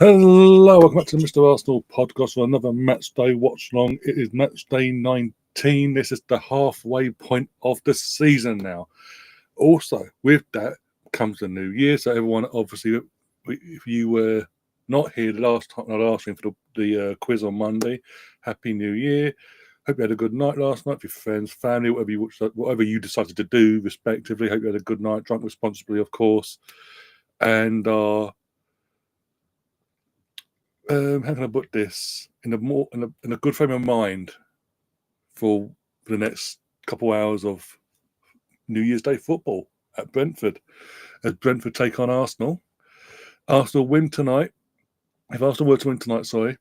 Hello, welcome back to the Mr. Arsenal podcast for another match day watch long. It is match day 19. This is the halfway point of the season now. Also, with that comes the new year. So everyone, obviously, if you were not here last week for the quiz on Monday, Happy New Year. Hope you had a good night last night with your friends, family, whatever you decided to do, respectively. Hope you had a good night, drunk responsibly, of course. And how can I put this in a good frame of mind for the next couple hours of New Year's Day football at Brentford, as Brentford take on Arsenal. Arsenal win tonight. If Arsenal were to win tonight,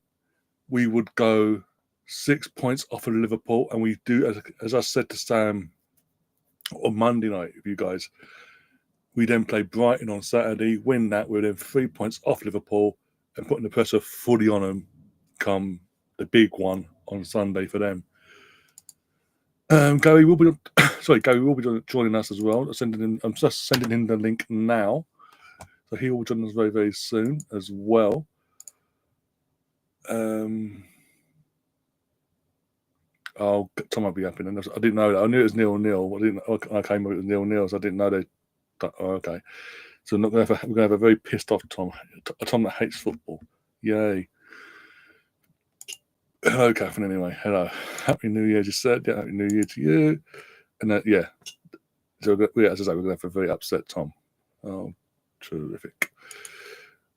we would go 6 points off of Liverpool, and we do, as I said to Sam on Monday night, with you guys, we then play Brighton on Saturday, win that, we're then 3 points off Liverpool and putting the pressure fully on them come the big one on Sunday for them. Gary will be joining us as well. I'm just sending him the link now, so he will join us very, very soon as well. Tom will be happy. I didn't know that. I knew it was 0-0. I came up it was 0-0, so I didn't know they. Oh, okay. So we're going to have a very pissed off Tom. A Tom that hates football. Yay. Hello, Catherine, anyway. Hello. Happy New Year, just said. Yeah, Happy New Year to you. And yeah. So, as I say, we're going to have a very upset Tom. Oh, terrific.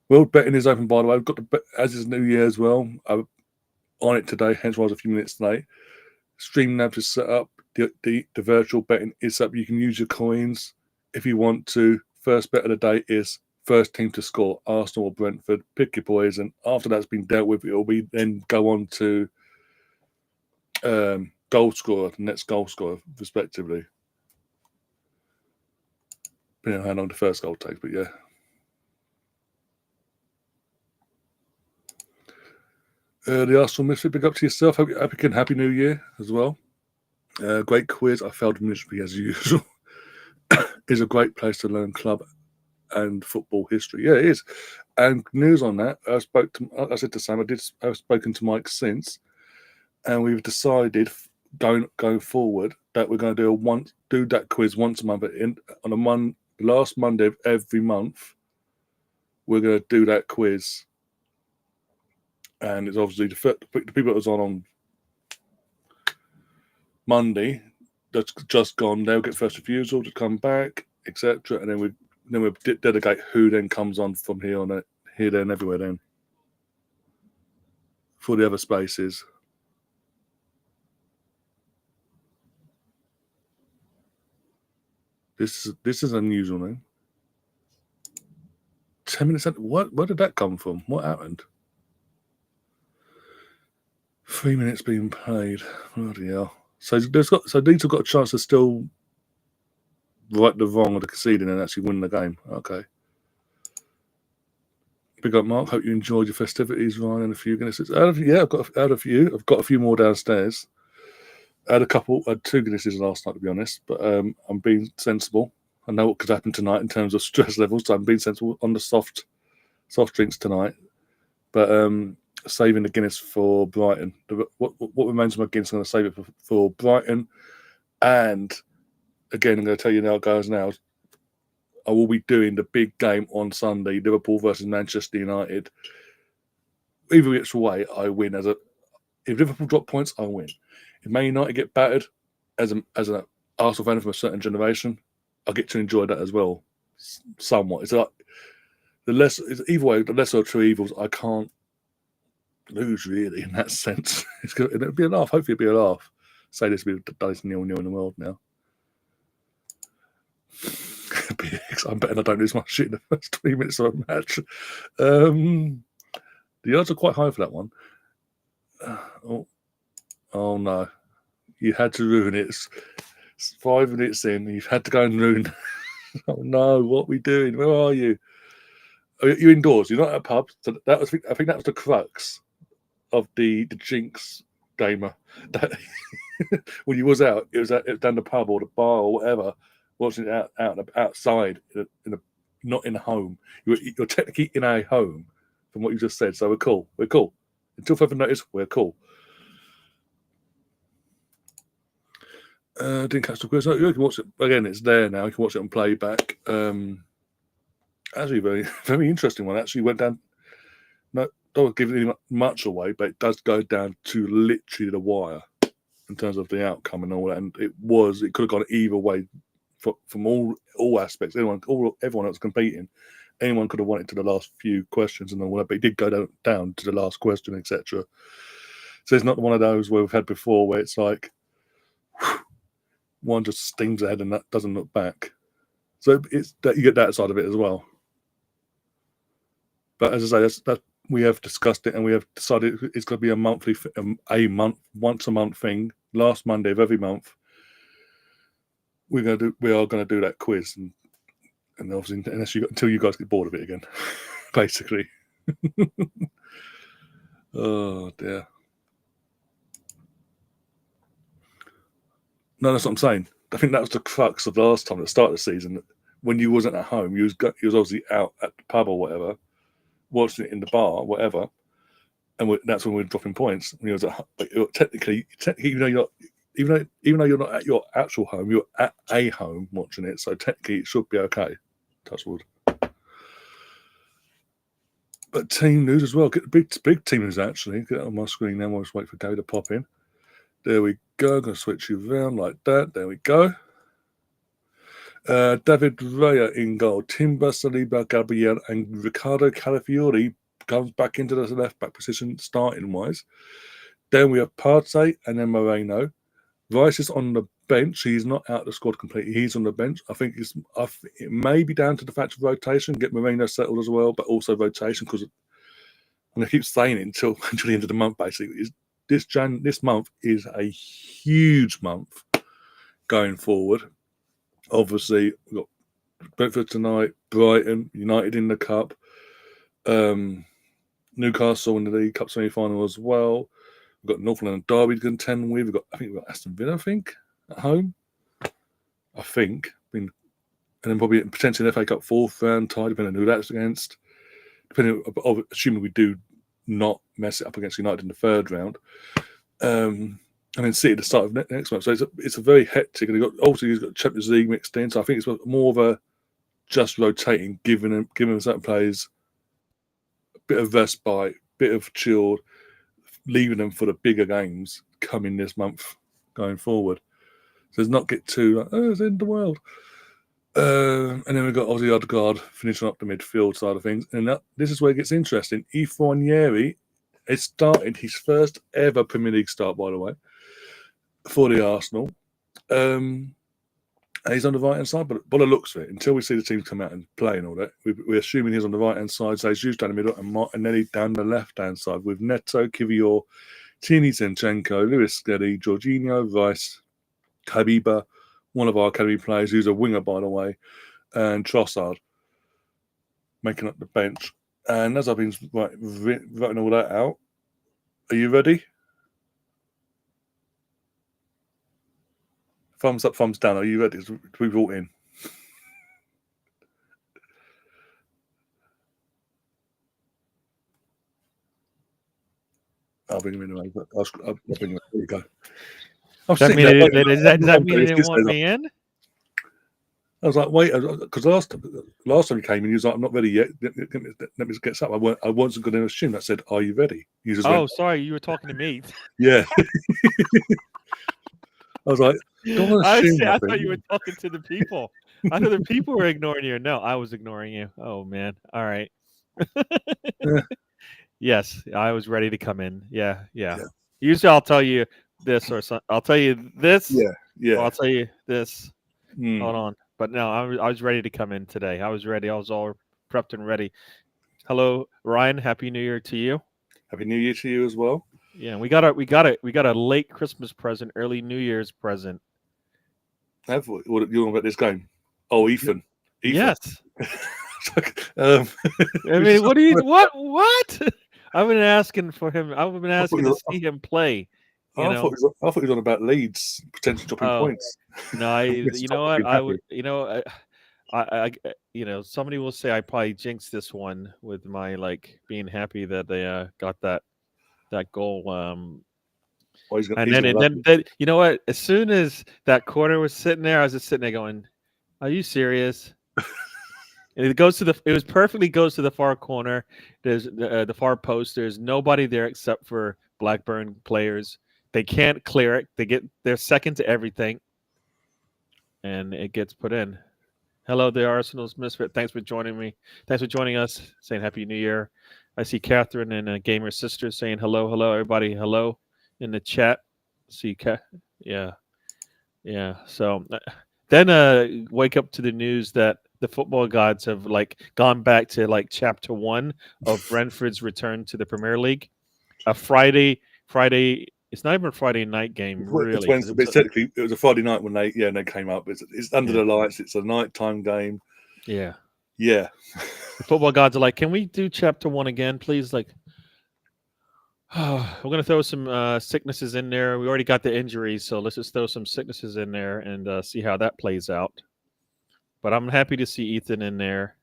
World betting is open, by the way. I've got as is New Year as well. I'm on it today, hence why I was a few minutes late. StreamLabs is set up. The virtual betting is up. You can use your coins if you want to. First bet of the day is first team to score, Arsenal or Brentford. Pick your poison. After that's been dealt with, it'll be then go on to goal scorer, next goal scorer, respectively. Depending on how long the first goal takes, but yeah. The Arsenal Misfit, big up to yourself. Hope you can Happy New Year as well. Great quiz. I failed miserably as usual. Is a great place to learn club and football history. Yeah, it is. And news on that, I said to Sam, I've spoken to Mike since, and we've decided going forward that we're going to do that quiz once a month. On the last Monday of every month, we're going to do that quiz. And it's obviously the people that was on Monday that's just gone. They'll get first refusal to come back, etc. And then we dedicate who then comes on from here, there, and everywhere. Then for the other spaces. This is unusual, man. 10 minutes. Where did that come from? What happened? 3 minutes being played. Bloody hell. So these have got a chance to still right the wrong of the conceding and actually win the game. Okay. Big up, Mark. Hope you enjoyed your festivities, Ryan, and a few Guinnesses. I've got a few. I've got a few more downstairs. I had 2 Guinnesses last night, to be honest, but I'm being sensible. I know what could happen tonight in terms of stress levels, so I'm being sensible on the soft drinks tonight. But saving the Guinness for Brighton. What remains of my Guinness, I'm going to save it for Brighton. And again, I'm going to tell you now, guys, now, I will be doing the big game on Sunday, Liverpool versus Manchester United. Either which way, I win. If Liverpool drop points, I win. If Man United get battered, as an Arsenal fan from a certain generation, I get to enjoy that as well, somewhat. It's like either way, the lesser of two evils. I can't lose really in that sense. It'll be a laugh. Hopefully, it'll be a laugh. Say this will be the dicey 0-0 in the world now. I'm betting I don't lose my shit in the first 20 minutes of a match. The odds are quite high for that one. Oh no. You had to ruin it. It's 5 minutes in. You've had to go and ruin. Oh no, what are we doing? Where are you? You're indoors. You're not at a pub. So I think that was the crux of the jinx gamer. When you was out, it was down the pub or the bar or whatever, watching it outside, not in a home. You're technically in a home, from what you just said. So we're cool. We're cool. Until further notice, we're cool. Didn't catch the quiz. No, you can watch it again. It's there now. You can watch it on playback. Actually, very very interesting one. Actually, went down. No, don't give it much away, but it does go down to literally the wire in terms of the outcome and all that. And it could have gone either way from all aspects. Everyone else competing, anyone could have won it to the last few questions and all that. But it did go down to the last question, etc. So it's not one of those where we've had before where it's like one just steams ahead and that doesn't look back. So it's that you get that side of it as well. But as I say, that we have discussed it and we have decided it's going to be once a month thing. Last Monday of every month, we are going to do that quiz, and obviously until you guys get bored of it again, basically. Oh dear. No, that's what I'm saying. I think that was the crux of last time at the start of the season. When you wasn't at home, you was obviously out at the pub or whatever, watching it in the bar, whatever, and that's when we were dropping points. When you was technically, even though you're not at your actual home, you're at a home watching it. So technically, it should be okay. Touch wood. But team news as well. Get the big team news actually. Get it on my screen now. I'll just wait for Gary to pop in. There we go. I'm going to switch you around like that. There we go. David Raya in goal. Timber, Saliba, Gabriel, and Riccardo Calafiori comes back into the left back position starting wise. Then we have Partey and then Moreno. Rice is on the bench. He's not out of the squad completely. He's on the bench. I think it may be down to the fact of rotation, get Moreno settled as well, but also rotation because, and I keep saying it until the end of the month. Basically, this month is a huge month going forward. Obviously, we've got Brentford tonight, Brighton, United in the cup, Newcastle in the League Cup semi-final as well. We've got Northland Derby to contend with. I think we've got Aston Villa, at home. And then probably potentially an FA Cup fourth round tie, depending on who that's against. Assuming we do not mess it up against United in the third round. And then City at the start of next month. So it's a very hectic. And you've got Champions League mixed in. So I think it's more of a just rotating, giving certain players a bit of respite, bit of chill, leaving them for the bigger games coming this month going forward. So let's not get too it's the end of the world. And then we've got Ozzy Odegaard finishing up the midfield side of things. And this is where it gets interesting. Ifeanyi is starting his first ever Premier League start, by the way, for the Arsenal. And he's on the right-hand side, but by the looks of it, until we see the teams come out and play and all that, we're assuming he's on the right-hand side, so he's down the middle, and Martinelli down the left-hand side with Neto, Kivior, Tini Zinchenko, Lewis Skelly, Jorginho, Rice, Habiba, one of our academy players who's a winger, by the way, and Trossard making up the bench. And as I've been writing all that out, are you ready? Thumbs up, thumbs down. Are you ready? We brought in. I'll bring him in anyway. I'll bring him in. There you go. Does that mean he didn't want me in? I was like, wait, because last time he came in, he was like, I'm not ready yet. Let me get set up. I wasn't going to assume. I said, are you ready? Sorry, you were talking to me. Yeah. I was like, I thought you were talking to the people. I thought the people were ignoring you. No, I was ignoring you. Oh, man. All right. Yeah. Yes, I was ready to come in. Yeah. Usually I'll tell you this or something. I'll tell you this. Yeah. I'll tell you this. Hold on. But no, I was ready to come in today. I was ready. I was all prepped and ready. Hello, Ryan. Happy New Year to you. Happy New Year to you as well. Yeah, we got a late Christmas present, early New Year's present. What you know about this game? Oh, Ethan. Yes. I mean, what? I've been asking for him. I've been asking to see him play. I thought he was on about Leeds potentially dropping points. No, you know what? somebody will say I probably jinxed this one with my being happy that they got that goal. Well, he's And gonna love it. then you know what? As soon as that corner was sitting there, I was just sitting there going, "Are you serious?" And it goes to it was perfectly goes to the far corner. There's the far post. There's nobody there except for Blackburn players. They can't clear it. They're second to everything, and it gets put in. Hello, the Arsenal's Misfit. Thanks for joining me. Thanks for joining us. Saying Happy New Year. I see Catherine and Gamer Sister saying hello, everybody. Hello in the chat. See, yeah. So then wake up to the news that the football gods have gone back to chapter 1 of Brentford's return to the Premier League. A Friday. It's not even a Friday night game, really. It's Wednesday, but technically it was a Friday night when they came up. It's under the lights. It's a nighttime game. Yeah. The football gods are like, can we do chapter 1 again, please? We're gonna throw some sicknesses in there. We already got the injuries, so let's just throw some sicknesses in there and see how that plays out. But I'm happy to see Ethan in there.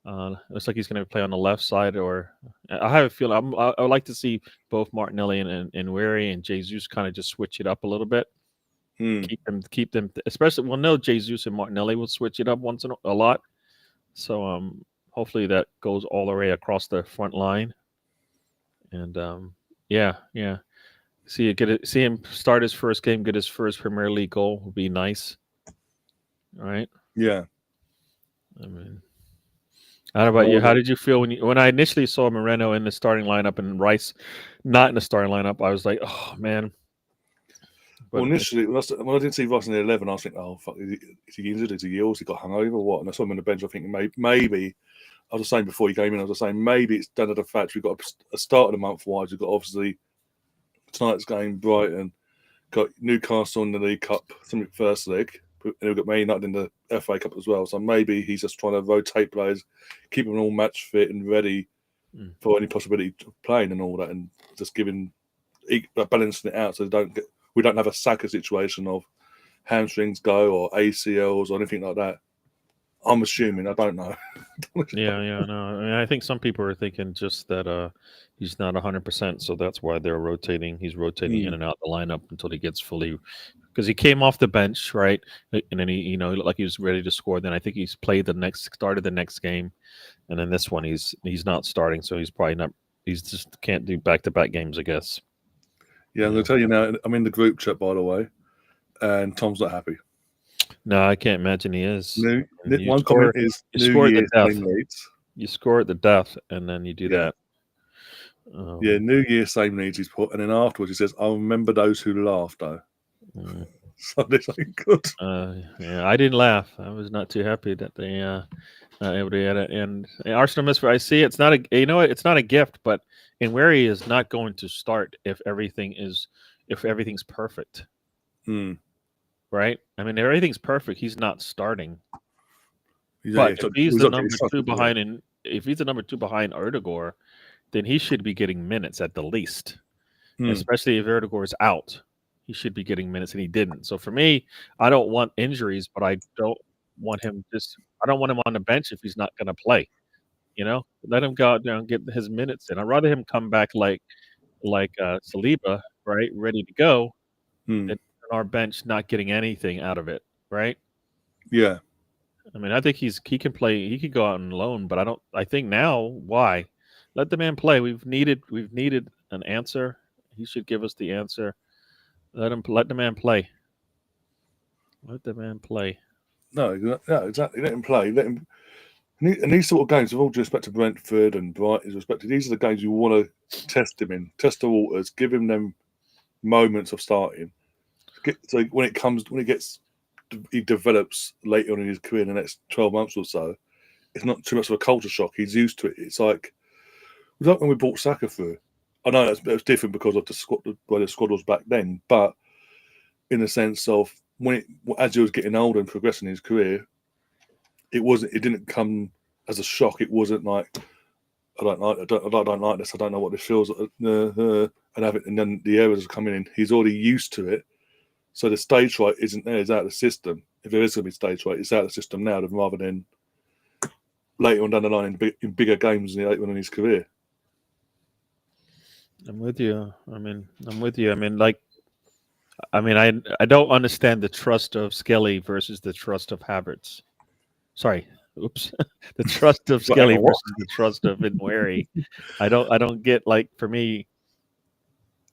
Looks like he's going to play on the left side, or I have a feeling I would like to see both Martinelli and Weary and Jesus kind of just switch it up a little bit. Keep them, especially. Well, no, Jesus and Martinelli will switch it up a lot. So hopefully that goes all the way across the front line. And yeah. See him start his first game, get his first Premier League goal would be nice. All right. Yeah. I mean, how about you? How did you feel when I initially saw Moreno in the starting lineup and Rice not in the starting lineup? I was like, oh man. But well, initially, when I didn't see Rice in the 11, I was thinking, oh fuck, is he injured? Is he ill? Has he got hungover? What? And I saw him on the bench. I think maybe. I was saying before he came in, I was saying maybe it's down to the fact we've got a start of the month wise. We've got obviously tonight's game, Brighton, got Newcastle in the League Cup, something first leg, and we've got Man United in the FA Cup as well. So maybe he's just trying to rotate players, keep them all match fit and ready for any possibility of playing and all that, and just balancing it out so we don't have a Saka situation of hamstrings go or ACLs or anything like that. I'm assuming. I don't know. No. I mean, I think some people are thinking just that he's not 100%, so that's why they're rotating. He's rotating in and out the lineup until he gets fully, because he came off the bench, right, and then he looked like he was ready to score. Then I think he's started the next game, and then this one he's not starting, so he's probably not. He's just can't do back-to-back games, I guess. Yeah, I'm going to tell you now. I'm in the group chat, by the way, and Tom's not happy. No, I can't imagine he is. One comment is New Year same needs. You score at the death, and then you do that. New Year same needs he's put, and then afterwards he says, "I'll remember those who laughed, though." So this ain't good. I didn't laugh. I was not too happy that they not able to get it. And Arsenal Misfit, I see it's not it's not a gift, but Inweri is not going to start if everything's perfect. Right? I mean, if everything's perfect, he's not starting. But if he's the number 2 behind, if he's the number 2 behind Erdegaard, then he should be getting minutes at the least. Especially if Erdegaard's out, he should be getting minutes, and he didn't. So for me, I don't want injuries, but I don't want him on the bench if he's not going to play. Let him go out there and get his minutes in. I'd rather him come back like Saliba, right, ready to go, than our bench not getting anything out of it, right? Yeah. I mean, I think he can play. He could go out on loan, but I think now, why? Let the man play. We've needed an answer. He should give us the answer. Let the man play. Let the man play. No, exactly. Let him play. Let him. And these sort of games, with all due respect to Brentford and Brighton, these are the games you want to test him in, test the waters, give him them moments of starting. So when he develops later on in his career in the next 12 months or so, it's not too much of a culture shock. He's used to it. It's like when we brought Saka through. I know that was different because of the way the squad was back then, but in the sense of as he was getting older and progressing in his career, it didn't come as a shock. It wasn't like I don't like this. I don't know what this feels like, and have it. And then the errors are coming in. He's already used to it, so the stage fright isn't there. It's out of the system. if there is going to be stage fright, it's out of the system now rather than later on down the line in bigger games later on in his career. I'm with you. I'm with you. I don't understand the trust of Skelly versus the trust of Havertz. Sorry, oops, the trust of Skelly versus the trust of Nweri. I don't get, like, for me,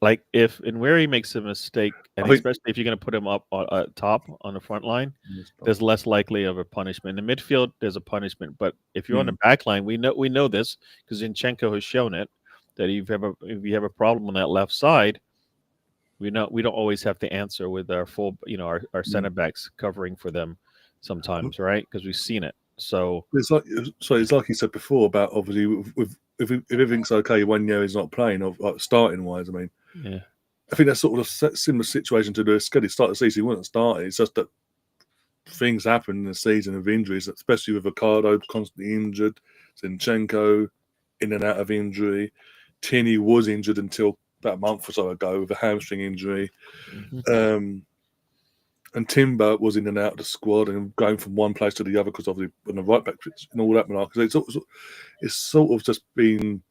like, if Nweri makes a mistake, and especially if you're going to put him up top on the front line, there's less likely of a punishment. In the midfield, there's a punishment, but if you're on the back line, we know this because Zinchenko has shown it, that if you have a problem on that left side, we don't always have to answer with our full, our center backs covering for them sometimes, right? Because we've seen it. So it's like you said before about, obviously, if everything's okay when is not playing, or like, starting wise. I mean, yeah, I think that's sort of a similar situation to the Skelly start of the season. He wouldn't start it. It's just that things happen in the season of injuries, especially with Ricardo constantly injured, Zinchenko in and out of injury. Tierney was injured until about a month or so ago with a hamstring injury. And Timber was in and out of the squad and going from one place to the other because obviously on the right back and all that. Because it's sort of just been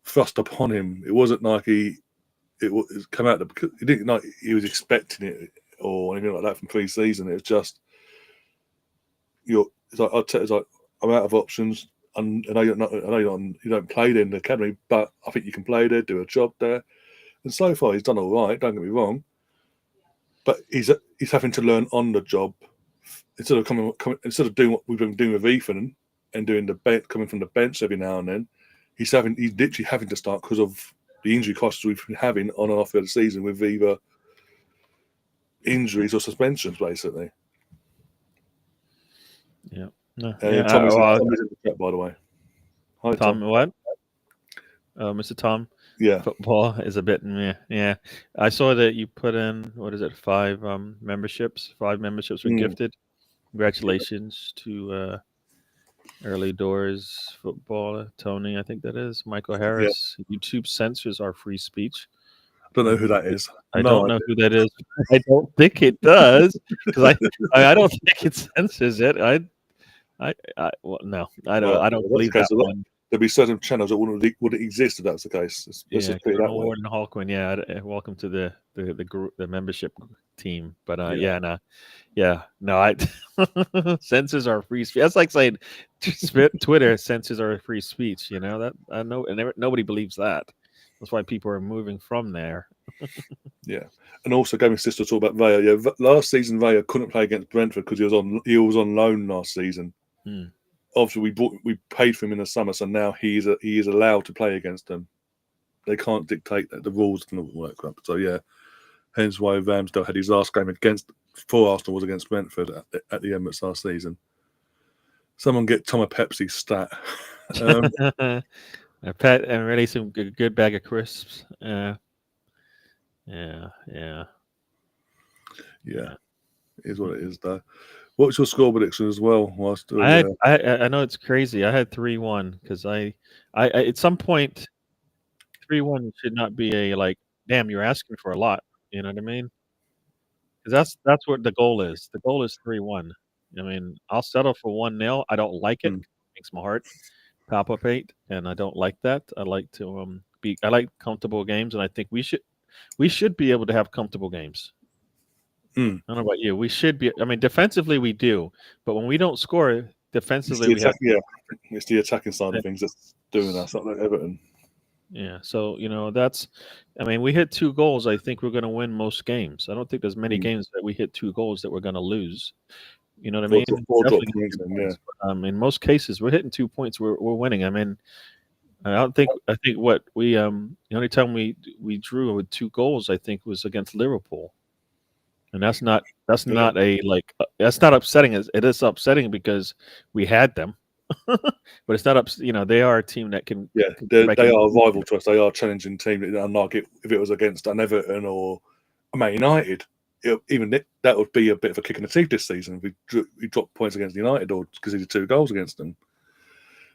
thrust upon him. It wasn't like it come out because he didn't like he was expecting it or anything like that from pre-season. It was just it's like I'm out of options. And I know you don't play there in the academy, but I think you can play there, do a job there. And so far, he's done all right. Don't get me wrong, but he's having to learn on the job instead of doing what we've been doing with Ethan and doing coming from the bench every now and then. He's literally having to start because of the injury costs we've been having on and off the season with either injuries or suspensions, basically. Yeah. And Tommy's in the chat, by the way. Hi, Tom. What? Mr. Tom. Yeah. Football is a bit meh. Yeah. I saw that you put in, what is it, 5 memberships. 5 memberships were gifted. Congratulations to Early Doors Football, Tony, I think that is. Michael Harris. Yeah. YouTube censors our free speech. I don't know who that is. I don't know who that is. I don't think it does because I don't think it censors it. No, I don't believe that one. There'd be certain channels that wouldn't exist if that's the case. Warren Hawkwind, yeah. Welcome to the group, the membership team. But censors are free speech. That's like saying Twitter censors are free speech. You know that I know, and nobody believes that. That's why people are moving from there. Yeah, and also Gaming Sister talk about Vaya. Yeah, last season Vaya couldn't play against Brentford because he was on loan last season. Obviously, we paid for him in the summer, so now he is allowed to play against them. They can't dictate that the rules don't work up. So yeah, hence why Ramsdale had his last game for Arsenal was against Brentford at the Emirates last season. Someone get Tom a Pepsi stat. A pet and really some good bag of crisps. Yeah. Is what it is though. What's your score prediction as well? I know it's crazy. I had 3-1 because I at some point 3-1 should not be a like, damn, you're asking for a lot. You know what I mean? Because that's what the goal is. The goal is 3-1. I mean, I'll settle for 1-0. I don't like it. It makes my heart palpitate, and I don't like that. I like to I like comfortable games, and I think we should be able to have comfortable games. I don't know about you. We should be. I mean, defensively we do, but when we don't score defensively, it's the attacking side of things that's doing us, not like Everton. Yeah, so that's. I mean, we hit 2 goals. I think we're going to win most games. I don't think there's many games that we hit 2 goals that we're going to lose. You know what I mean? In most cases, we're hitting 2 points. We're winning. I mean, I think what we the only time we drew with 2 goals, I think, was against Liverpool. And that's not upsetting. It is upsetting because we had them, but it's not they are a team that can. Yeah, they are a rival to us. They are a challenging team. Unlike if it was against an Everton or Man United, that would be a bit of a kick in the teeth this season. We dropped points against United or conceded 2 goals against them.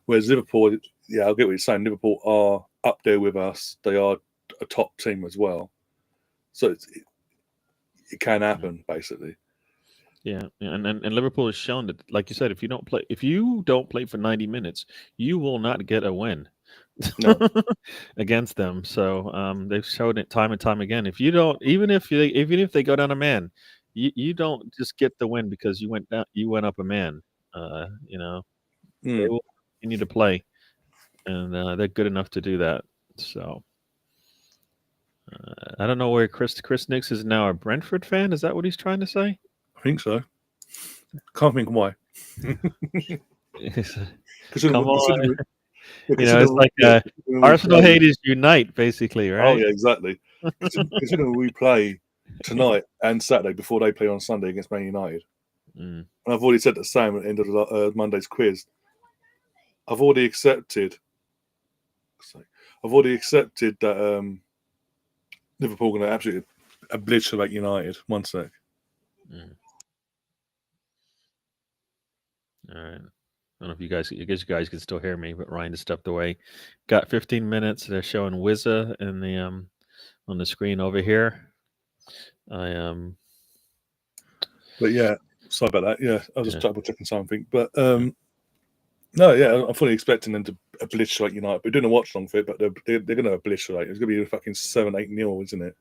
Whereas Liverpool, yeah, I'll get what you're saying. Liverpool are up there with us. They are a top team as well. So it can happen, basically. Yeah, and Liverpool has shown that, like you said, if you don't play for 90 minutes, you will not get a win No. against them. So they've shown it time and time again. If you don't, even if they go down a man, you don't just get the win because you went up a man. You know, they will continue to play, and they're good enough to do that. So I don't know where Chris Nix is now a Brentford fan. Is that what he's trying to say? I think so. Can't think why. Come on. It's like Arsenal haters unite, basically, right? Oh, yeah, exactly. Considering we play tonight and Saturday before they play on Sunday against Man United. And I've already said the same at the end of Monday's quiz. I've already accepted that Liverpool are going to absolutely obliterate United. One sec. All right. I don't know if you guys can still hear me, but Ryan has stepped away. Got 15 minutes. They're showing Wizza in the on the screen over here. But yeah, sorry about that. Yeah, I was just double checking something. But no, yeah, I'm fully expecting them to obliterate United. We're doing a watch long for it, but they're going to obliterate. It's going to be a fucking 7-8-0, isn't it?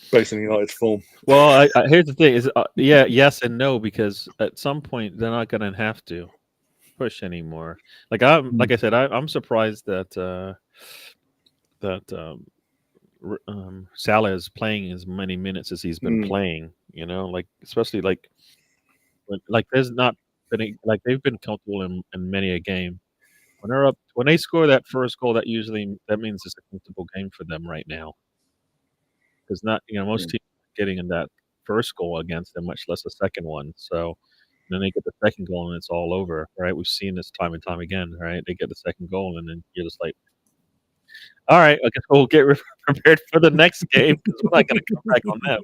Based on United's form. Well, here's the thing: is yes and no, because at some point they're not going to have to push anymore. Like I said, I'm surprised that Salah is playing as many minutes as he's been playing. You know, like especially like there's not been they've been comfortable in many a game. When they score that first goal, that means it's a comfortable game for them right now. Because most teams are getting in that first goal against them, much less a second one. So then they get the second goal and it's all over, right? We've seen this time and time again, right? They get the second goal and then you're just like, all right, I guess we'll get prepared for the next game because we're not going to come back on them.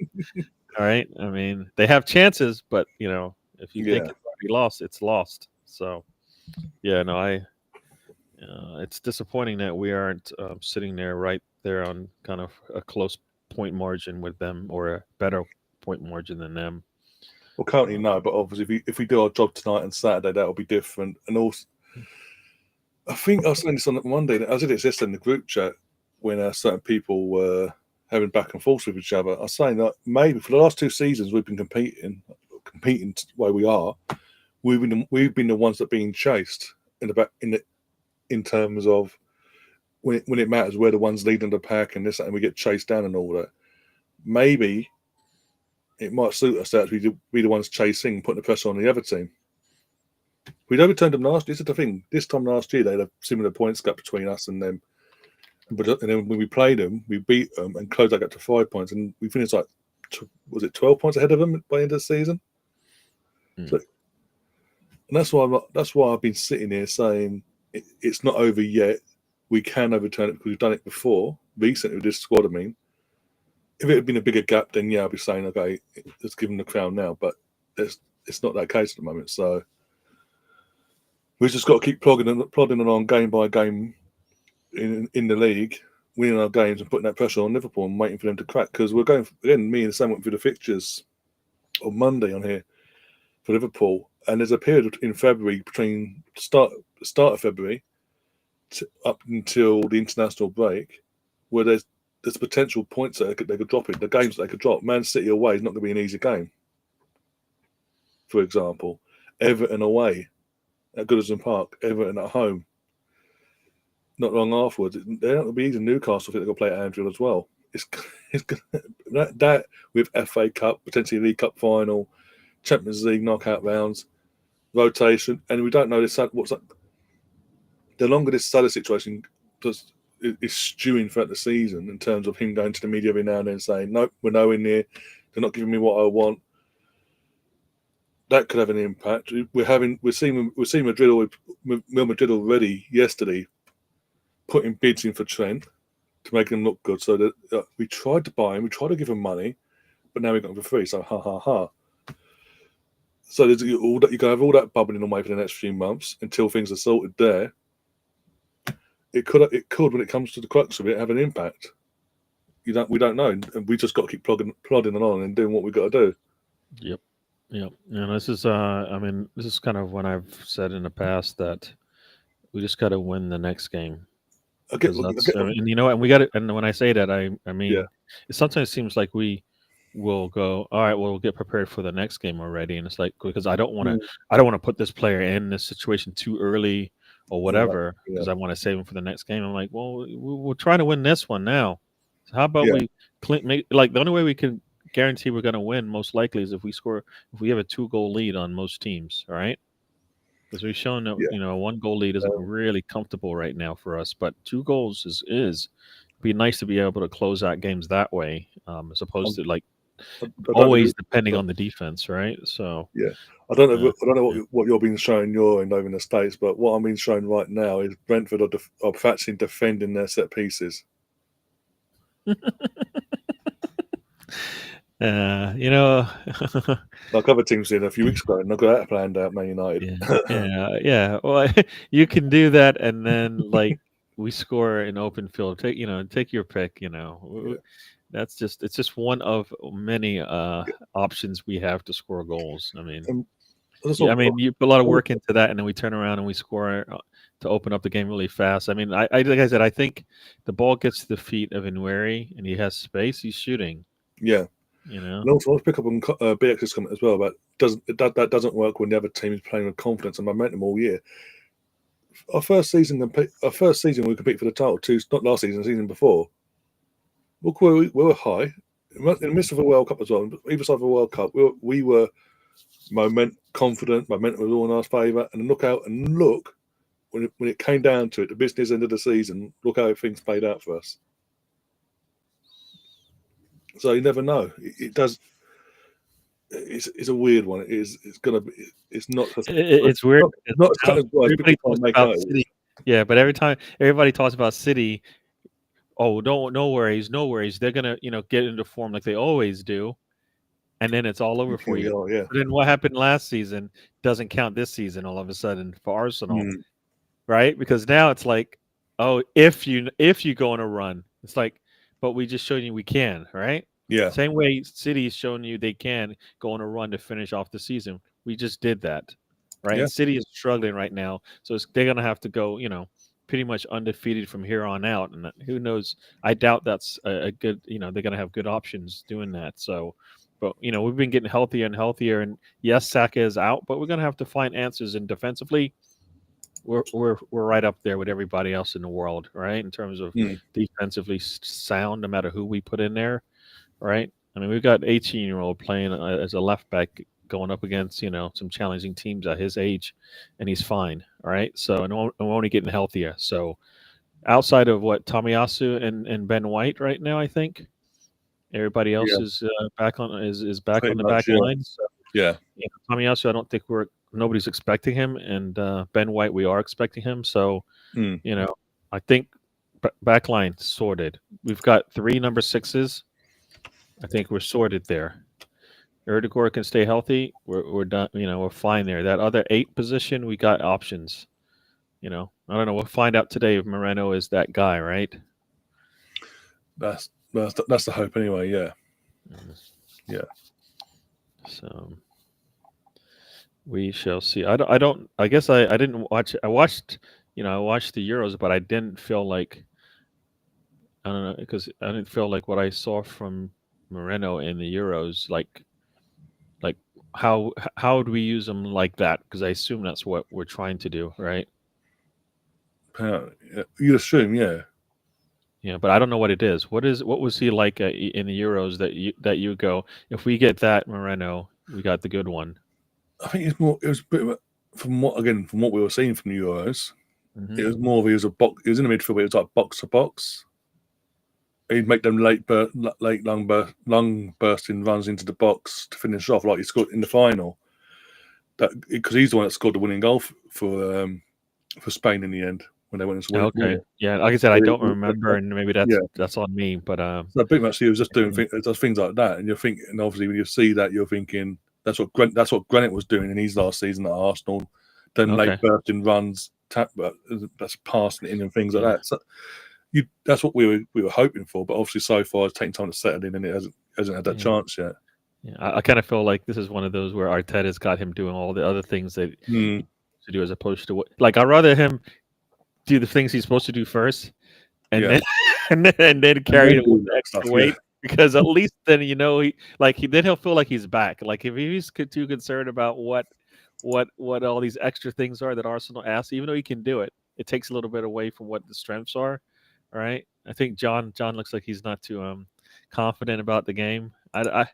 All right. I mean, they have chances, but if you think it's already lost, it's lost. So, yeah, no, it's disappointing that we aren't sitting there right there on kind of a close point margin with them or a better point margin than them. Well, currently no, but obviously if we do our job tonight and Saturday, that'll be different. And also, I think I was saying this on Monday. I did it yesterday in the group chat when certain people were having back and forth with each other. I was saying that maybe for the last 2 seasons we've been competing the way we are. We've been the ones that are being chased in terms of when it matters, we're the ones leading the pack and this and we get chased down and all that. Maybe it might suit us to actually be the ones chasing, putting the pressure on the other team. We'd overturned them last year. This is the thing. This time last year, they had a similar points gap between us and them. And then when we played them, we beat them and closed that gap to 5 points. And we finished was it 12 points ahead of them by the end of the season? So, and that's why I've been sitting here saying it's not over yet. We can overturn it because we've done it before, recently with this squad. I mean, if it had been a bigger gap, then yeah, I'd be saying, okay, let's give them the crown now. But it's not that case at the moment. So we've just got to keep plodding along game by game in the league, winning our games and putting that pressure on Liverpool and waiting for them to crack. Because we're going, again, me and Sam went through the fixtures on Monday on here for Liverpool. And there's a period in February between start of February up until the international break where there's potential points that they could drop in. The games that they could drop. Man City away is not going to be an easy game. For example, Everton away at Goodison Park, Everton at home. Not long afterwards, they're not going to be easy. Newcastle, I think they're going to play at Anfield as well. It's that with FA Cup, potentially League Cup final, Champions League knockout rounds, rotation, and we don't know what's up. The longer this Salah situation is stewing throughout the season in terms of him going to the media every now and then saying, nope, we're nowhere near, they're not giving me what I want. That could have an impact. We're seeing Real Madrid already yesterday putting bids in for Trent to make him look good. So that we tried to buy him, we tried to give him money, but now we got him for free. So ha ha ha. So you can have all that bubbling away for the next few months until things are sorted there. It could, when it comes to the crux of it, have an impact. we don't know, and we just got to keep plodding along and doing what we got to do. Yep. Yep. And this is I mean, this is kind of when I've said in the past that we just got to win the next game. Because and you know, and we got it. And when I say that, I mean, Yeah. it sometimes seems like we will go, all right, well, we'll get prepared for the next game already, and it's like because I don't want to put this player in this situation too early or whatever because I want to save him for the next game. I'm like, well, we're trying to win this one now. So how about we make like the only way we can guarantee we're going to win most likely is if we have a 2-goal lead on most teams, all right? Because we've shown that a 1-goal lead isn't really comfortable right now for us, but 2 goals is be nice to be able to close out games that way, as opposed to like always depending on the defense, right? So I don't know what you're being shown your end over in the States, but what I'm being shown right now is Brentford are actually defending their set pieces. You know, like other teams did a few weeks ago, and I got that planned out, Man United. Yeah. Well, you can do that, and then like we score an open field. Take your pick. That's it's just one of many options we have to score goals. I mean, you put a lot of work into that, and then we turn around and we score to open up the game really fast. I mean, like I said, I think the ball gets to the feet of Nweri, and he has space. He's shooting. Yeah. And also, I want to pick up on BX's comment as well about that doesn't work when the other team is playing with confidence and momentum all year. Our first season we compete for the title, not last season, the season before. Look where we were high in the midst of a World Cup as well. Either side of a World Cup, we were confident. Momentum was all in our favour, and look when it came down to it, the business end of the season. Look how things played out for us. So you never know. It does. It's a weird one. It's gonna be. It's not. It's weird. It's not as cut as dry as people can't make out. Yeah, but every time everybody talks about City, no worries. They're gonna get into form like they always do, and then it's all over for you. Yeah. But then what happened last season doesn't count this season. All of a sudden for Arsenal, right? Because now it's like, if you go on a run, it's like, but we just showed you we can, right? Yeah. Same way City is showing you they can go on a run to finish off the season. We just did that, right? Yeah. And City is struggling right now, so they're gonna have to go, pretty much undefeated from here on out. And who knows? I doubt that's a good. They're gonna have good options doing that. So, but we've been getting healthier and healthier. And yes, Saka is out, but we're gonna have to find answers. And defensively, we're right up there with everybody else in the world, right? In terms of defensively sound, no matter who we put in there. Right. I mean, we've got 18-year-old playing as a left back going up against, some challenging teams at his age, and he's fine. All right. So, and we're only getting healthier. So outside of Tomiyasu and Ben White right now, I think everybody else is back on back on the back line. So, Tomiyasu, I don't think nobody's expecting him. And Ben White, we are expecting him. So, I think back line sorted. We've got 3 number 6s. I think we're sorted there. Erdegaard can stay healthy. We're done. We're fine there. That other 8 position, we got options. I don't know. We'll find out today if Moreno is that guy, right? That's the hope anyway. Yeah. Yeah. So we shall see. I guess I didn't watch. I watched the Euros, but I didn't feel like. I don't know, because I didn't feel like what I saw from Moreno in the Euros, like how do we use them like that? Because I assume that's what we're trying to do, right? You'd assume, yeah. Yeah, but I don't know what it is. What was he like in the Euros that you go, if we get that Moreno, we got the good one? I think it was a bit from what we were seeing from the Euros. It was more of he was in the midfield, but it was like box to box. He'd make them late long bursting runs into the box to finish off like he scored in the final. Because he's the one that scored the winning goal for Spain in the end when they went into winning. Okay, yeah. Like I said, I don't remember, and maybe that's on me. But so pretty much he was just doing things like that, and you're thinking, and obviously when you see that, you're thinking that's what Granit was doing in his last season at Arsenal. Then late bursting runs, that's passing it in and things like that. So, that's what we were hoping for. But obviously, so far it's taken time to settle in, and it hasn't had that chance yet. Yeah, I kind of feel like this is one of those where Arteta's got him doing all the other things that he needs to do, as opposed to like I'd rather him do the things he's supposed to do first, and then and then carry it with the extra weight. Because at least then then he'll feel like he's back. Like if he's too concerned about what all these extra things are that Arsenal asks, even though he can do it, it takes a little bit away from what the strengths are. Right? I think John looks like he's not too confident about the game. I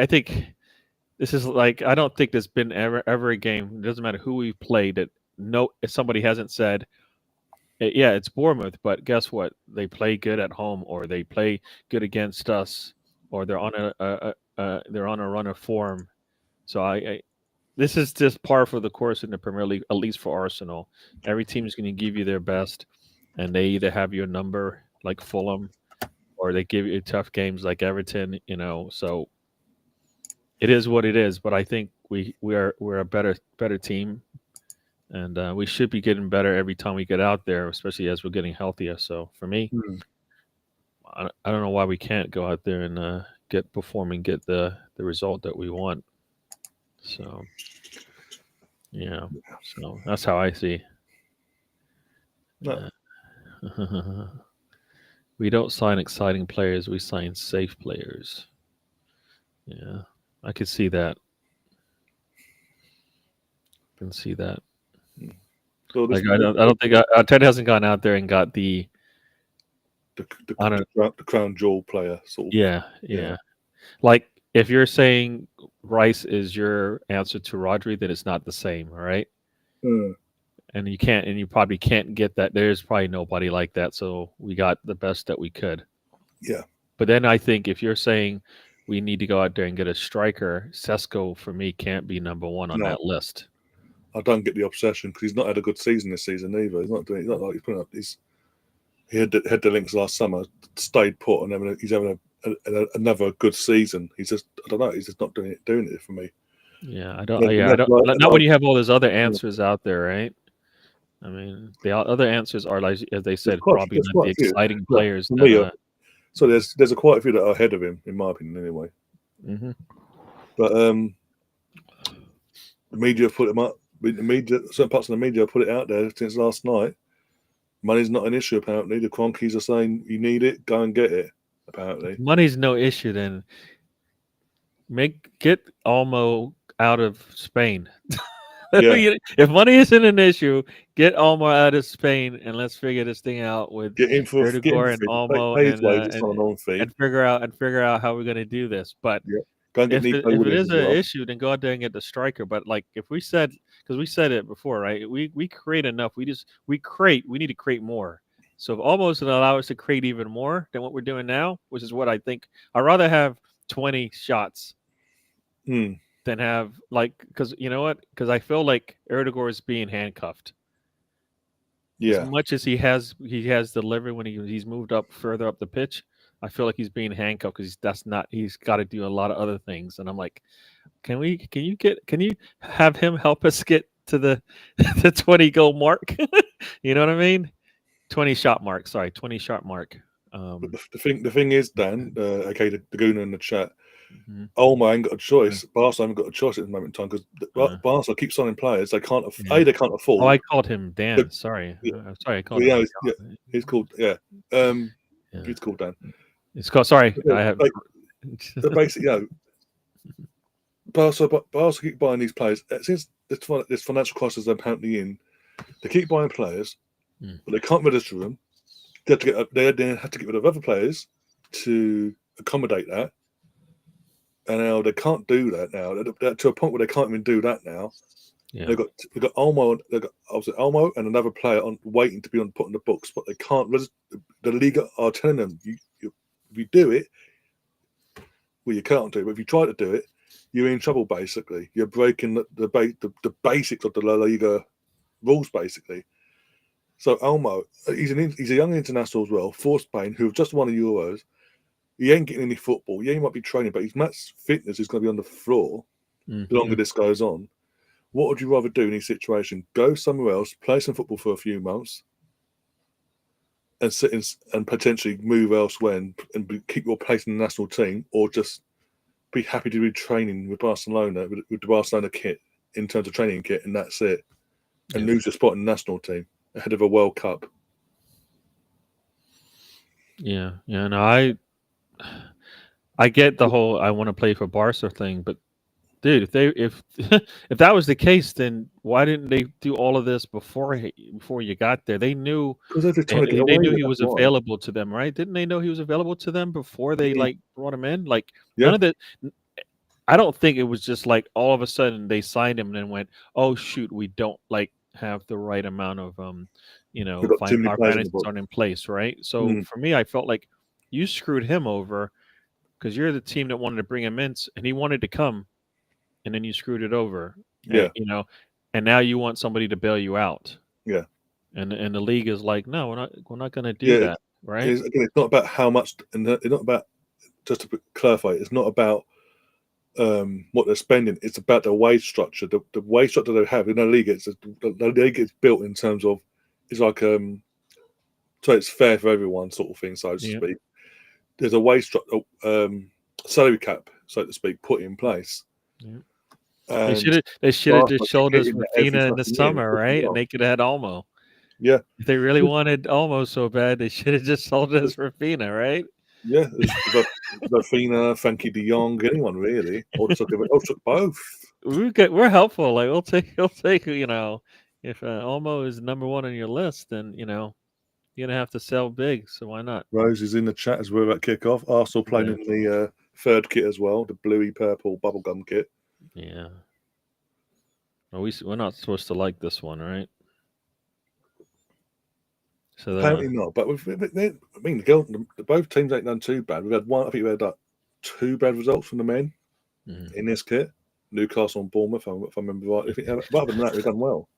think this is like, I don't think there's been ever a game. It doesn't matter who we've played that if somebody hasn't said, yeah, it's Bournemouth, but guess what? They play good at home, or they play good against us, or they're on a run of form. So this is just par for the course in the Premier League, at least for Arsenal. Every team is going to give you their best, and they either have your number like Fulham, or they give you tough games like Everton. So it is what it is. But I think we're a better team. And we should be getting better every time we get out there, especially as we're getting healthier. So for me, I don't know why we can't go out there and get the result that we want. So, yeah. So that's how I see. No. We don't sign exciting players. We sign safe players. Yeah, I could see that. I can see that. So like I don't think Ted hasn't gone out there and got the crown jewel player sort of. Yeah. Like if you're saying Rice is your answer to Rodri, then it's not the same, right? And you probably can't get that. There's probably nobody like that. So we got the best that we could. Yeah. But then I think if you're saying we need to go out there and get a striker, Sesko for me can't be number one on that list. I don't get the obsession because he's not had a good season this season either. He's not like he's putting up. He had the links last summer, stayed put, and he's having another good season. He's just, I don't know. He's just not doing it for me. Yeah, I don't. Not when you have all those other answers out there, right? I mean, the other answers are, like as they said, probably not the exciting players. So there's quite a few that are ahead of him, in my opinion, anyway. Mm-hmm. But the media have put him up. Certain parts of the media have put it out there since last night. Money's not an issue, apparently. The Cronkies are saying you need it, go and get it. Apparently, money's no issue. Then get Olmo out of Spain. Yeah. If money isn't an issue, get Olmo out of Spain and let's figure this thing out with Erdogan and Olmo and figure out how we're going to do this. But if it is an issue, then go out there and get the striker. But like if we said, because we said it before, right? We create enough. We need to create more. So if Olmo doesn't allow us to create even more than what we're doing now, which is what I think, I'd rather have 20 shots. Than have because you know what? Because I feel like Erdogan is being handcuffed. Yeah. As much as he has delivered when he's moved up further up the pitch, I feel like he's being handcuffed because he's got to do a lot of other things. And I'm like, can you have him help us get to the 20 goal mark? You know what I mean? 20 shot mark. Sorry, 20 shot mark. But the thing is, Dan, the Guna in the chat. Olmo ain't got a choice. Barca haven't got a choice at the moment in time because Barca keeps signing players they can't afford. Oh, I called him Dan. Sorry, sorry, I called him. He's called he's called Dan. It's called. Sorry, I have. Basically, Barca keep buying these players since this financial crisis they're apparently in. They keep buying players, but they can't register them. They have to get rid of other players to accommodate that. And now they can't do that now. They're to a point where they can't even do that now. Yeah. They've got Olmo. They've got obviously Olmo and another player waiting to be put in the books, but they can't. The league are telling them if you do it, well, you can't do it. But if you try to do it, you're in trouble. Basically, you're breaking the basics of the La Liga rules. Basically, so Olmo, he's a young international as well for Spain who have just won the Euros. He ain't getting any football. Yeah, he might be training, but his match fitness is going to be on the floor the longer this goes on. What would you rather do in this situation? Go somewhere else, play some football for a few months, and potentially move elsewhere and keep your place in the national team, or just be happy to be training with Barcelona with the Barcelona kit in terms of training kit, and that's it, and lose your spot in the national team ahead of a World Cup. Yeah. No, I get the whole I want to play for Barca thing, but dude, if if that was the case, then why didn't they do all of this before you got there? They knew Because they're just trying to get they away knew with he it. was That's why. available to them, right? Didn't they know he was available to them before they like brought him in? Like Yeah. none of the. I don't think it was just like all of a sudden they signed him and then went, oh shoot, we don't like have the right amount of We've got too many our players in the finances book. aren't in place, right? So for me, I felt like you screwed him over because you're the team that wanted to bring him in, and he wanted to come, and then you screwed it over. Yeah. And now you want somebody to bail you out. Yeah. And the league is like, no, we're not going to do that, right? Again, it's not about how much, and it's not about, just to clarify, it's not about what they're spending. It's about the wage structure. The wage structure they have in the league. The league is built in terms of it's like so it's fair for everyone, sort of thing, so to speak. There's a wage structure, salary cap, so to speak, put in place. Yeah. They should have just showed us Raphinha in the summer, right? And they could have had Olmo. Yeah. If they really wanted Olmo so bad, they should have just sold us Raphinha, right? Yeah, Raphinha, Frankie De Jong, anyone really, or took both. We're helpful. Like we'll take. If Olmo is number one on your list, then you're gonna have to sell big. So why not? Rose is in the chat as we're at kickoff. Arsenal playing in the third kit as well, the bluey purple bubblegum kit. Yeah. Well, we're not supposed to like this one, right? So apparently not. But both teams ain't done too bad. We've had one. I think we had like 2 bad results from the men in this kit. Newcastle and Bournemouth, if I remember right. Other than that, we've done well.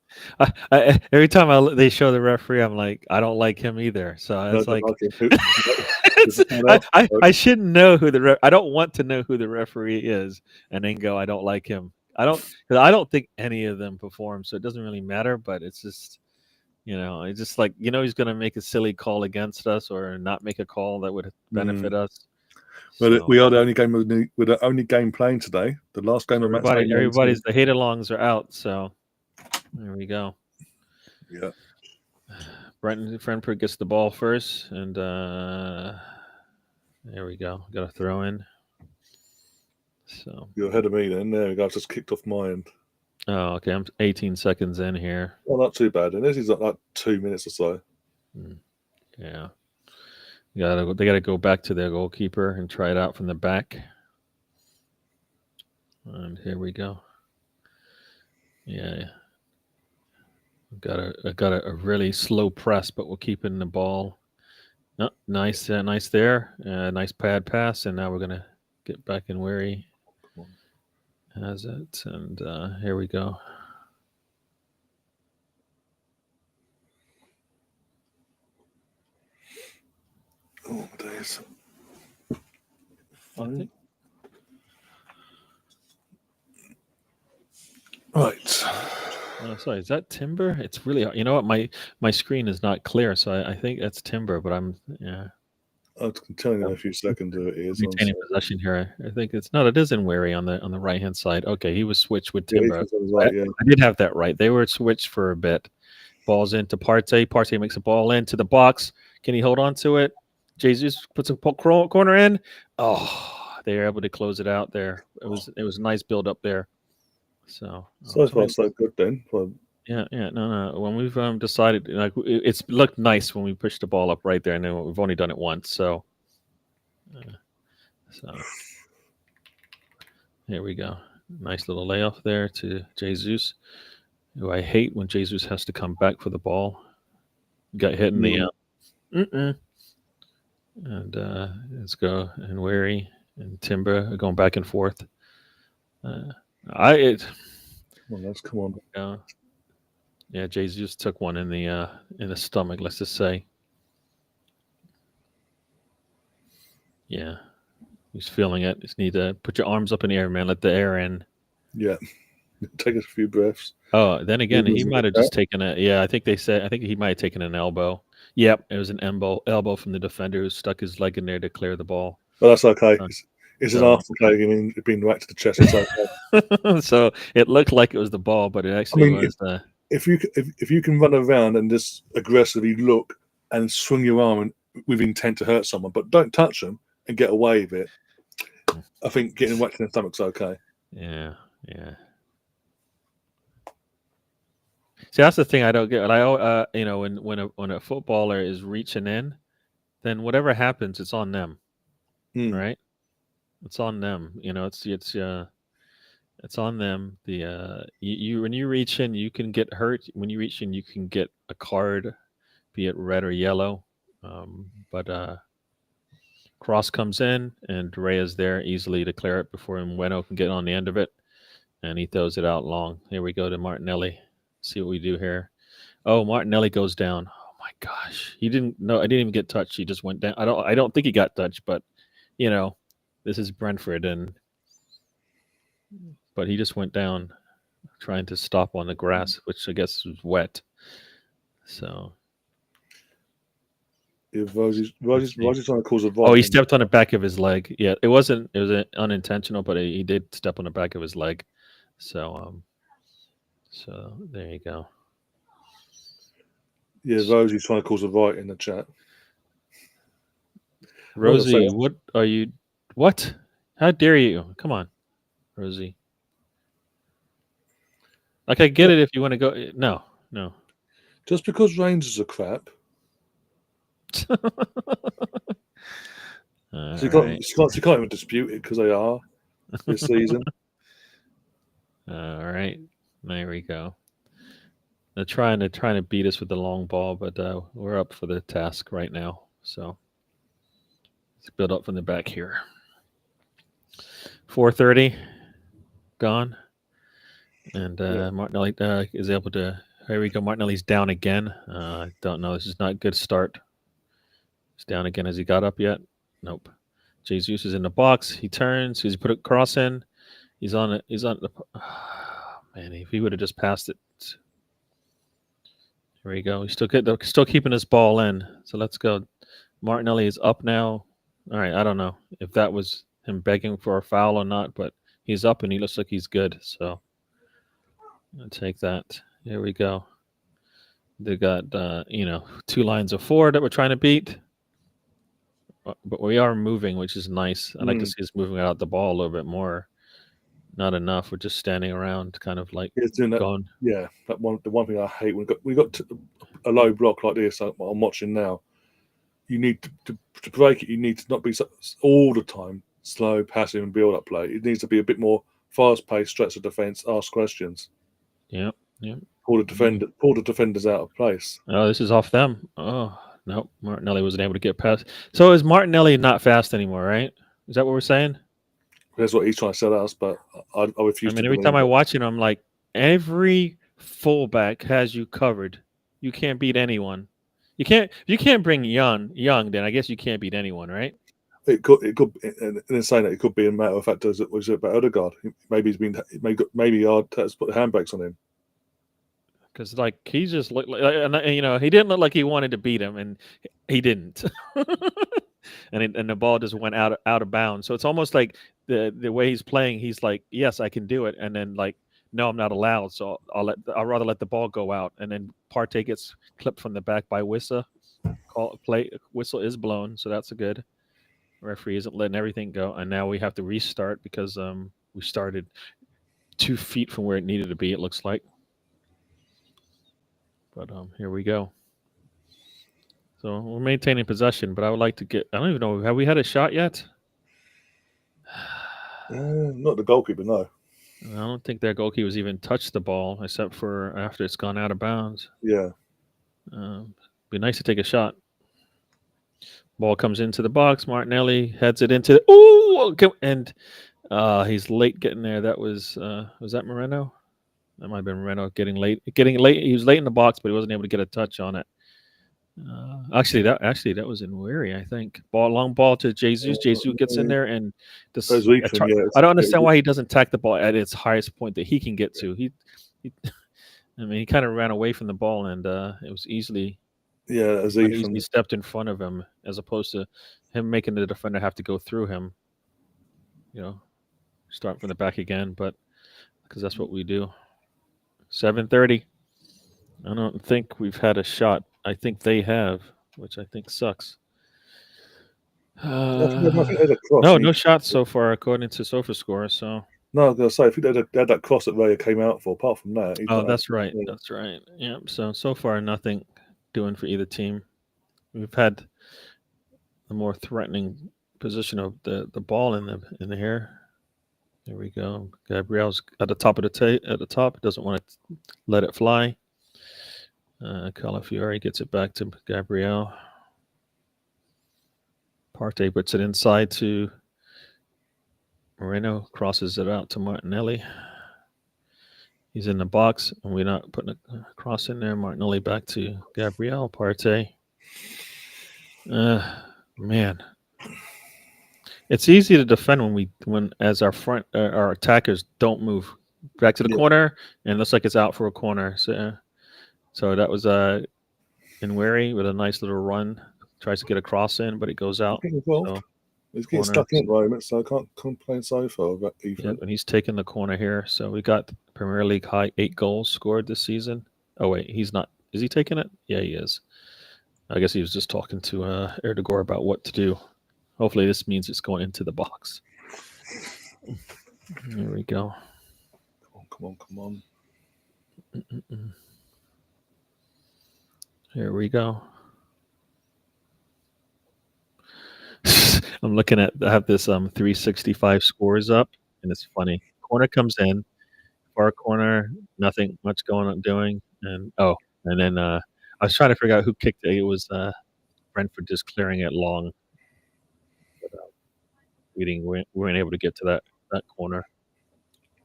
Every time they show the referee, I'm like, I don't like him either. So it's I shouldn't know who I don't want to know who the referee is, and then go, I don't like him. Because I don't think any of them perform, so it doesn't really matter. But it's just, it's just like he's going to make a silly call against us or not make a call that would benefit us. Well, we are the only game with the only game playing today. The last game of everybody's the hate-alongs are out, so there we go. Yeah. Brentford gets the ball first, and there we go. Got a throw in. So you're ahead of me then. There we go. I've just kicked off my end. Oh, okay. I'm 18 seconds in here. Well, not too bad. And this is like 2 minutes or so. Yeah. They gotta go back to their goalkeeper and try it out from the back. And here we go. Yeah. Got a really slow press, but we're keeping the ball. Oh, nice there. Nice pad pass, and now we're gonna get back in where he has it. And here we go. Oh, days. Right. Oh, sorry, is that Timber? It's really hard. You know what? My screen is not clear, so I think that's Timber, but I'm I'll tell you in a few seconds who it is. Retaining possession here. I think it is in Wary on the right hand side. Okay, he was switched with Timber. Right, I did have that right. They were switched for a bit. Ball's into Partey. Partey makes a ball into the box. Can he hold on to it? Jesus puts a corner in. Oh, they were able to close it out there. It was a nice build up there. So far so good then. Well, yeah. No. When we've decided, like, it's looked nice when we pushed the ball up right there, and then we've only done it once. So here we go. Nice little layoff there to Jesus, who I hate when Jesus has to come back for the ball. Got hit in the and let's go and Wary and Timber going back and forth. let's come on. Yeah, Jesus took one in the stomach. Let's just say. Yeah, he's feeling it. Just need to put your arms up in the air, man. Let the air in. Yeah, take a few breaths. Oh, then again, he might have just taken I think he might have taken an elbow. Yep, it was an elbow from the defender who stuck his leg in there to clear the ball. But that's okay. Uh, It's an so Arsenal player being whacked to the chest. It's okay. so it looked like it was the ball, but it I actually mean, was if you can run around and just aggressively look and swing your arm with intent to hurt someone, but don't touch them and get away with it, I think getting whacked in the stomach's okay. yeah. See, that's the thing I don't get. When a footballer is reaching in, then whatever happens, it's on them, right? It's on them. It's on them. You when you reach in, you can get hurt. When you reach in, you can get a card, be it red or yellow. But cross comes in, and Dre is there easily to clear it before Mweno can get on the end of it, and he throws it out long. Here we go to Martinelli. See what we do here. Oh, Martinelli goes down. Oh my gosh, he didn't. No, I didn't even get touched. He just went down. I don't think he got touched, but this is Brentford, but he just went down, trying to stop on the grass, which I guess was wet. So. If Rosie's trying to cause a fight. Oh, he stepped on the back of his leg. Yeah, it was unintentional, but he did step on the back of his leg. So there you go. Yeah, Rosie's trying to cause a fight in the chat. Rosie, what are you? What? How dare you? Come on, Rosie. Like, I get it if you want to go. No. Just because Rangers are crap. So you can't even dispute it because they are this season. All right, there we go. They're trying to beat us with the long ball, but we're up for the task right now. So let's build up from the back here. 4:30 gone, and Martinelli is able to. Here we go. Martinelli's down again. I don't know. This is not a good start. He's down again. Has he got up yet? Nope. Jesus is in the box. He turns. He's put a cross in. He's on it. He's on the. Oh, man, if he would have just passed it. Here we go. He's still keeping his ball in. So let's go. Martinelli is up now. All right. I don't know if that was him begging for a foul or not, but he's up and he looks like he's good. So I'll take that. Here we go. They got 2 lines of 4 that we're trying to beat. But we are moving, which is nice. I'd like to see us moving out the ball a little bit more. Not enough. We're just standing around, kind of like doing that. Going. Yeah, the one thing I hate when we got a low block like this. I'm watching now. You need to break it. You need to not be all the time slow, passive, and build up play. It needs to be a bit more fast paced, stretch the defense, ask questions. Yeah. Pull the defenders out of place. Oh, this is off them. Oh. Nope, Martinelli wasn't able to get past. So is Martinelli not fast anymore, right? Is that what we're saying? That's what he's trying to sell us, but I refuse. I mean, every time I watch it, I'm like, every fullback has you covered. You can't beat anyone. You can't bring Young. Then I guess you can't beat anyone, right? It could. In saying that, it could be a matter of fact. Was it about Odegaard? Maybe Arteta's put the handbrakes on him. Because he just looked like, he didn't look like he wanted to beat him, and he didn't. and the ball just went out of bounds. So it's almost like the way he's playing, he's like, yes, I can do it, and then like, no, I'm not allowed. So I'll rather let the ball go out, and then Partey gets clipped from the back by Wissa. Whistle is blown, so that's a good. Referee isn't letting everything go, and now we have to restart because we started 2 feet from where it needed to be. It looks like. But here we go. So we're maintaining possession, but I would like to get. I don't even know. Have we had a shot yet? Not the goalkeeper, no. I don't think their goalkeeper's even touched the ball except for after it's gone out of bounds. Yeah. Be nice to take a shot. Ball comes into the box. Martinelli heads it into. And he's late getting there. That was that Moreno? That might have been Moreno getting late. He was late in the box, but he wasn't able to get a touch on it. Actually, that was in Weary, I think. Long ball to Jesus. Jesus gets in there and I don't understand why he doesn't tack the ball at its highest point that he can get to. He kind of ran away from the ball, and it was easily Yeah, as He Ethan. easily stepped in front of him, as opposed to him making the defender have to go through him. Start from the back again, but because that's what we do. 7:30. I don't think we've had a shot. I think they have, which I think sucks. I think they had a cross. No shots so far according to SofaScore. So No, I was going to say, if they had that cross that Raya came out for, apart from that. that's right. Yeah. That's right. Yeah. So far, nothing doing for either team. We've had the more threatening position of the ball in the air. There we go. Gabriel's at the top of at the top. Doesn't want to let it fly. Calafiore gets it back to Gabriel. Partey puts it inside to Moreno, crosses it out to Martinelli. He's in the box, and we're not putting a cross in there. Martinelli back to Gabriel. Partey. Man. It's easy to defend when as our our attackers don't move back to the corner, and it looks like it's out for a corner. So that was Nweri with a nice little run, tries to get a cross in, but it goes out. So, he's getting stuck in at the moment, so I can't complain so far about Ethan. Yeah, and he's taking the corner here. So we got Premier League high 8 goals scored this season. Oh wait, he's not. Is he taking it? Yeah, he is. I guess he was just talking to Erdogan about what to do. Hopefully this means it's going into the box. There we go. Come on. Here we go. I'm looking at, I have this 365 scores up, and it's funny. Corner comes in, far corner, nothing much going on doing, and then I was trying to figure out who kicked it. It was Brentford just clearing it long. We weren't able to get to that corner.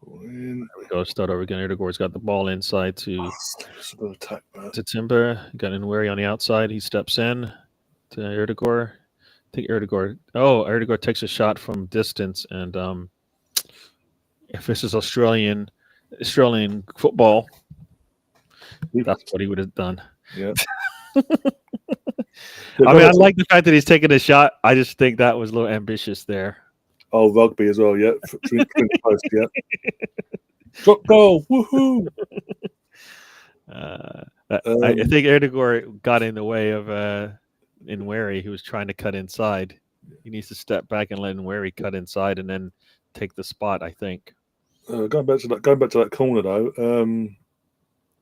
There we go. Start over again. Erdogan's got the ball inside to Timber. Got Nweri on the outside. He steps in to Erdogan. I think Erdogan takes a shot from distance, and if this is Australian football, that's what he would have done. Yeah. I mean, I like the fact that he's taking a shot. I just think that was a little ambitious there. Oh, rugby as well, yeah. Post, yeah. Drop goal, woohoo! I think Erdogan got in the way of Nweri, who was trying to cut inside. He needs to step back and let Nweri cut inside and then take the spot, I think. Going back to that corner though,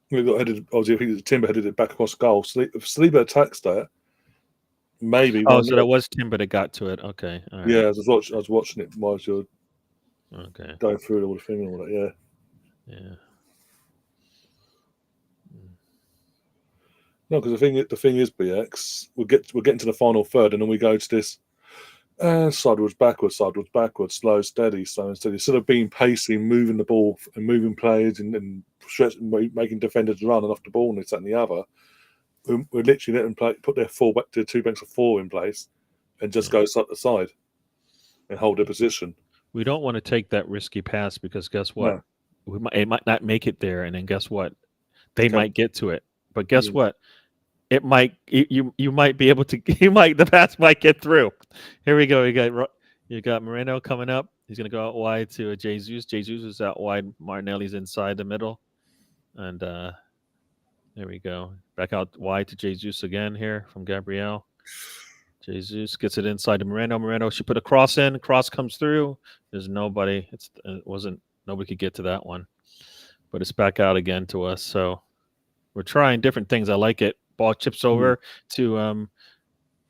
we got headed. Obviously, I think Timber headed it back across goal. If Saliba attacks that, maybe. Oh, so that was Timber that got to it. Okay. All right. Yeah, I was watching it while you're going through all the thing and all that. Yeah. Yeah. No, because the thing is, BX, we're getting to the final third, and then we go to this sideways, backwards, slow, steady. So instead of being pacey, moving the ball and moving players and making defenders run and off the ball and this, that, and the other, we're literally letting them put their two banks of 4 in place and just go side to side and hold their position. We don't want to take that risky pass because guess what? No. It might not make it there, and then guess what? They might get to it. But guess what? It might you might be able to. The pass might get through. Here we go. You got Moreno coming up. He's going to go out wide to Jesus. Jesus is out wide. Martinelli's inside the middle, and there we go. Back out wide to Jesus again here from Gabriel. Jesus gets it inside to Moreno. Moreno should put a cross in. Cross comes through. There's nobody. Nobody could get to that one, but it's back out again to us. So we're trying different things. I like it. Ball chips over to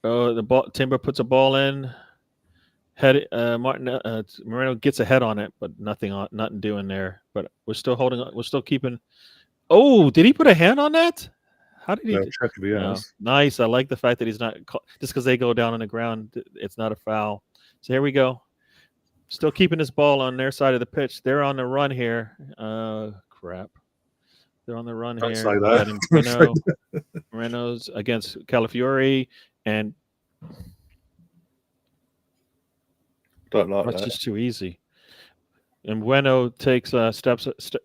the ball. Timber puts a ball in. Moreno gets a head on it, but nothing doing there. But we're still holding on. We're still keeping. Oh, did he put a hand on that? How did he? Nice. I like the fact that he's not just because they go down on the ground. It's not a foul. So here we go. Still keeping this ball on their side of the pitch. They're on the run here. Crap. They're on the run Don't here. say that. Moreno's against Calafiore, and don't like that's that. just too easy. and Bueno takes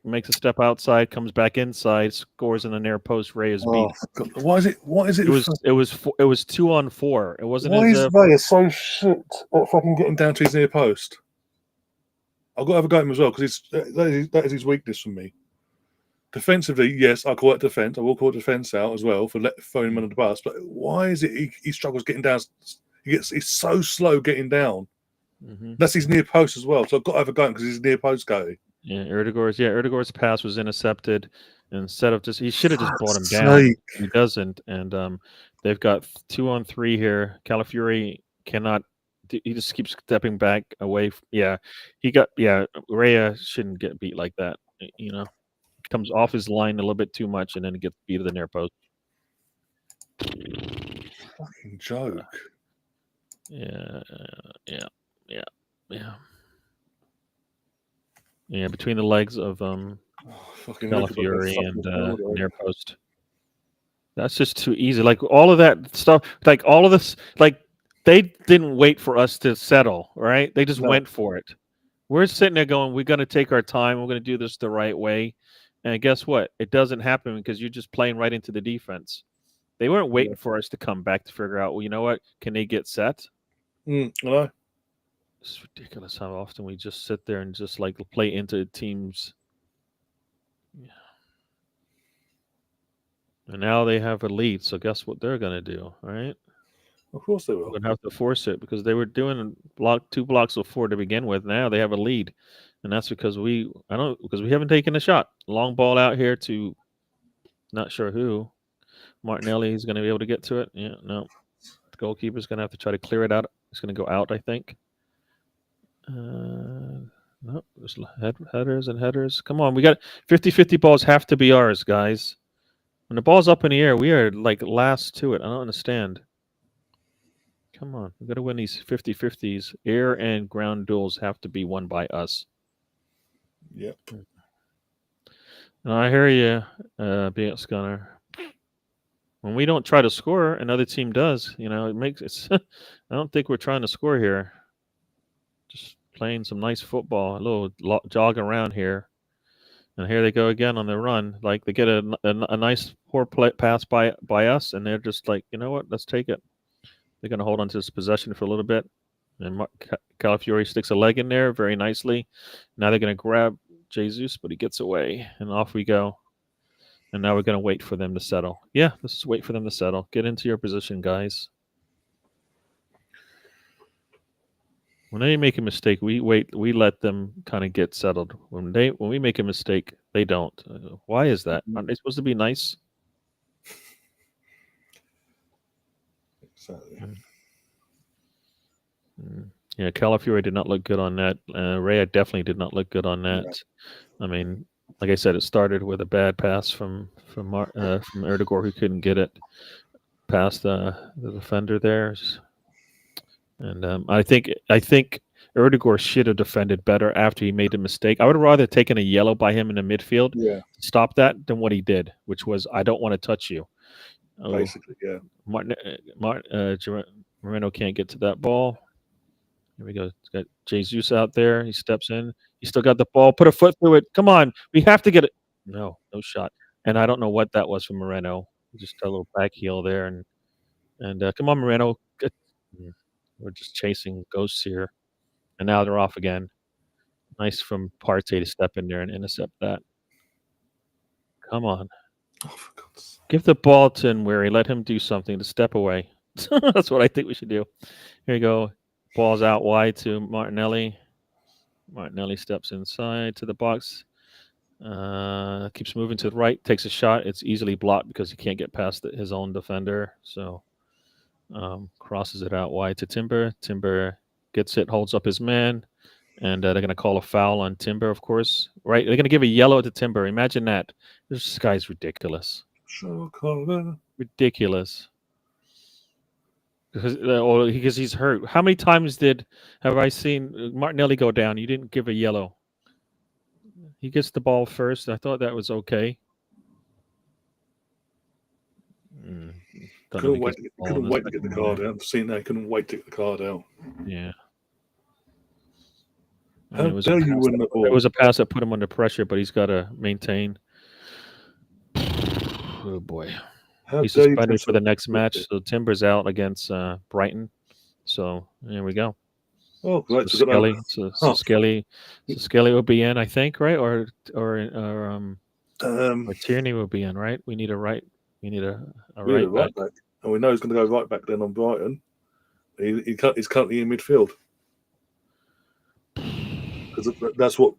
makes a step outside, comes back inside, scores in the near post. Ray is beat. God. Why is it? It was 2-on-4. It wasn't Why as is if Ray so shit at fucking getting down to his near post? I've got to have a go at him as well because that is his weakness for me. Defensively, yes, I call it defense. I will call defense out as well for throwing him under the bus. But why is it he struggles getting down? He's so slow getting down. Mm-hmm. That's his near post as well. So I've got to have a go because he's near post guy. Yeah, Erdegaard's pass was intercepted. Instead of he should have just brought him down. He doesn't, and they've got 2-on-3 here. Calafiori cannot. He just keeps stepping back away. Raya shouldn't get beat like that. Comes off his line a little bit too much, and then gets beat to the near post. Fucking joke. Yeah. Yeah, between the legs of Calafiori and near post. That's just too easy. Like all of that stuff, like all of this, like they didn't wait for us to settle, right? They just went for it. We're sitting there going, we're going to take our time. We're going to do this the right way. And guess what? It doesn't happen because you're just playing right into the defense. They weren't waiting for us to come back to figure out, well, you know what? Can they get set? No. It's ridiculous how often we just sit there and just like play into teams. Yeah. And now they have a lead, so guess what they're going to do, right? Of course they will. They're going to have to force it because they were doing 2 blocks of 4 to begin with. Now they have a lead, and that's because we haven't taken a shot. Long ball out here to not sure who. Martinelli is going to be able to get to it. Yeah, no. The goalkeeper's going to have to try to clear it out. It's going to go out, I think. No, there's headers and headers. Come on, we got 50-50 balls have to be ours, guys. When the ball's up in the air, we are like last to it. I don't understand. Come on, we got to win these 50-50s. Air and ground duels have to be won by us. Yep. No, I hear you, BX Gunner. When we don't try to score, another team does. It makes it. I don't think we're trying to score here. Just playing some nice football, a little jog around here. And here they go again on the run. Like they get a nice poor pass by us, and they're just like, you know what? Let's take it. They're going to hold on to this possession for a little bit. And Calafiori sticks a leg in there very nicely. Now they're going to grab Jesus, but he gets away, and off we go. And now we're going to wait for them to settle. Yeah, let's just wait for them to settle. Get into your position, guys. When they make a mistake, we wait. We let them kind of get settled. When we make a mistake, they don't. Why is that? Aren't they supposed to be nice? Exactly. Yeah, Calafiori did not look good on that. Raya definitely did not look good on that. Yeah. I mean, like I said, it started with a bad pass from Erdegaard, who couldn't get it past the defender there. And I think Erdegaard should have defended better after he made the mistake. I would have rather taken a yellow by him in the midfield, stop that, than what he did, which was, I don't want to touch you. Basically, yeah. Moreno can't get to that ball. Here we go. He's got Jesus out there. He steps in. He still got the ball. Put a foot through it. Come on. We have to get it. No shot. And I don't know what that was from Moreno. Just a little back heel there. And come on, Moreno. We're just chasing ghosts here. And now they're off again. Nice from Partey to step in there and intercept that. Come on. Oh, for God's sake. Give the ball to Nweri. Let him do something to step away. That's what I think we should do. Here you go. Ball's out wide to Martinelli. Martinelli steps inside to the box. Keeps moving to the right. Takes a shot. It's easily blocked because he can't get past his own defender. So crosses it out wide to Timber. Timber gets it, holds up his man. And they're going to call a foul on Timber, of course. Right? They're going to give a yellow to Timber. Imagine that. This guy's ridiculous. Ridiculous. Because he's hurt. How many times have I seen Martinelli go down? You didn't give a yellow. He gets the ball first. I thought that was okay. Couldn't wait to get the card out. I've seen that. Couldn't wait to get the card out. Yeah. How dare you win the ball? It was a pass that put him under pressure, but he's got to maintain. Oh boy, How he's dare you suspended touch for the that? next match. So Timber's out against Brighton. So there we go. Oh, great. So So we've got Skelly, oh, Skelly will be in, I think, right? Or Tierney will be in, right? We need a right really back. right back. And we know he's going to go right back then on Brighton. He's currently in midfield. Because that's what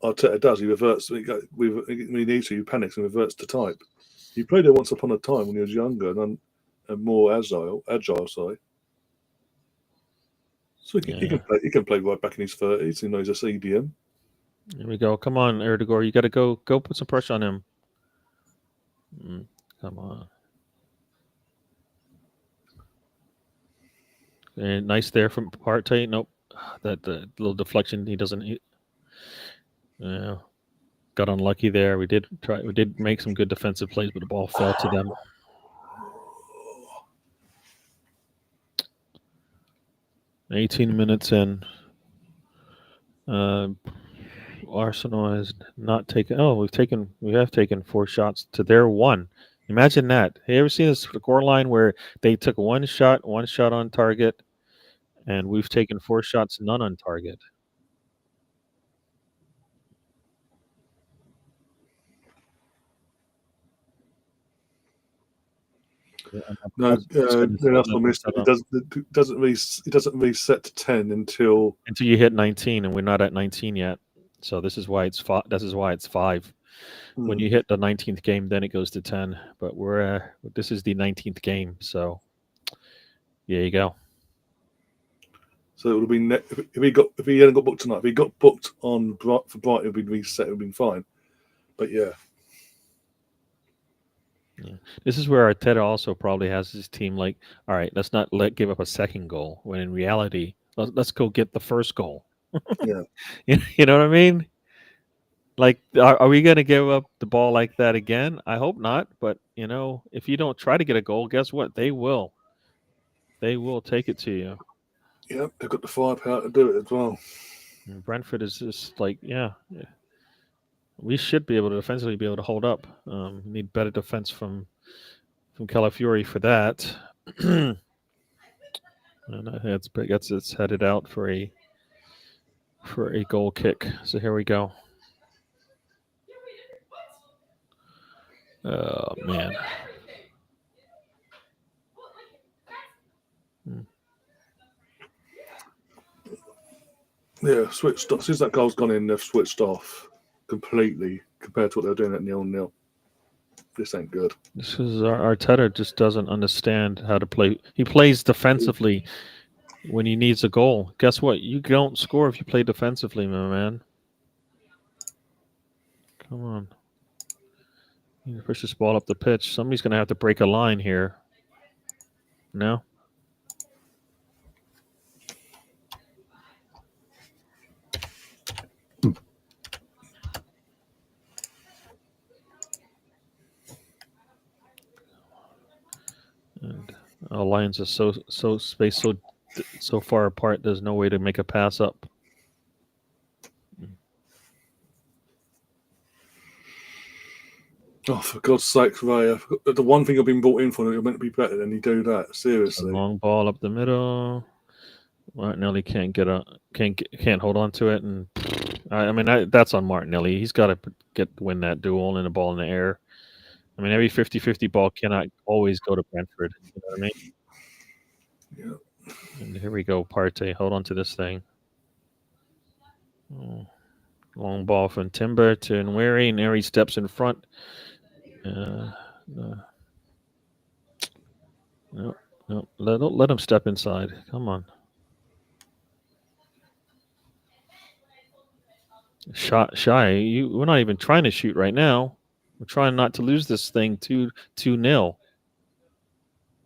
Arteta does. He reverts. When he needs to, he panics and reverts to type. He played it once upon a time when he was younger and more agile. Sorry. So he can play right back in his 30s. You know, he's a CDM. Here we go. Come on, Erdegaard. You got to go put some pressure on him. Come on. And nice there from Partey. Nope. That little deflection. He doesn't. Yeah. Got unlucky there. We did make some good defensive plays, but the ball fell to them. "18 minutes in. Arsenal has not taken. Oh, we have taken 4 shots to their 1. Imagine that. Have you ever seen this score line where they took one shot on target, and we've taken 4 shots, none on target? No, Arsenal missed it. It doesn't reset to 10 until you hit 19, and we're not at 19 yet. So this is why it's 5. This is why it's 5. When you hit the 19th game, then it goes to 10. But this is the 19th game, so there you go. So it would have been if he hadn't got booked tonight. If he got booked for Brighton, it would be reset. It would have been fine. But yeah. This is where Arteta also probably has his team like, all right, let's not give up a second goal. When in reality, let's go get the first goal. Yeah. You know what I mean? Like, are we going to give up the ball like that again? I hope not. But if you don't try to get a goal, guess what? They will. They will take it to you. Yeah, they've got the firepower to do it as well. And Brentford is just like, we should be able to defensively be able to hold up. We need better defense from Calafiori for that. And it's headed out for a goal kick. So here we go. Oh man. Yeah, switched off. Since that goal's gone in, they've switched off completely compared to what they were doing at 0-0. This ain't good. This is Arteta just doesn't understand how to play. He plays defensively when he needs a goal. Guess what? You don't score if you play defensively, my man. Come on. You push this ball up the pitch. Somebody's going to have to break a line here. No? And our lines are so spaced so far apart. There's no way to make a pass up. Oh, for God's sake, Ray! The one thing I've been brought in for, you're meant to be better than you do that. Seriously. A long ball up the middle. Martinelli can't hold on to it, and I mean that's on Martinelli. He's got to win that duel and a ball in the air. I mean, every 50-50 ball cannot always go to Brentford. You know what I mean? Yeah. And here we go, Partey. Hold on to this thing. Oh, long ball from Timber to Nweri. Nweri steps in front. No. Let him step inside. Come on. Shy. We're not even trying to shoot right now. We're trying not to lose this thing 2-0.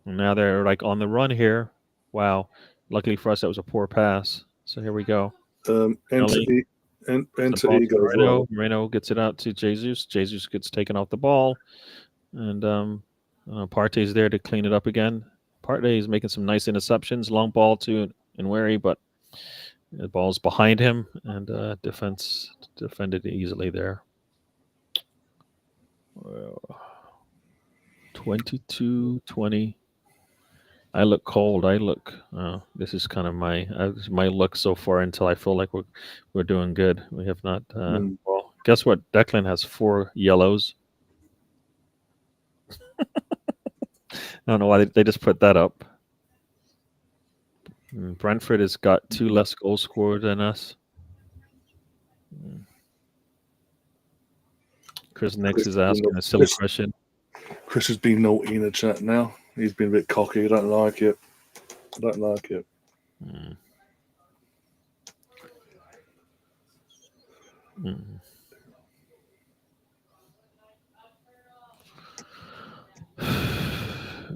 And now they're like on the run here. Wow. Luckily for us, that was a poor pass. So here we go. Enter Ego. Moreno gets it out to Jesus. Jesus gets taken off the ball. And Partey's there to clean it up again. Partey is making some nice interceptions. Long ball to Nweri, but The ball's behind him, and defense defended easily there. Well, 22-20. I look cold. This is kind of my look so far until I feel like we're doing good. We have not. Well, guess what? Declan has 4 yellows. I don't know why they just put that up. Brentford has got 2 less goals scored than us. Chris Nix is asking a silly question. Chris has been naughty in the chat now. He's been a bit cocky. I don't like it.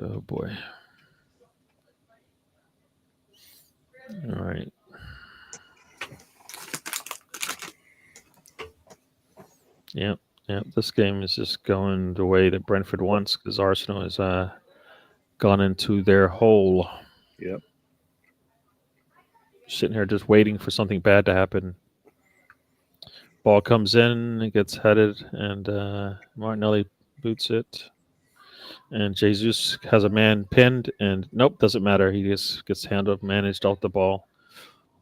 Oh boy. All right. Yep. This game is just going the way that Brentford wants because Arsenal has gone into their hole. Yep. Sitting here just waiting for something bad to happen. Ball comes in, it gets headed, and Martinelli boots it. And Jesus has a man pinned, and nope, doesn't matter. He just gets managed off the ball.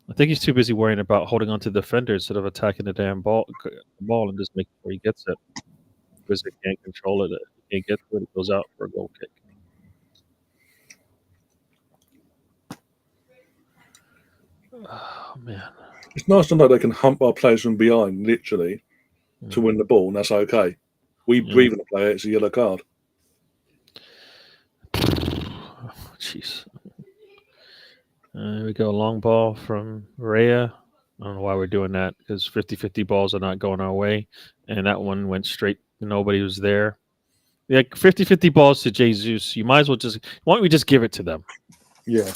I think he's too busy worrying about holding on to the defender instead of attacking the damn ball and just making sure he gets it. Because he can't control it. He can't get to it. It goes out for a goal kick. Oh, man. It's nice to know they can hump our players from behind, literally, to win the ball, and that's okay. We breathe on the player, it's a yellow card. Jeez. There we go. Long ball from Rhea. I don't know why we're doing that because 50-50 balls are not going our way. And that one went straight. Nobody was there. Yeah, 50-50 balls to Jesus. You might as well why don't we just give it to them? Yeah.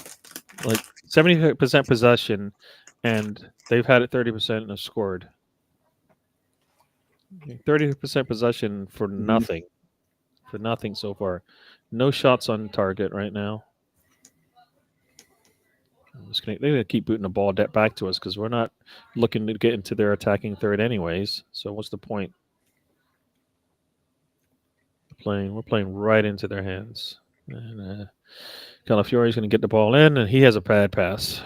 Like 70% possession, and they've had it 30% and have scored. 30% possession for nothing. For nothing so far. No shots on target right now. They're going to keep booting the ball back to us because we're not looking to get into their attacking third anyways. So what's the point? We're playing right into their hands. And Calafiori's going to get the ball in, and he has a bad pass.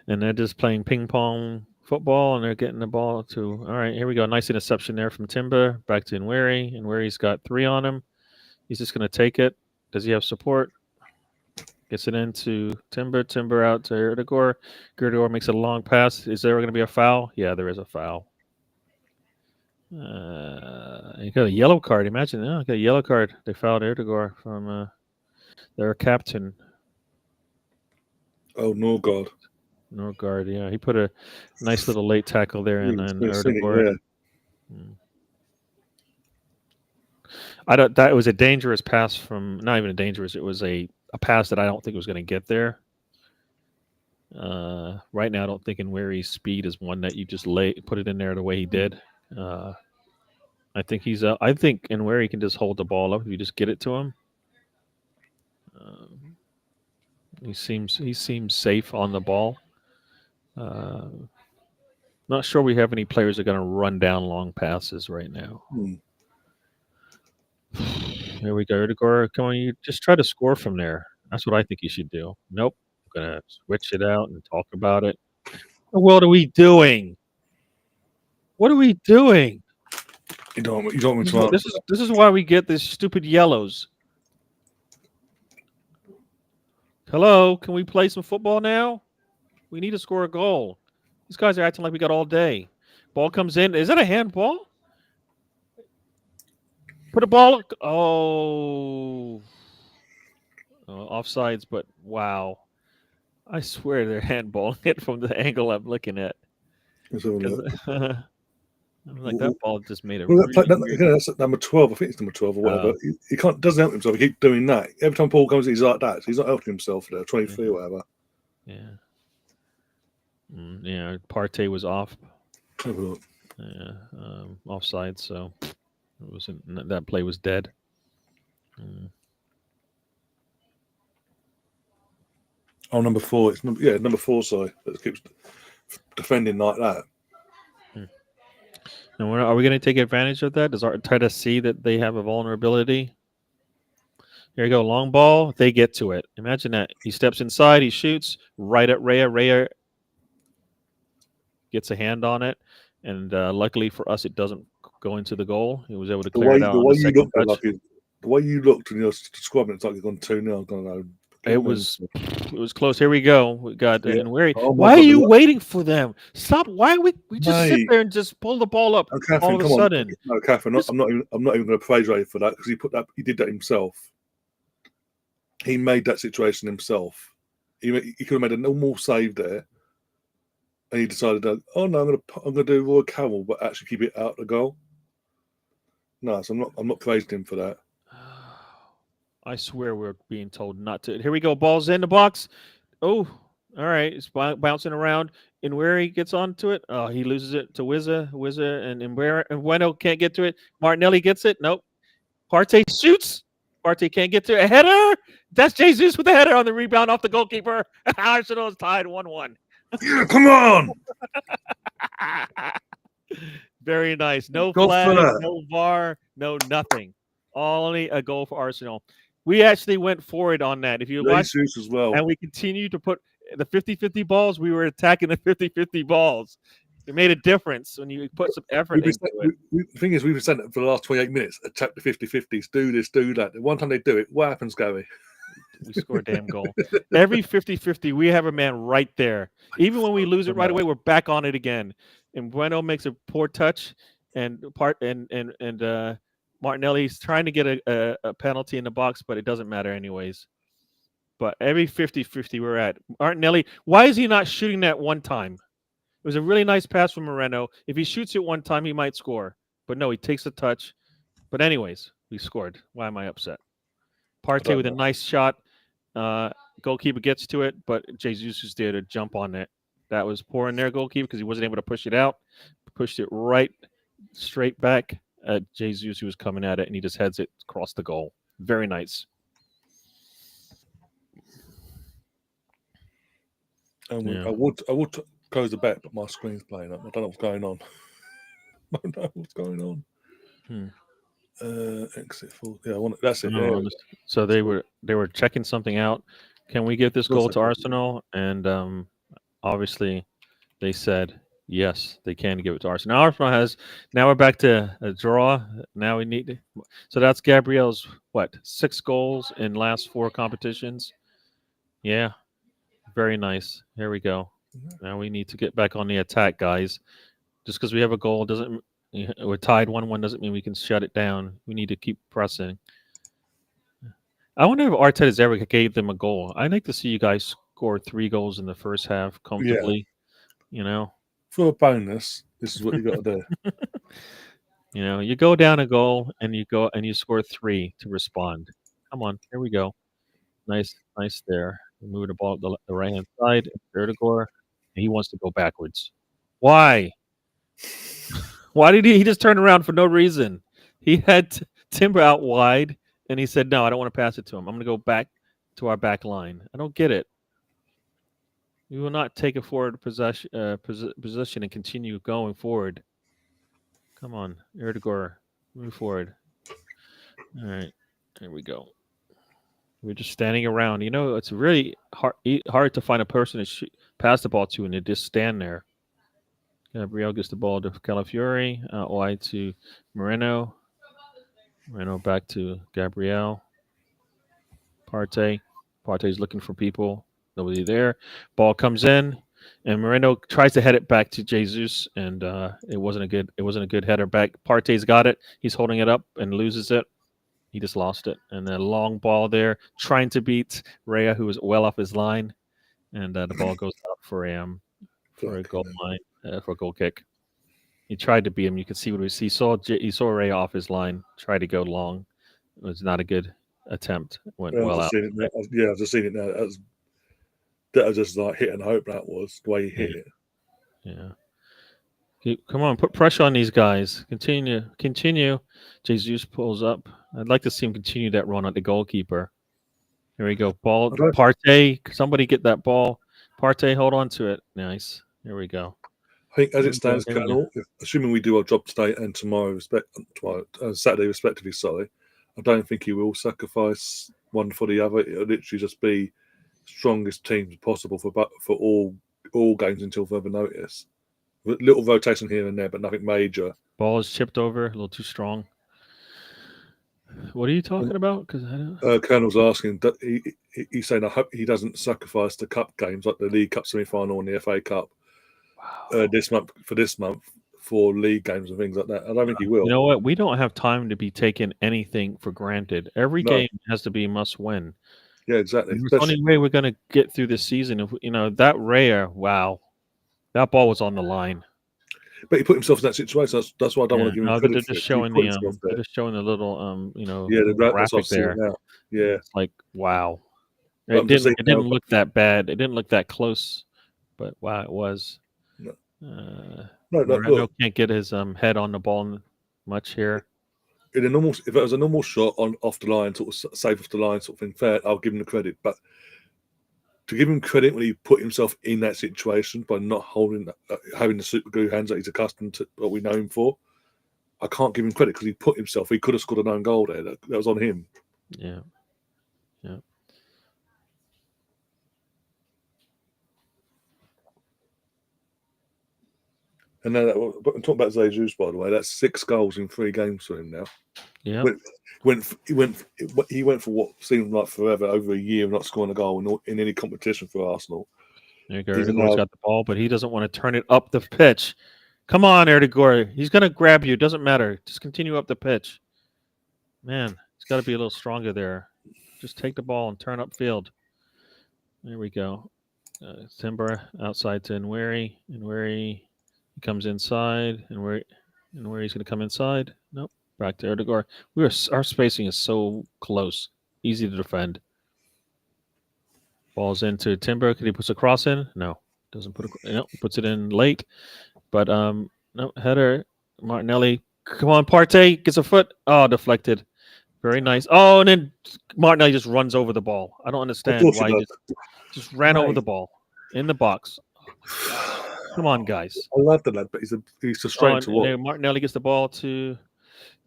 And they're just playing ping pong football, and they're getting the ball to. All right, here we go. Nice interception there from Timber. Back to Nweri. Nweri's got 3 on him. He's just going to take it. Does he have support? Gets it into Timber. Timber out to Erdegaard. Erdegaard makes a long pass. Is there going to be a foul? Yeah, there is a foul. He got a yellow card. Imagine, got a yellow card. They fouled Erdegaard from their captain. Oh, Norgard. Norgard, yeah. He put a nice little late tackle there in Erdegaard. That was a dangerous pass from, not even a dangerous, it was a pass that I don't think was going to get there. Right now, I don't think Nweri's speed is one that you just put it in there the way he did. I think I think Nweri can just hold the ball up if you just get it to him. He seems safe on the ball. Not sure we have any players that are going to run down long passes right now. Here we go, Erdegaard. Come on, you just try to score from there. That's what I think you should do. Nope. I'm going to switch it out and talk about it. What are we doing? What are we doing? You don't want me to This is why we get these stupid yellows. Hello, can we play some football now? We need to score a goal. These guys are acting like we got all day. Ball comes in. Is that a handball? Put a ball. Offsides, but wow. I swear they're handballing it from the angle I'm looking at. I'm like, that ball just made it. That's number 12. I think it's number 12 or whatever. He doesn't help himself. He keeps doing that. Every time Paul comes in, he's like that. He's not helping himself there. 23 or whatever. Yeah. Yeah. Partey was off. Yeah. Offside. So it wasn't. That play was dead. Oh, number 4. It's number 4. Sorry, that keeps defending like that. And are we going to take advantage of that? Does Arteta see that they have a vulnerability? Here you go, long ball. They get to it. Imagine that. He steps inside. He shoots right at Raya. Raya gets a hand on it, and luckily for us, it doesn't go into the goal. He was able to clear it out on the second touch. The way you looked when you're describing it's like you've gone 2-0. It was close. Here we go. We got and where? Oh why are you waiting for them? Stop! Why we just sit there and just pull the ball up all of a sudden? No, Catherine, I'm not even going to praise Ray for that because he did that himself. He made that situation himself. He could have made a normal save there, and he decided, oh no, I'm going to do Roy Carroll, but actually keep it out the goal. No, so I'm not praising him for that. I swear we're being told not to. Here we go. Ball's in the box. Oh, all right. It's bouncing around. And where he gets onto it, he loses it to Wizza, and Bueno can't get to it. Martinelli gpartey it. Nope. Partey shoots. Partey can't get to it. A header. That's Jesus with the header on the rebound off the goalkeeper. Arsenal is tied 1-1. Yeah, come on. Very nice. No flag, no VAR, no nothing. Only a goal for Arsenal. We actually went forward on that. If you watch as well. And we continue to put the 50-50 balls, we were attacking the 50-50 balls. It made a difference when you put some effort into it. The thing is, we've been saying it for the last 28 minutes, attack the 50-50s, do this, do that. And one time they do it, what happens, Gary? We score a damn goal. Every 50-50, we have a man right there. Even when we lose it right away, we're back on it again. And Bueno makes a poor touch, and Martinelli's trying to get a penalty in the box, but it doesn't matter anyways. But every 50-50 we're at. Martinelli, why is he not shooting that one time? It was a really nice pass from Moreno. If he shoots it one time, he might score. But no, he takes a touch. But anyways, we scored. Why am I upset? Partey with a nice shot. Goalkeeper gets to it, but Jesus is there to jump on it. That was poor in their goalkeeper because he wasn't able to push it out. Pushed it right straight back at Jesus, who was coming at it, and he just heads it across the goal. Very nice. I would close the bet, but my screen's playing up. I don't know what's going on. I don't know what's going on. Exit full. Yeah, that's it. No, yeah. So they were checking something out. Can we get this goal to Arsenal? And obviously, they said yes, they can give it to Arsenal. Now Arsenal has. Now we're back to a draw. Now we need. So that's Gabriel's 6 goals in last 4 competitions. Yeah, very nice. Here we go. Now we need to get back on the attack, guys. Just because we have a goal doesn't. We're tied 1-1 doesn't mean we can shut it down. We need to keep pressing. I wonder if Arteta's ever gave them a goal. I'd like to see you guys score 3 goals in the first half comfortably. Yeah. You know, for a bonus, this is what you got to do. You know, you go down a goal and you score 3 to respond. Come on, here we go. Nice there. We move the ball to the right hand side. Vertigor, he wants to go backwards. Why? Why did he just turn around for no reason? He had Timber out wide, and he said, no, I don't want to pass it to him. I'm going to go back to our back line. I don't get it. We will not take a forward position and continue going forward. Come on, Erdogan, move forward. All right, here we go. We're just standing around. You know, it's really hard to find a person to pass the ball to, and they just stand there. Gabriel gets the ball to Calafiori, wide to Moreno. Moreno back to Gabriel. Partey's looking for people. Nobody there. Ball comes in, and Moreno tries to head it back to Jesus, and it wasn't a good header back. Partey's got it. He's holding it up and loses it. He just lost it. And a long ball there, trying to beat Raya, who was well off his line, and the ball goes up for a goal line. For a goal kick. He tried to beat him. You could see he saw Ray off his line, tried to go long. It was not a good attempt. It went well out. I've just seen it now. That was just like hit and hope. That was the way he hit it. Yeah. Come on, put pressure on these guys. Continue. Jesus pulls up. I'd like to see him continue that run at the goalkeeper. Here we go. Ball. I don't- Partey. Somebody get that ball. Partey, hold on to it. Nice. Here we go. I think as Here it we go, stands, here we go. Colonel, assuming we do our job today and tomorrow, Saturday respectively, sorry, I don't think he will sacrifice one for the other. It'll literally just be strongest teams possible for all games until further notice. Little rotation here and there, but nothing major. Ball is chipped over. A little too strong. What are you talking about? Because I don't. Colonel's asking that he's saying I hope he doesn't sacrifice the cup games like the League Cup semi-final and the FA Cup Wow. this month for league games and things like that. I don't think he will. You know what? We don't have time to be taking anything for granted. Every No. game has to be a must win. Yeah, exactly. It's the only way we're going to get through this season. If that Raya, wow, that ball was on the line. But he put himself in that situation. That's why I don't want to give him credit. They're just showing they're just showing the little graphic there. Now. Yeah, it's like wow. But It didn't look that bad. It didn't look that close, but wow, it was. No, Moreno can't get his head on the ball much here. If it was a normal shot off the line, sort of safe off the line, sort of thing, fair, I'll give him the credit. But to give him credit when he put himself in that situation by not having the super glue hands that he's accustomed to, what we know him for, I can't give him credit because he put himself. He could have scored an own goal there. That was on him. Yeah. And now, talking about Jesus, by the way, that's 6 goals in 3 games for him now. Yeah. He went for what seemed like forever, over a year, of not scoring a goal in any competition for Arsenal. There you go. Erdegaard's got the ball, but he doesn't want to turn it up the pitch. Come on, Erdegaard. He's going to grab you. It doesn't matter. Just continue up the pitch. Man, he's got to be a little stronger there. Just take the ball and turn upfield. There we go. Timber outside to Nweri. Nweri comes inside. And Nweri's going to come inside. Nope. Back to Erdegaard. Our spacing is so close. Easy to defend. Ball's into Timber. Can he put a cross in? No. Doesn't put puts it in late. But no, header. Martinelli. Come on, Partey gets a foot. Oh, deflected. Very nice. Oh, and then Martinelli just runs over the ball. I don't understand why he just ran over the ball in the box. Come on, guys. I love the lad, but he's a strange to watch. Martinelli gets the ball to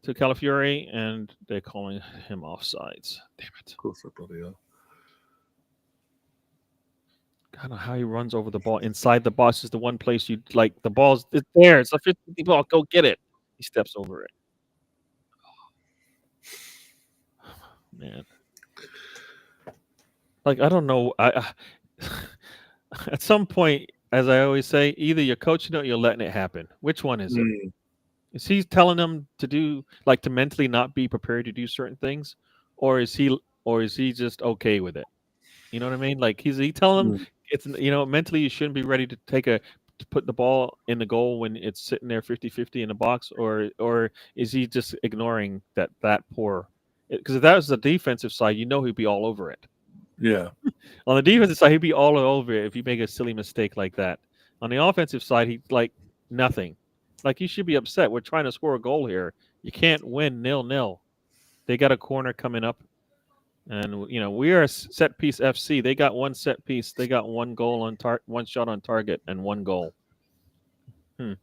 Calafiori, and they're calling him offsides. Damn it. Of course, they bloody are. I don't know how he runs over the ball inside the box. Is the one place you like the ball's it's there. It's a 50 ball. Go get it. He steps over it. Man, like I don't know. I at some point, as I always say, either you're coaching it or you're letting it happen. Which one is it? Is he telling them to do to mentally not be prepared to do certain things, or is he just okay with it? You know what I mean? Like is he telling them it's mentally you shouldn't be ready to put the ball in the goal when it's sitting there 50-50 in the box, or is he just ignoring that poor? Because if that was the defensive side, he'd be all over it. Yeah. On the defensive side, he'd be all over it if you make a silly mistake like that. On the offensive side, he'd nothing. Like you should be upset. We're trying to score a goal here. You can't win 0-0. They got a corner coming up. And we are a set piece FC. They got one set piece. They got one goal on one shot on target, and one goal. Well,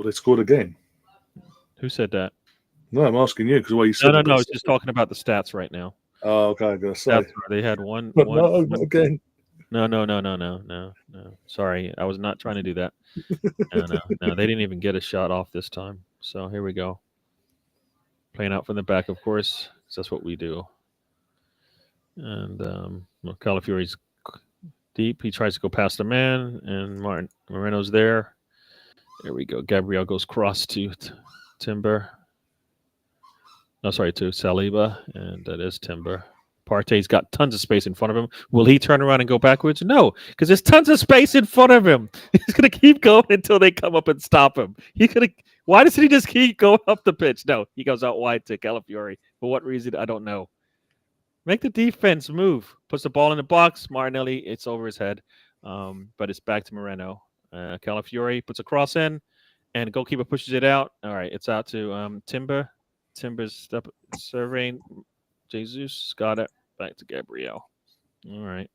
they scored again. Who said that? No, I'm asking you because you said. No. I was just talking about the stats right now. Oh, okay. I gotta say they had one. But no, not again. No. Sorry, I was not trying to do that. No. They didn't even get a shot off this time. So here we go. Playing out from the back, of course, because that's what we do. And Calafiori's deep. He tries to go past the man, and Moreno's there. There we go. Gabriel goes cross to Timber. No, sorry, to Saliba, and that is Timber. Partey's got tons of space in front of him. Will he turn around and go backwards? No, because there's tons of space in front of him. He's going to keep going until they come up and stop him. Why doesn't he just keep going up the pitch? No, he goes out wide to Calafiori. For what reason? I don't know. Make the defense move. Puts the ball in the box. Martinelli, it's over his head. But it's back to Moreno. Calafiori puts a cross in, and the goalkeeper pushes it out. All right, it's out to Timber. Timbers surveying. Jesus got it. Back to Gabriel. All right.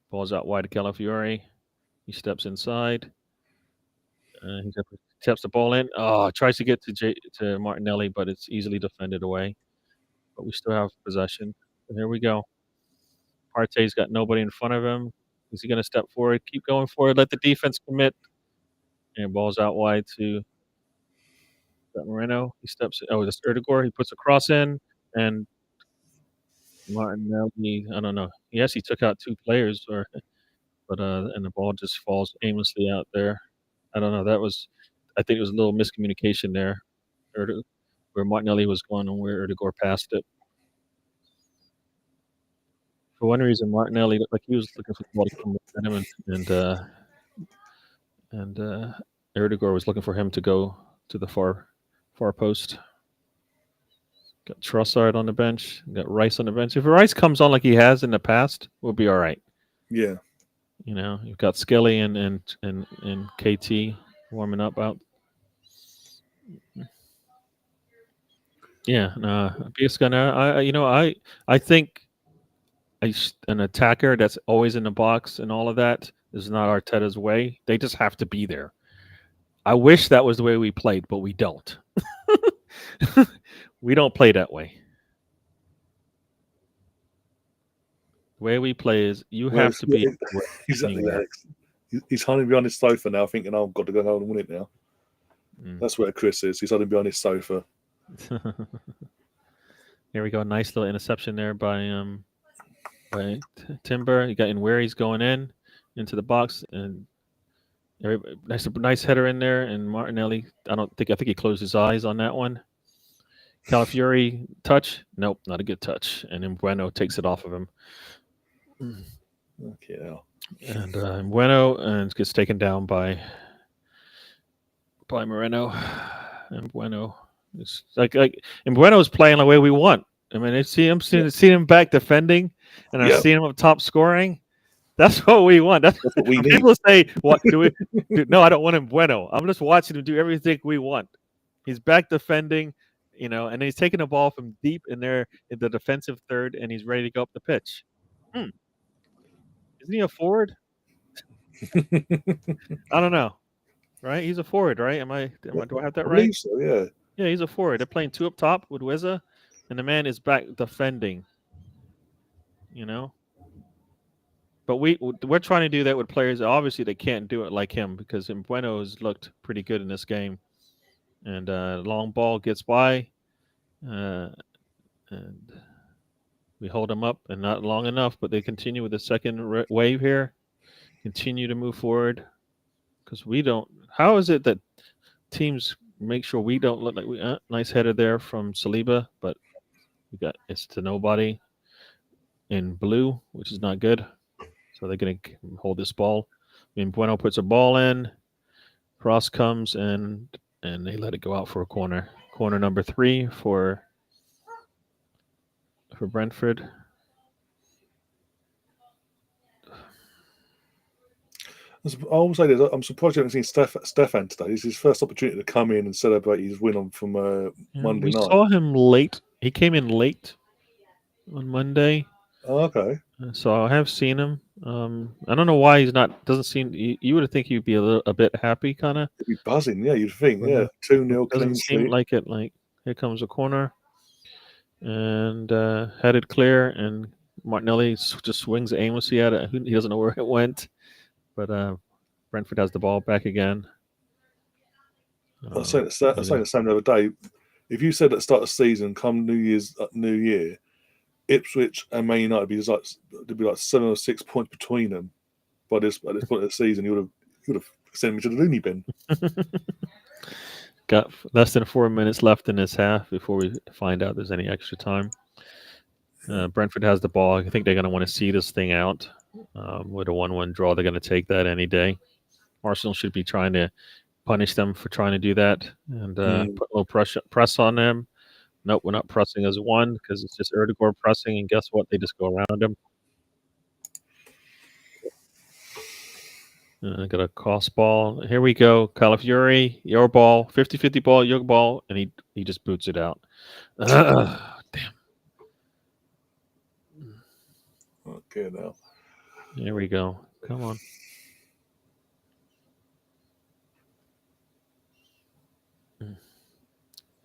Ball's out wide to Calafiore. He steps inside. He taps the ball in. Oh, tries to get to Martinelli, but it's easily defended away. But we still have possession. And here we go. Partey's got nobody in front of him. Is he going to step forward? Keep going forward. Let the defense commit. And ball's out wide to Moreno. He steps. Oh, that's Erdegaard. He puts a cross in, and Martinelli. I don't know. Yes, he took out two players, but and the ball just falls aimlessly out there. I don't know. I think it was a little miscommunication there, where Martinelli was going and where Erdegaard passed it. For one reason, Martinelli looked like he was looking for the ball to come at him, and Erdegaard was looking for him to go to the far post. Got Trossard on the bench. Got Rice on the bench. If Rice comes on like he has in the past, we'll be all right. Yeah. You know, you've got Skelly and KT warming up out. Yeah, Bielsa. I think an attacker that's always in the box and all of that is not Arteta's way. They just have to be there. I wish that was the way we played, but we don't. We don't play that way. The way we play is you have to be. Exactly, Alex. He's hiding behind his sofa now, thinking, "Oh, I've got to go home and win it now." That's where Chris is. He's hiding behind his sofa. Here we go. Nice little interception there by Timber. You got in where he's going into the box, and nice header in there. And Martinelli, I think he closed his eyes on that one. Calafiore touch? Nope, not a good touch. And then Bueno takes it off of him. Okay. And Bueno gets taken down by Moreno. And Bueno is and Bueno's playing the way we want. I mean, see him back defending, and I see him up top scoring. That's what we want. That's what we need. People say, "What do we?" No, I don't want him Bueno. I'm just watching him do everything we want. He's back defending, and then he's taking the ball from deep in there in the defensive third, and he's ready to go up the pitch. Isn't he a forward? I don't know. Right? He's a forward, right? Do I have that right? I believe so, yeah. Yeah, he's a forward. They're playing two up top with Weza, and the man is back defending. But we're trying to do that with players. Obviously, they can't do it like him because Bueno has looked pretty good in this game. And long ball gets by, and we hold them up, and not long enough. But they continue with the second wave here. Continue to move forward because we don't. How is it that teams make sure we don't look like we? Nice header there from Saliba, but it's to nobody in blue, which is not good. So they're going to hold this ball. Bueno puts a ball in. Cross comes and they let it go out for a corner. Corner number 3 for Brentford. I will say this: I'm surprised you haven't seen Stefan today. It's his first opportunity to come in and celebrate his win from Monday night. We saw him late. He came in late on Monday. Oh, okay. So I have seen him. I don't know why he's not. Doesn't seem. You would think he'd be a bit happy, kind of. He'd be buzzing. Yeah, you'd think. Yeah, 2-0 clean Doesn't seem like it. Like here comes a corner, and headed clear, and Martinelli just swings aimlessly at it. He doesn't know where it went, but Brentford has the ball back again. I was saying the same the other day. If you said at the start of the season, come New Year, Ipswich and Man United there'd be like 7 or 6 points between them. By this point of the season, you would have sent me to the loony bin. Got less than 4 minutes left in this half before we find out there's any extra time. Brentford has the ball. I think they're going to want to see this thing out. With a 1-1 draw, they're going to take that any day. Arsenal should be trying to punish them for trying to do that and put a little press on them. Nope, we're not pressing as one because it's just Erdegaard pressing, and guess what? They just go around him. Got a cross ball. Here we go. Calafiori, your ball. 50-50 ball, your ball. And he just boots it out. Damn. Okay, now. Here we go. Come on.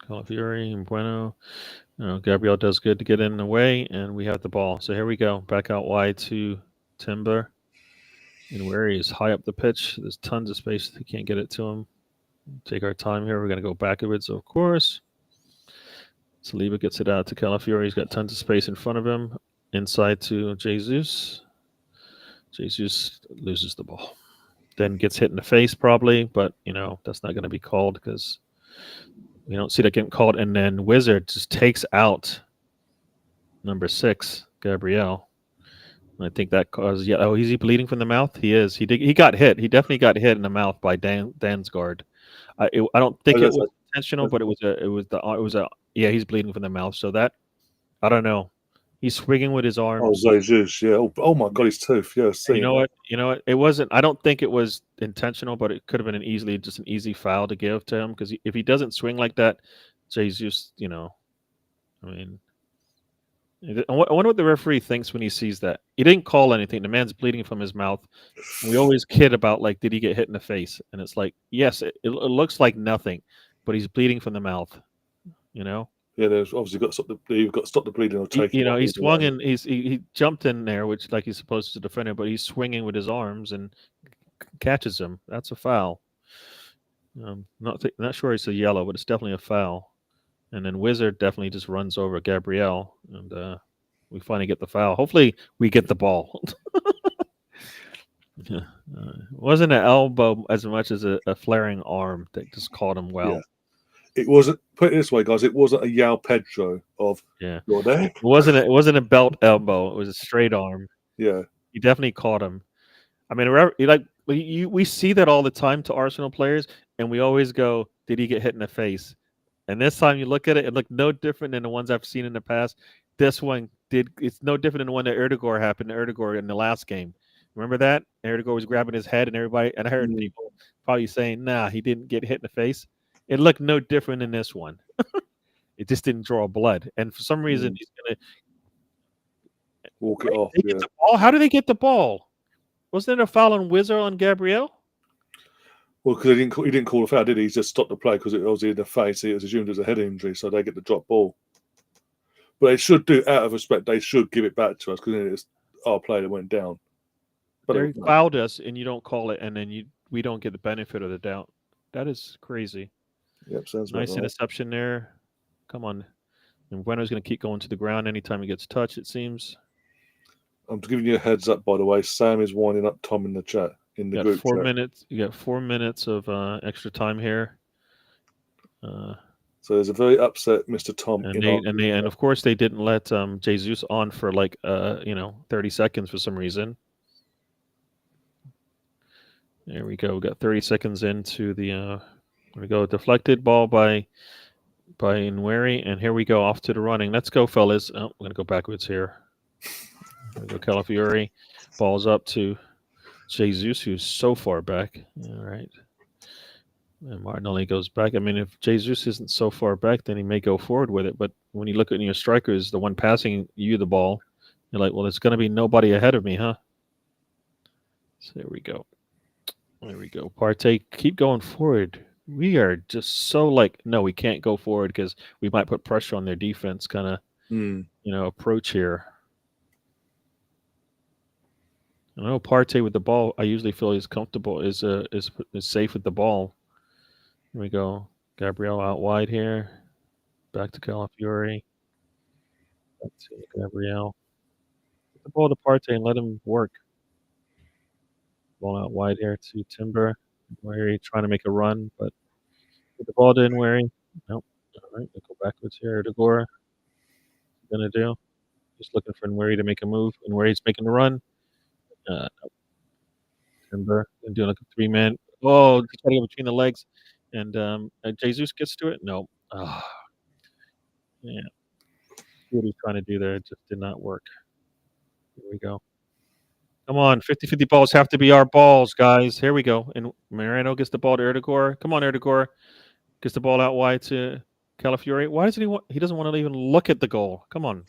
Calafiori and Bueno. Gabriel does good to get in the way, and we have the ball. So here we go. Back out wide to Timber. And where he is high up the pitch. There's tons of space. He can't get it to him. Take our time here. We're going to go backwards, of course. Saliba gets it out to Calafiori. He's got tons of space in front of him. Inside to Jesus. Jesus loses the ball. Then gets hit in the face probably, but, that's not going to be called because we don't see that getting called. And then Wizard just takes out number 6, Gabriel. I think that caused. Yeah. Oh, is he bleeding from the mouth? He is. He got hit. He definitely got hit in the mouth by Dansgaard. I don't think it was intentional, but it was a. Yeah, he's bleeding from the mouth. So that I don't know. He's swinging with his arms. Oh, Jesus, yeah. Oh my God, his tooth. Yeah, You know what? It wasn't. I don't think it was intentional, but it could have been an easy foul to give to him because if he doesn't swing like that, Jesus, I mean. I wonder what the referee thinks when he sees that. He didn't call anything. The man's bleeding from his mouth. We always kid about, like, did he get hit in the face? And it's like, yes, it looks like nothing, but he's bleeding from the mouth, Yeah, there's obviously got to stop the bleeding or take he swung and he jumped in there, which, like, he's supposed to defend it, but he's swinging with his arms and catches him. That's a foul. Not sure it's a yellow, but it's definitely a foul. And then Wizard definitely just runs over Gabriel, and we finally get the foul. Hopefully, we get the ball. It wasn't an elbow as much as a flaring arm that just caught him well. Yeah. It wasn't. Put it this way, guys. It wasn't a Yao Pedro of your neck. It wasn't a belt elbow. It was a straight arm. Yeah, he definitely caught him. I mean, we see that all the time to Arsenal players, and we always go, "Did he get hit in the face?" And this time you look at it, it looked no different than the ones I've seen in the past. This one did. It's no different than the one that Erdegaard happened to Erdegaard in the last game. Remember that? Erdegaard was grabbing his head and everybody, and I heard people probably saying, nah, he didn't get hit in the face. It looked no different than this one. It just didn't draw blood. And for some reason, he's going to walk it off. Get the ball? How did they get the ball? Wasn't there a foul on Wizard on Gabriel? Well, because he didn't call a foul, did he? He just stopped the play because it was in the face. It was assumed as a head injury, so they get the drop ball. But they should do, out of respect, they should give it back to us because it's our player that went down. But they fouled us, and you don't call it, and then we don't get the benefit of the doubt. That is crazy. Yep, sounds nice interception there. Come on. And Bueno's going to keep going to the ground anytime he gets touched, it seems. I'm giving you a heads up, by the way. Sam is winding up Tom in the chat. In the group 4 minutes. You got 4 minutes of extra time here. So there's a very upset Mr. Tom. And of course they didn't let Jesus on for 30 seconds for some reason. There we go. We got 30 seconds into the. There we go. Deflected ball by Nweri, and here we go off to the running. Let's go, fellas. Oh, we're gonna go backwards here. There we go. Calafiori, balls up to Jesus, who's so far back. All right. And Martinelli goes back. I mean, if Jesus isn't so far back, then he may go forward with it. But when you look at your strikers, the one passing you the ball, you're like, well, there's going to be nobody ahead of me, huh? So there we go. There we go. Partey, keep going forward. We are just so no, we can't go forward because we might put pressure on their defense kind of, approach here. I know Partey with the ball, I usually feel he's comfortable, is safe with the ball. Here we go. Gabriel out wide here. Back to Calafiori. Back to Gabriel. Get the ball to Partey and let him work. Ball out wide here to Timber. Nweri trying to make a run, but get the ball to Nweri. Nope. All right, we'll go backwards here. Erdegaard. What's going to do? Just looking for Nweri to make a move. Nweri's making a run. Nope. Timber. And doing a 3-man. Oh, he's trying to go between the legs. And Jesus gets to it? No. Oh. Yeah. See what he's trying to do there. It just did not work. Here we go. Come on, 50-50 balls have to be our balls, guys. Here we go. And Moreno gets the ball to Erdegaard. Come on, Erdegaard. Gets the ball out wide to Calafiori. Why doesn't he want? He doesn't want to even look at the goal. Come on.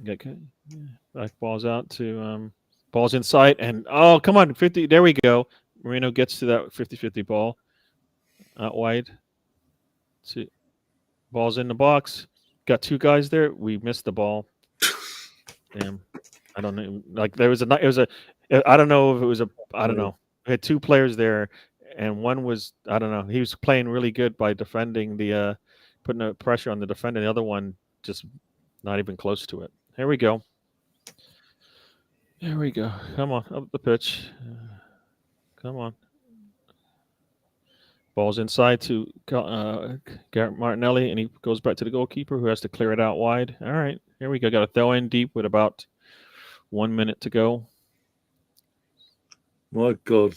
Okay. Back balls out to balls inside. And, oh, come on, 50. There we go. Moreno gets to that 50-50 ball. Out wide. Ball's in the box. Got two guys there. We missed the ball. Damn. I don't know. Like I don't know if it was I don't know. We had two players there, and one was, I don't know. He was playing really good by defending putting the pressure on the defender. The other one just not even close to it. Here we go. Here we go. Come on, up the pitch. Come on. Ball's inside to Garrett Martinelli, and he goes back to the goalkeeper, who has to clear it out wide. All right, here we go. Got to throw in deep with about 1 minute to go. My God,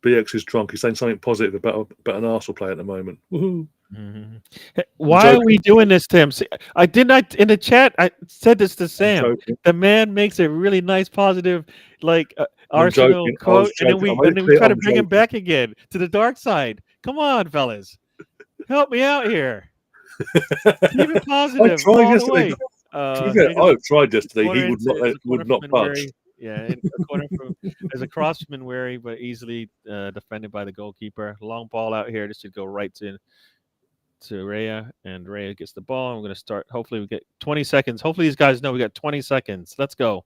BX is drunk. He's saying something positive about an Arsenal player at the moment. Woohoo! Mm-hmm. Why are we doing this to him? See, I did not in the chat. I said this to Sam. The man makes a really nice, positive, like Arsenal quote, and then we try to bring him back again to the dark side. Come on, fellas, help me out here. Keep it positive all the way. I tried yesterday. He would not budge. Yeah, there's a cross from Nweri, but easily defended by the goalkeeper. Long ball out here. This should go right to Raya, and Raya gets the ball. And we're going to start. Hopefully, we get 20 seconds. Hopefully, these guys know we got 20 seconds. Let's go.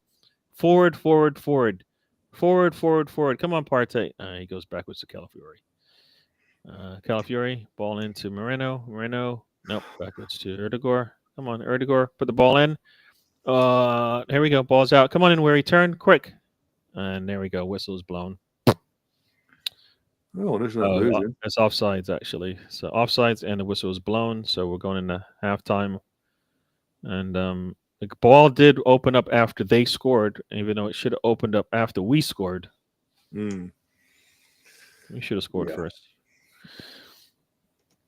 Forward. Come on, Partey. He goes backwards to Calafiori. Calafiori, ball into Moreno. Nope, backwards to Erdegaard. Come on, Erdegaard, put the ball in. Here we go. Ball's out. Come on in, Nweri, turn quick. And there we go. Whistle's blown. Oh, there's no losing. It's offsides, actually. So offsides, and the whistle is blown. So we're going into halftime. And the ball did open up after they scored, even though it should have opened up after we scored. We should have scored first.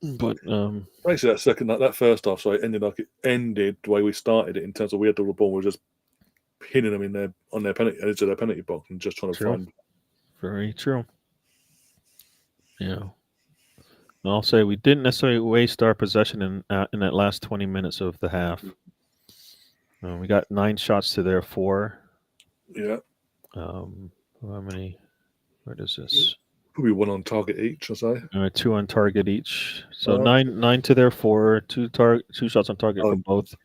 But basically, that first half, so it ended the way we started it, in terms of we had the ball, we were just pinning them on their penalty edge of their penalty box and just trying to find. Very true. Yeah. I'll say we didn't necessarily waste our possession in that last 20 minutes of the half. We got 9 shots to their 4. Yeah. How many? Where does this? Probably 1 on target each, I say. 2 on target each. So 9 to their 4. 2 shots on target for both.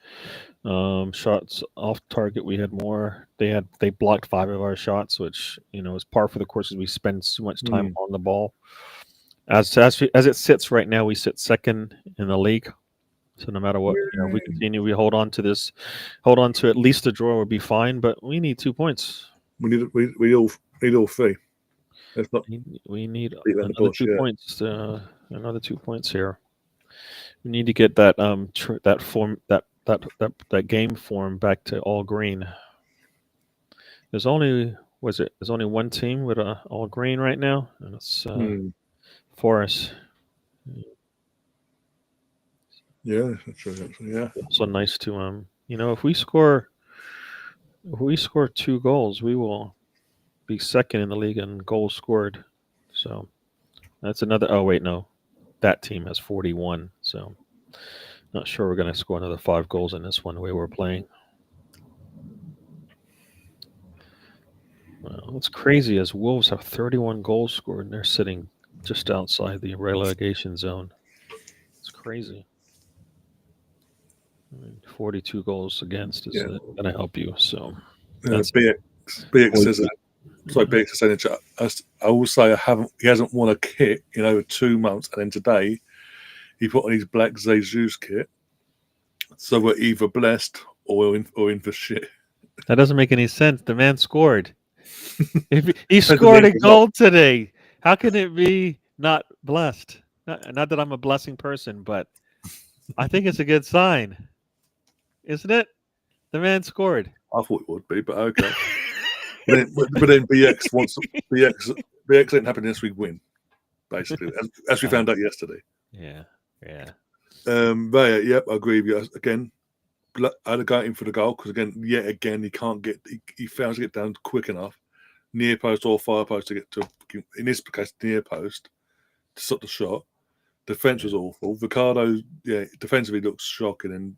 Shots off target, we had more. They blocked 5 of our shots, which is par for the course because we spend so much time on the ball. As it sits right now, we sit second in the league. So no matter what, if we continue, we hold on to at least a draw, we'll be fine. But we need 2 points. We all need all 3. If not, we need another 2 points. Another 2 points here. We need to get that that game form back to all green. There's only one team with all green right now, and it's Forest. Yeah, that's true. Actually, yeah. Also nice to if we score 2 goals, we will be second in the league in goals scored. So that's another. Oh wait, no, that team has 41. So not sure we're going to score another 5 goals in this one the way we're playing. Well, it's crazy as Wolves have 31 goals scored and they're sitting just outside the relegation zone. It's crazy. 42 goals against is going to help you. So BX says that. Sorry, BX is saying in chat. I will say he hasn't won a kit in over 2 months, and then today he put on his black Jesus kit. So we're either blessed or in for shit. That doesn't make any sense. The man scored. He scored a goal today. How can it be not blessed? Not that I'm a blessing person, but I think it's a good sign, isn't it? The man scored. I thought it would be, but okay. but then BX ain't happy unless we win, basically, as we found out yesterday. Yeah. But yep, I agree with you. Again, I'd go in for the goal because yet again he can't get he fails to get down quick enough near post or far post to get to, in this case, near post to stop the shot. Defense was awful. Ricardo, defensively looks shocking, and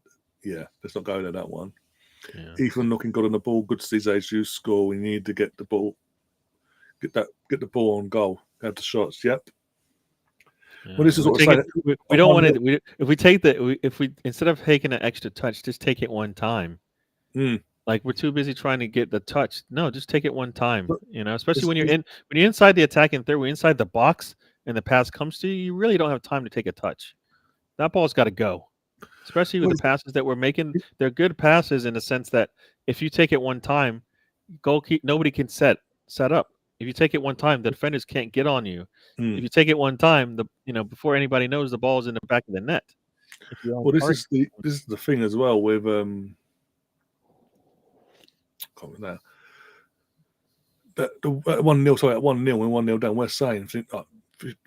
let's not go there that one. Yeah. Ethan looking good on the ball. Good to see Jesus score. We need to get the ball, get the ball on goal. Have the shots. Yep. Yeah. Well, this is what we don't want to. If we take if we instead of taking an extra touch, just take it one time. Like we're too busy trying to get the touch. No, just take it one time. Especially when you're inside the attacking third, we're inside the box, and the pass comes to you. You really don't have time to take a touch. That ball's got to go. Especially with the passes that we're making, they're good passes in the sense that if you take it one time, nobody can set up. If you take it one time, the defenders can't get on you. If you take it one time, before anybody knows, the ball's in the back of the net. Well, this is the thing as well with now. That 1-0, sorry, 1-0 and 1-0 down, we're saying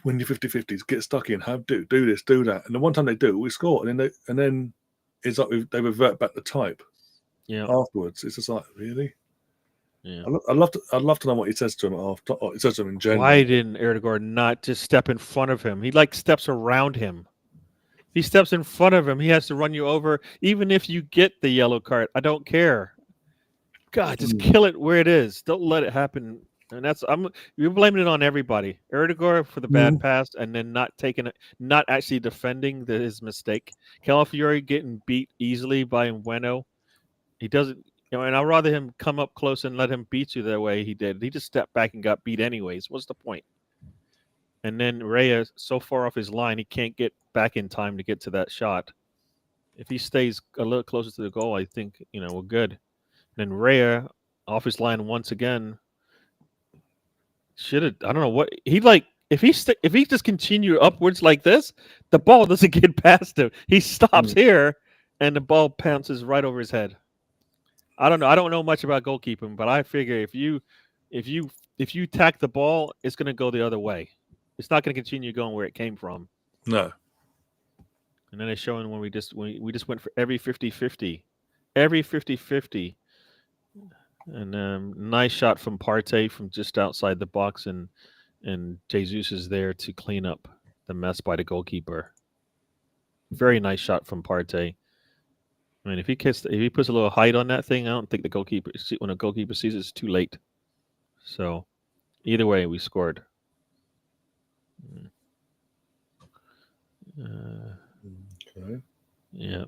when you're 50-50s, get stuck in, do this, do that. And the one time they do, we score, and then it's like they revert back to type. Yeah. Afterwards, it's just like, really. Yeah. I'd love to know what he says to him after. He says to him in general. Why didn't Erdogan not just step in front of him? He steps around him. He steps in front of him. He has to run you over. Even if you get the yellow card, I don't care. God, just kill it where it is. Don't let it happen. And you're blaming it on everybody. Erdogan for the bad pass, and then not actually defending his mistake. Calafiori getting beat easily by Bueno. He doesn't. And I'd rather him come up close and let him beat you the way he did. He just stepped back and got beat anyways. What's the point? And then Reyes so far off his line, he can't get back in time to get to that shot. If he stays a little closer to the goal, I think we're good. And then Reyes off his line once again. Should have. I don't know what he like. If he just continue upwards like this, the ball doesn't get past him. He stops here, and the ball bounces right over his head. I don't know. I don't know much about goalkeeping, but I figure if you tack the ball, it's going to go the other way. It's not going to continue going where it came from. No. And then it's showing when we just went for every 50-50. Every 50-50. And nice shot from Partey from just outside the box, and Jesus is there to clean up the mess by the goalkeeper. Very nice shot from Partey. I mean, if he puts a little height on that thing, I don't think when a goalkeeper sees it's too late. So, either way, we scored. Okay. Yeah.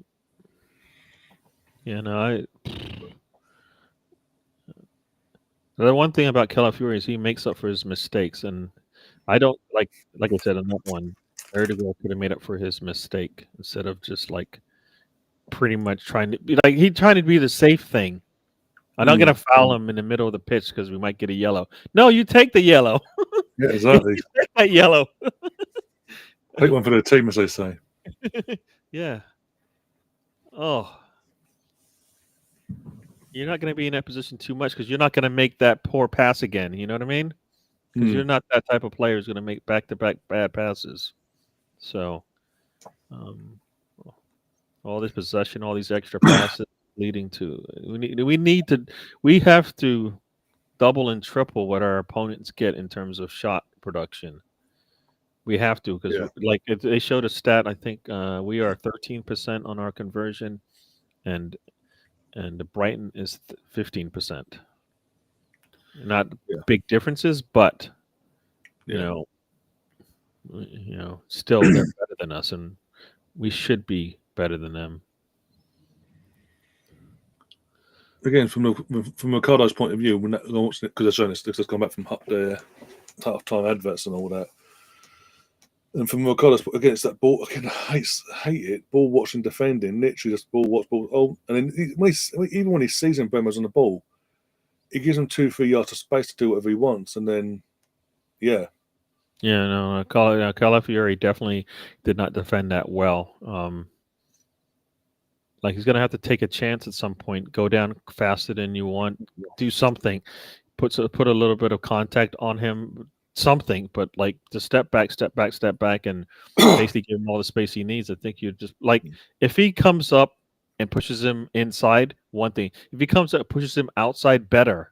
Yeah. No, the one thing about Calafiori is he makes up for his mistakes, and I don't like I said on that one, Erdogan could have made up for his mistake instead of just pretty much trying to be the safe thing. I'm not going to foul him in the middle of the pitch because we might get a yellow. No, you take the yellow. Yeah, exactly. Take that yellow. Take one for the team, as they say. Yeah. Oh. You're not going to be in that position too much because you're not going to make that poor pass again. You know what I mean? Because you're not that type of player who's going to make back-to-back bad passes. So, all this possession, all these extra passes leading to we have to double and triple what our opponents get in terms of shot production. We have to because they showed a stat. I think we are 13% on our conversion, and the Brighton is 15%. Not big differences, but still they're better than us, and we should be better than them. Again, from Ricardo's point of view, because they're showing us this has come back from the half-time adverts and all that. And from Ricardo's point, again, it's that ball. Again, I hate it. Ball watching, defending, literally just ball watch, ball. Oh, and then even when he sees him, Bremer's on the ball, he gives him 2-3 yards of space to do whatever he wants, and then, Calafiori definitely did not defend that well. He's going to have to take a chance at some point, go down faster than you want, do something, put a little bit of contact on him, something, but to step back, and basically give him all the space he needs. I think you just if he comes up and pushes him inside, one thing. If he comes up, pushes him outside, better.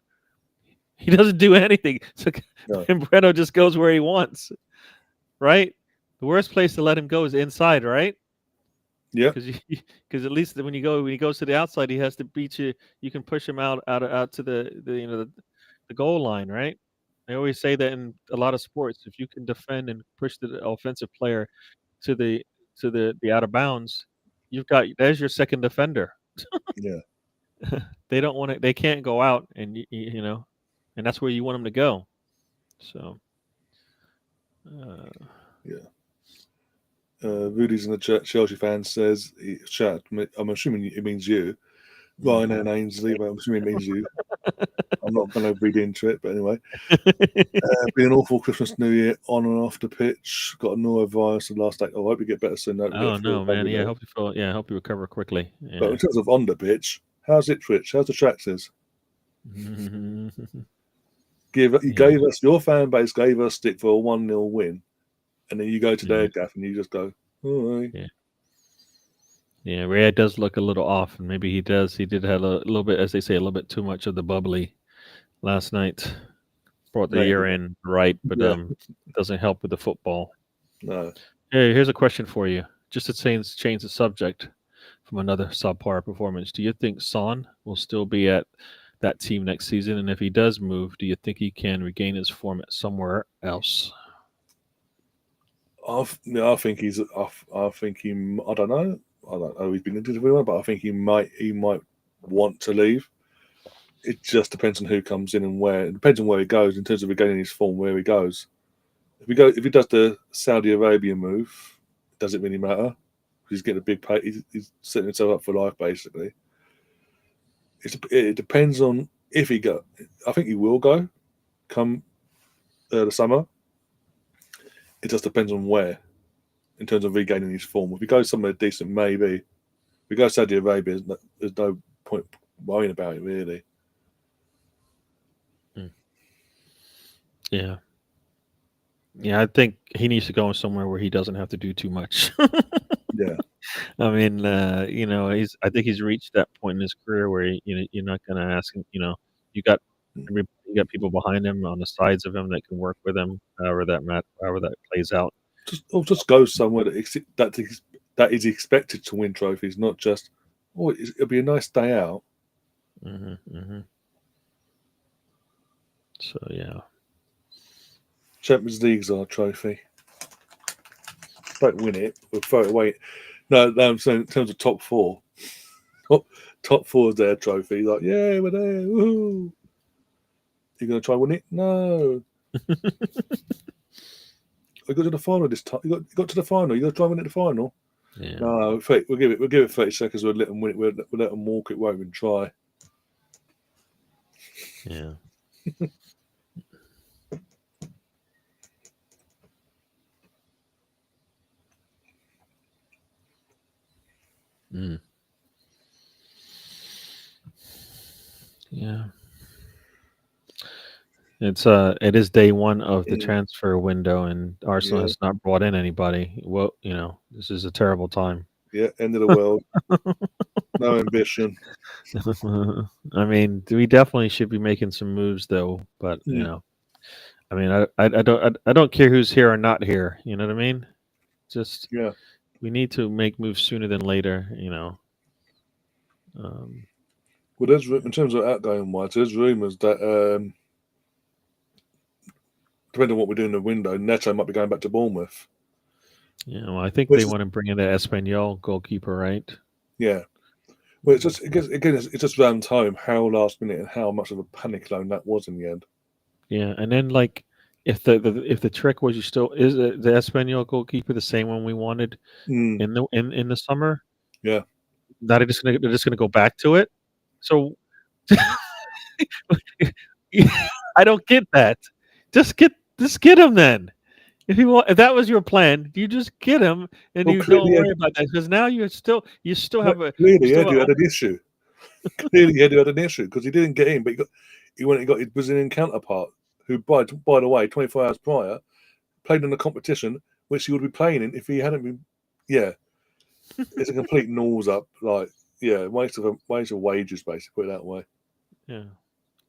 He doesn't do anything. So No. and Breno just goes where he wants, right? The worst place to let him go is inside, right? Yeah. Because at least when he goes to the outside, he has to beat you. You can push him out to the goal line, right? They always say that in a lot of sports, if you can defend and push the offensive player to the out of bounds, there's your second defender. Yeah. They don't want to. They can't go out, and and that's where you want them to go. So, Yeah. Rudy's in the Chelsea fan says, chat, I'm assuming it means you. Ryan and Ainsley, but I'm assuming it means you. I'm not going to read into it, but anyway. Been an awful Christmas, New Year, on and off the pitch. Got a norovirus the last day. I hope you get better soon. oh no, man! Yeah, I hope you recover quickly. Yeah. But in terms of on the pitch, how's Ipswich? How's the Traxxas? Gave us, your fan base gave us stick for a 1-0 win, and then you go to their gaff and you just go, all right. Yeah, Ray does look a little off, and maybe he does. He did have a little bit, as they say, a little bit too much of the bubbly last night. Brought the year in right, but doesn't help with the football. No. Hey, here's a question for you. Just to change the subject from another subpar performance. Do you think Son will still be at that team next season? And if he does move, do you think he can regain his form at somewhere else? I think he's. I think he. I don't know. He's been into everyone, but I think he might want to leave. It just depends on who comes in and where. It depends on where he goes in terms of regaining his form. Where he goes. If he does the Saudi Arabia move, it doesn't really matter. He's getting a big pay. He's setting himself up for life, basically. It depends on if he go. I think he will go come the summer. It just depends on where, in terms of regaining his form. If he goes somewhere decent, maybe. If he goes Saudi Arabia, there's no point worrying about it, really. Yeah. Yeah, I think he needs to go somewhere where he doesn't have to do too much. Yeah. I mean, I think he's reached that point in his career where you're not going to ask him. You got people behind him on the sides of him that can work with him, however that plays out. Just go somewhere that is expected to win trophies, not just it'll be a nice day out. So yeah, Champions League's our trophy. Don't win it, we'll throw it away. No, I'm saying in terms of top four. Top four is their trophy. Like, yeah, we're there. Woohoo! You gonna try and win it? No. We got to the final this time. You got to the final. You got to try and win it at the final. Yeah. No, we'll give it 30 seconds. We'll let them win it. We'll let them walk it. Won't even try. Yeah. Yeah. It is day one of the transfer window, and Arsenal has not brought in anybody. Well, this is a terrible time. Yeah, end of the world. No ambition. I mean, we definitely should be making some moves, though. But I mean, I don't care who's here or not here. You know what I mean? Just we need to make moves sooner than later. Well, there's in terms of outgoing wise, there's rumours that depending on what we do in the window, Neto might be going back to Bournemouth. Yeah, well, I think they want to bring in the Espanyol goalkeeper, right? Yeah. Well, it's just round home how last minute and how much of a panic loan that was in the end. Yeah, and then if the trick was is the Espanyol goalkeeper the same one we wanted in the summer? Yeah. Now they're just gonna go back to it. So I don't get that. Just get him then. If that was your plan, you just get him and you don't worry about that, because now you still have a clearly Edu had an issue. Clearly Edu had an issue because he didn't get in, but he went and got his Brazilian counterpart, who by the way, 24 hours prior, played in a competition which he would be playing in if he hadn't been. Yeah, it's a complete nose up. Like, waste of wages, basically, put it that way. Yeah.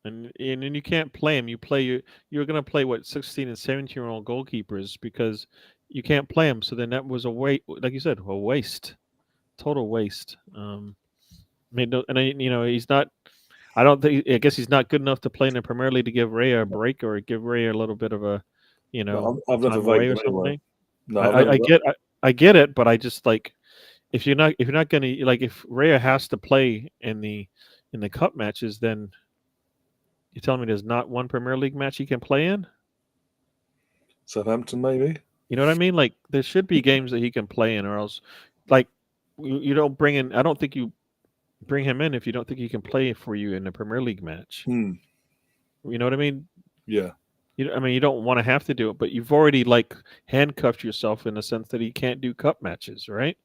And then you can't play him. You're going to play what 16 and 17-year-old goalkeepers because you can't play him. So then that was like you said, a waste, total waste. He's not. I don't think. I guess he's not good enough to play in the Premier League to give Raya a break or give Raya a little bit of a, No, I've never time away rated or him anyway. something. No, I get it, but I just like if you're not going to like if Raya has to play in the cup matches, then you're telling me there's not one Premier League match he can play in? Southampton, maybe. You know what I mean? Like there should be games that he can play in, or else, like you don't bring in. I don't think you bring him in if you don't think he can play for you in a Premier League match. You know what I mean? Yeah. You don't want to have to do it, but you've already like handcuffed yourself in the sense that he can't do cup matches, right?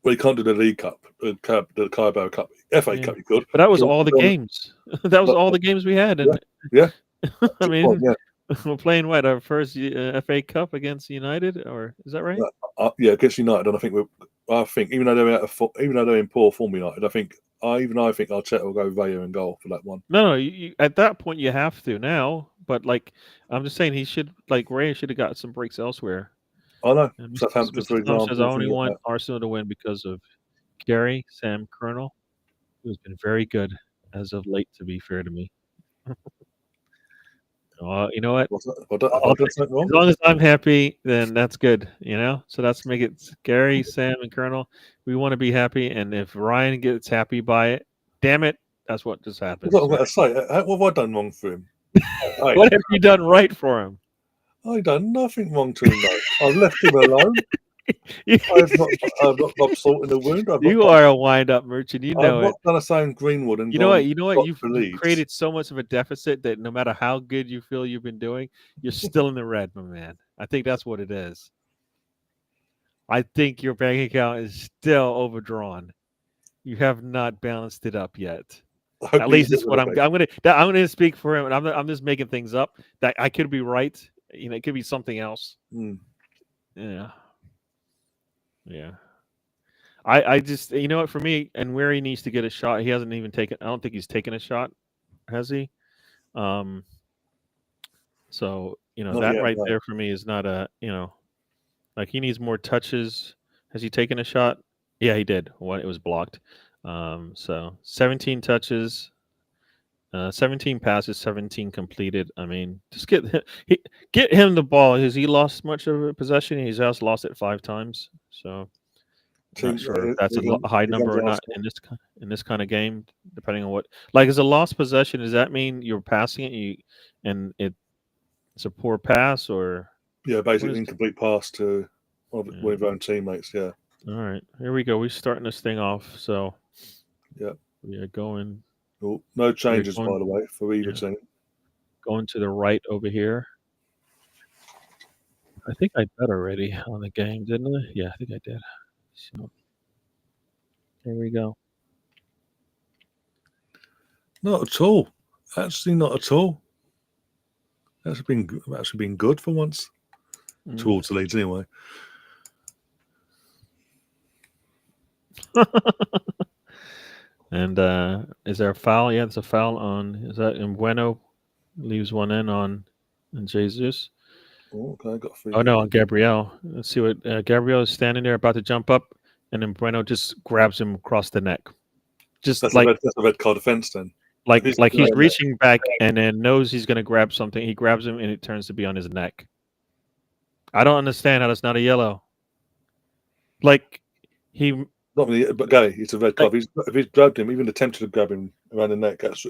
Well, he can't do the League Cup, the Carabao Cup, FA Cup. He could, but that was all the games. That was all the games we had. And yeah. I mean, we're playing what our first FA Cup against United, or is that right? Yeah, against United. And I think even though they're in poor form, United, I think Arteta will go Raya and goal for that one. No, at that point you have to now. But like, I'm just saying Raya should have got some breaks elsewhere. I know. And Southampton, for Mr. Tom example. says I only want Arsenal to win because of Gary Sam Colonel, who's been very good as of late. To be fair to me. You know what? As long as I'm happy, then that's good. So let's make it Gary, Sam, and Colonel. We want to be happy, and if Ryan gets happy by it, damn it, that's what just happens. What have I done wrong for him? What have you done right for him? I've done nothing wrong to him, though. I've left him alone. I've not rubbed salt in the wound. You are a wind-up merchant. You know I've not done a same Greenwood and you know what? You've created so much of a deficit that no matter how good you feel you've been doing, you're still in the red, my man. I think that's what it is. I think your bank account is still overdrawn. You have not balanced it up yet. At least it's what I'm going to speak for him, and I'm just making things up. That I could be right. It could be something else. Yeah. I just what, for me, and where he needs to get a shot, he hasn't even taken. I don't think he's taken a shot, has he? So that right there for me is not a like he needs more touches. Has he taken a shot? Yeah, he did. It was blocked. So 17 touches, 17 passes, 17 completed. I mean, just get him the ball. Has he lost much of a possession? He's just lost it 5 times. So I'm not sure if that's a high number or not in this kind of game. Depending on what, like, is a lost possession? Does that mean you're passing it and it's a poor pass, or basically incomplete pass to one of our own teammates? Yeah. All right, here we go. We're starting this thing off. So we are going. Oh, no changes, by the way, for either team. Going to the right over here. I think I bet already on the game, didn't I? Yeah, I think I did. So here we go. Not at all. Actually, not at all. That's actually been good for once. Towards the Leeds, anyway. And is there a foul? Yeah, it's a foul on. Is that Bueno? Leaves one in on Jesus. Oh, okay, got free. Oh no, on Gabriel. Let's see what Gabriel is standing there about to jump up, and then Bueno just grabs him across the neck. Just that's a red card offense then. Like he's reaching back and then knows he's going to grab something. He grabs him and it turns to be on his neck. I don't understand how that's not a yellow. Like not really, but Gary, it's a red card. If he's grabbed him, even attempted to grab him around the neck, it's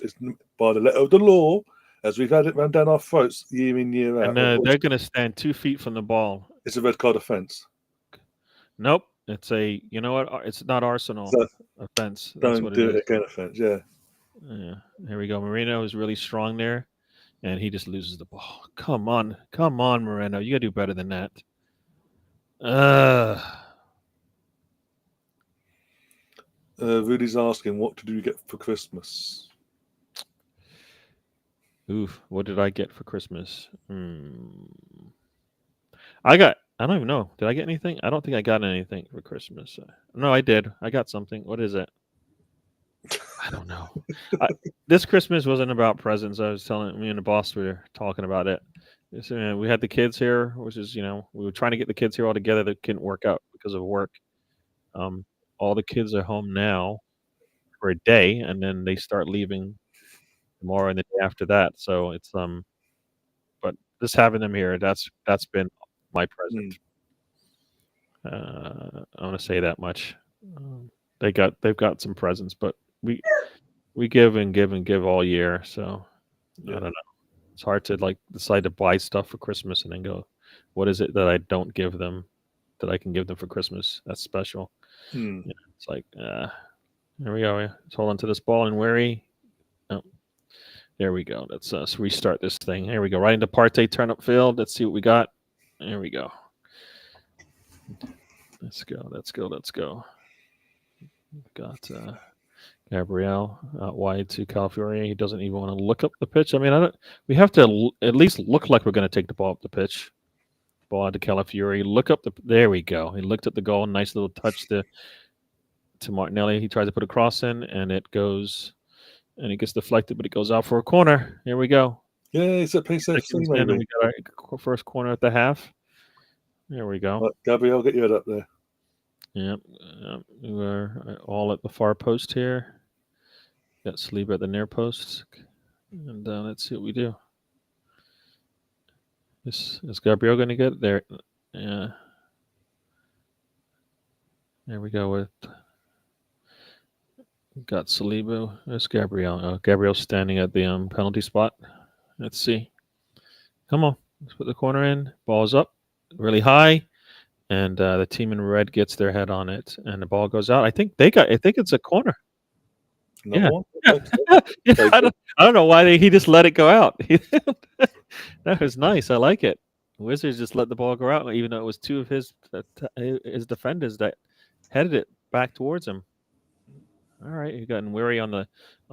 by the letter of the law, as we've had it run down our throats year in, year out. And they're going to stand 2 feet from the ball. It's a red card offense. Nope. It's a, you know what? It's not Arsenal offense. That's don't do it again offense, yeah. Yeah. Here we go. Moreno is really strong there, and he just loses the ball. Come on, Moreno. You got to do better than that. Rudy's asking, what did you get for Christmas? Oof, what did I get for Christmas? I don't even know. Did I get anything? I don't think I got anything for Christmas. No, I did. I got something. What is it? I don't know. This Christmas wasn't about presents. I was telling me and the boss we were talking about it. So, we had the kids here, which is we were trying to get the kids here all together. That couldn't work out because of work. Um, all the kids are home now for a day, and then they start leaving tomorrow and the day after that. So but just having them here, that's been my present. Mm. I want to say that much. They've got some presents, but we give and give and give all year. So I Yeah. don't know. It's hard to like decide to buy stuff for Christmas and then go, what is it that I don't give them that I can give them for Christmas? That's special. Mm. Yeah, it's like, there we go. Let's hold on to this ball and wary. Oh, there we go. Let's restart this thing. Here we go. Right into Partey turnip field. Let's see what we got. There we go. Let's go. Let's go. Let's go. Got Gabriel out wide to Calafiore. He doesn't even want to look up the pitch. I mean, we have to at least look like we're going to take the ball up the pitch. Ball out to Calafiore. Look up there we go. He looked at the goal. Nice little touch to Martinelli. He tries to put a cross in, and it goes, and it gets deflected, but it goes out for a corner. Here we go. Yeah, it's a piece of Seconds in, and we got our first corner at the half. There we go. Right, Gabriel, get your head up there. Yep. We're all at the far post here. Got Saliba at the near post. And let's see what we do. Is Gabriel going to get there? Yeah. There we go with. Got Saliba. There's Gabriel. Gabriel's standing at the penalty spot. Let's see. Come on. Let's put the corner in. Ball's up really high. And the team in red gets their head on it. And the ball goes out. I think it's a corner. Another one? Yeah, I don't know why he just let it go out. That was nice. I like it. Wizards just let the ball go out, even though it was two of his defenders that headed it back towards him. All right, you got Nweri on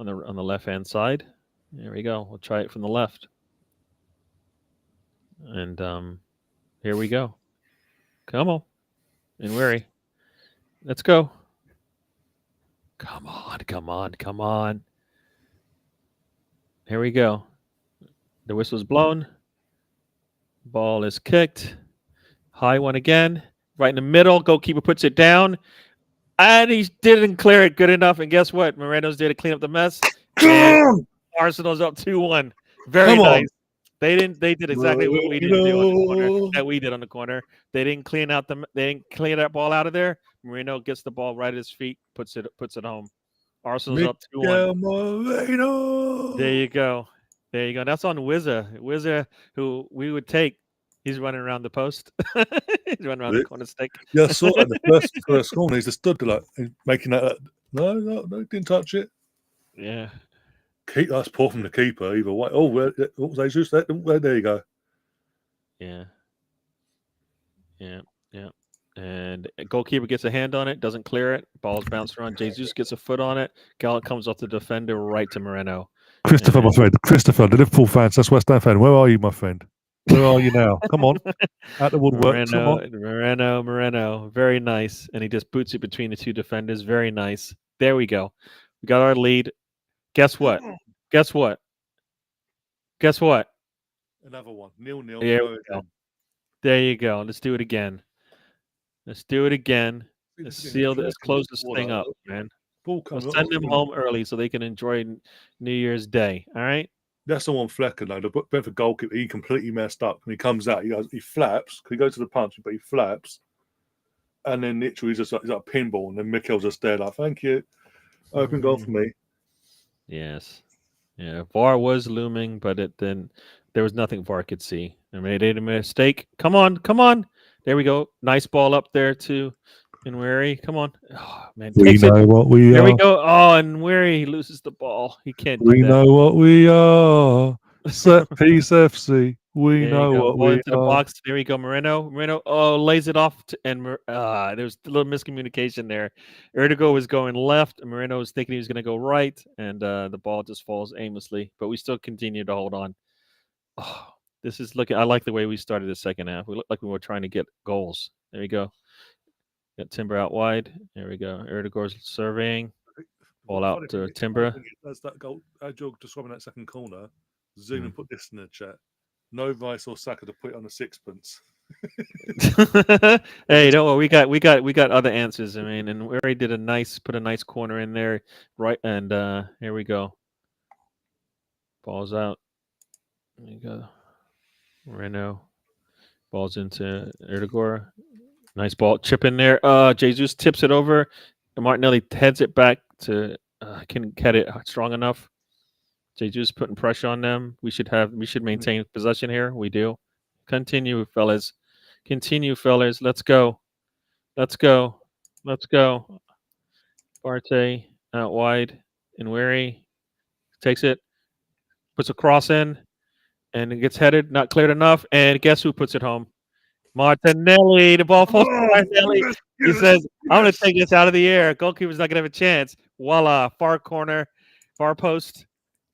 the left hand side. There we go. We'll try it from the left. And here we go. Come on, Nweri. Let's go. Come on, come on, come on. Here we go. The whistle's blown. Ball is kicked. High one again. Right in the middle. Goalkeeper puts it down. And he didn't clear it good enough. And guess what? Moreno's there to clean up the mess. And Arsenal's up 2-1. Very nice. They did exactly what we didn't do on the corner. That we did on the corner. They didn't clear that ball out of there. Moreno gets the ball right at his feet, puts it home. Arsenal's up 2-1. There you go. There you go. That's on Wizza, who we would take. He's running around the post. He's running around the corner stick. Yeah, I saw it in the first corner. He's just stood there like making that. No, didn't touch it. Yeah. That's poor from the keeper. Either way. Oh, what was I just there? There you go. Yeah. And goalkeeper gets a hand on it, doesn't clear it. Ball's bounced around. Jesus gets a foot on it. Gallant comes off the defender right to Moreno. Christopher, my friend. Christopher, the Liverpool fan, that's West Ham fan. Where are you, my friend? Where are you now? Come on. Out the woodwork. Moreno. Very nice. And he just boots it between the two defenders. Very nice. There we go. We got our lead. Guess what? Another one. 0-0. There you go. Let's do it again. Let's close this thing up, man. We'll send them home early so they can enjoy New Year's Day. All right? That's the one Flecker, though. The Brentford goalkeeper, he completely messed up. When he comes out, he flaps. He goes to the punch, but he flaps. And then literally he's like a pinball. And then Mikel's just there like, thank you. Open goal for me. Yes. Yeah. VAR was looming, but then there was nothing VAR could see. I made a mistake. Come on. There we go. Nice ball up there to Nweri. Come on. Oh, man. We know what we are. There we go. Oh, and Nweri loses the ball. He can't do that. We know what we are. Set piece FC. We know what we are. Into the box. There we go. Moreno, lays it off. There's a little miscommunication there. Erdigo was going left. And Moreno was thinking he was going to go right. And the ball just falls aimlessly. But we still continue to hold on. Oh, I like the way we started the second half. We looked like we were trying to get goals. There we go. Got Timber out wide. There we go. Erdigo's surveying. Ball The out funny to thing Timber. is, as that goal, as you're describing that second corner, zoom and put this in the chat. No Rice or Saka to put it on a sixpence. Hey, you know what? We got other answers. I mean, and we already did put a nice corner in there, right? And here we go. Ball's out. There you go. Reno. Ball's into Erdogan. Nice ball chip in there. Jesus tips it over. And Martinelli heads it back to can get it strong enough. Jesus putting pressure on them. We should maintain possession here. We do. Continue, fellas. Continue, fellas. Let's go. Let's go. Let's go. Partey out wide and Wary takes it, puts a cross in, and it gets headed, not cleared enough. And guess who puts it home? Martinelli. The ball falls to Martinelli. He says, I'm going to take this out of the air. Goalkeeper's not going to have a chance. Voila. Far corner, far post.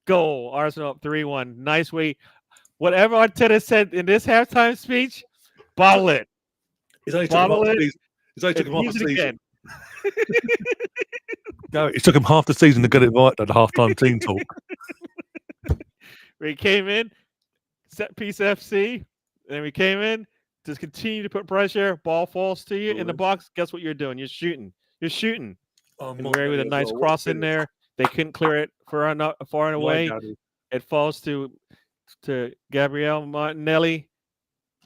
Goal. Arsenal up 3-1. Nice way. Whatever Arteta said in this halftime speech, bottle it. He's only took him half the season. No, it took him half the season to get it right at the halftime team talk. We came in, set piece FC, and we came in, just continue to put pressure. Ball falls to you in the box. Guess what you're doing? You're shooting. You're shooting. And Wary with a nice cross in there. They couldn't clear it far and away. It falls to Gabriel Martinelli.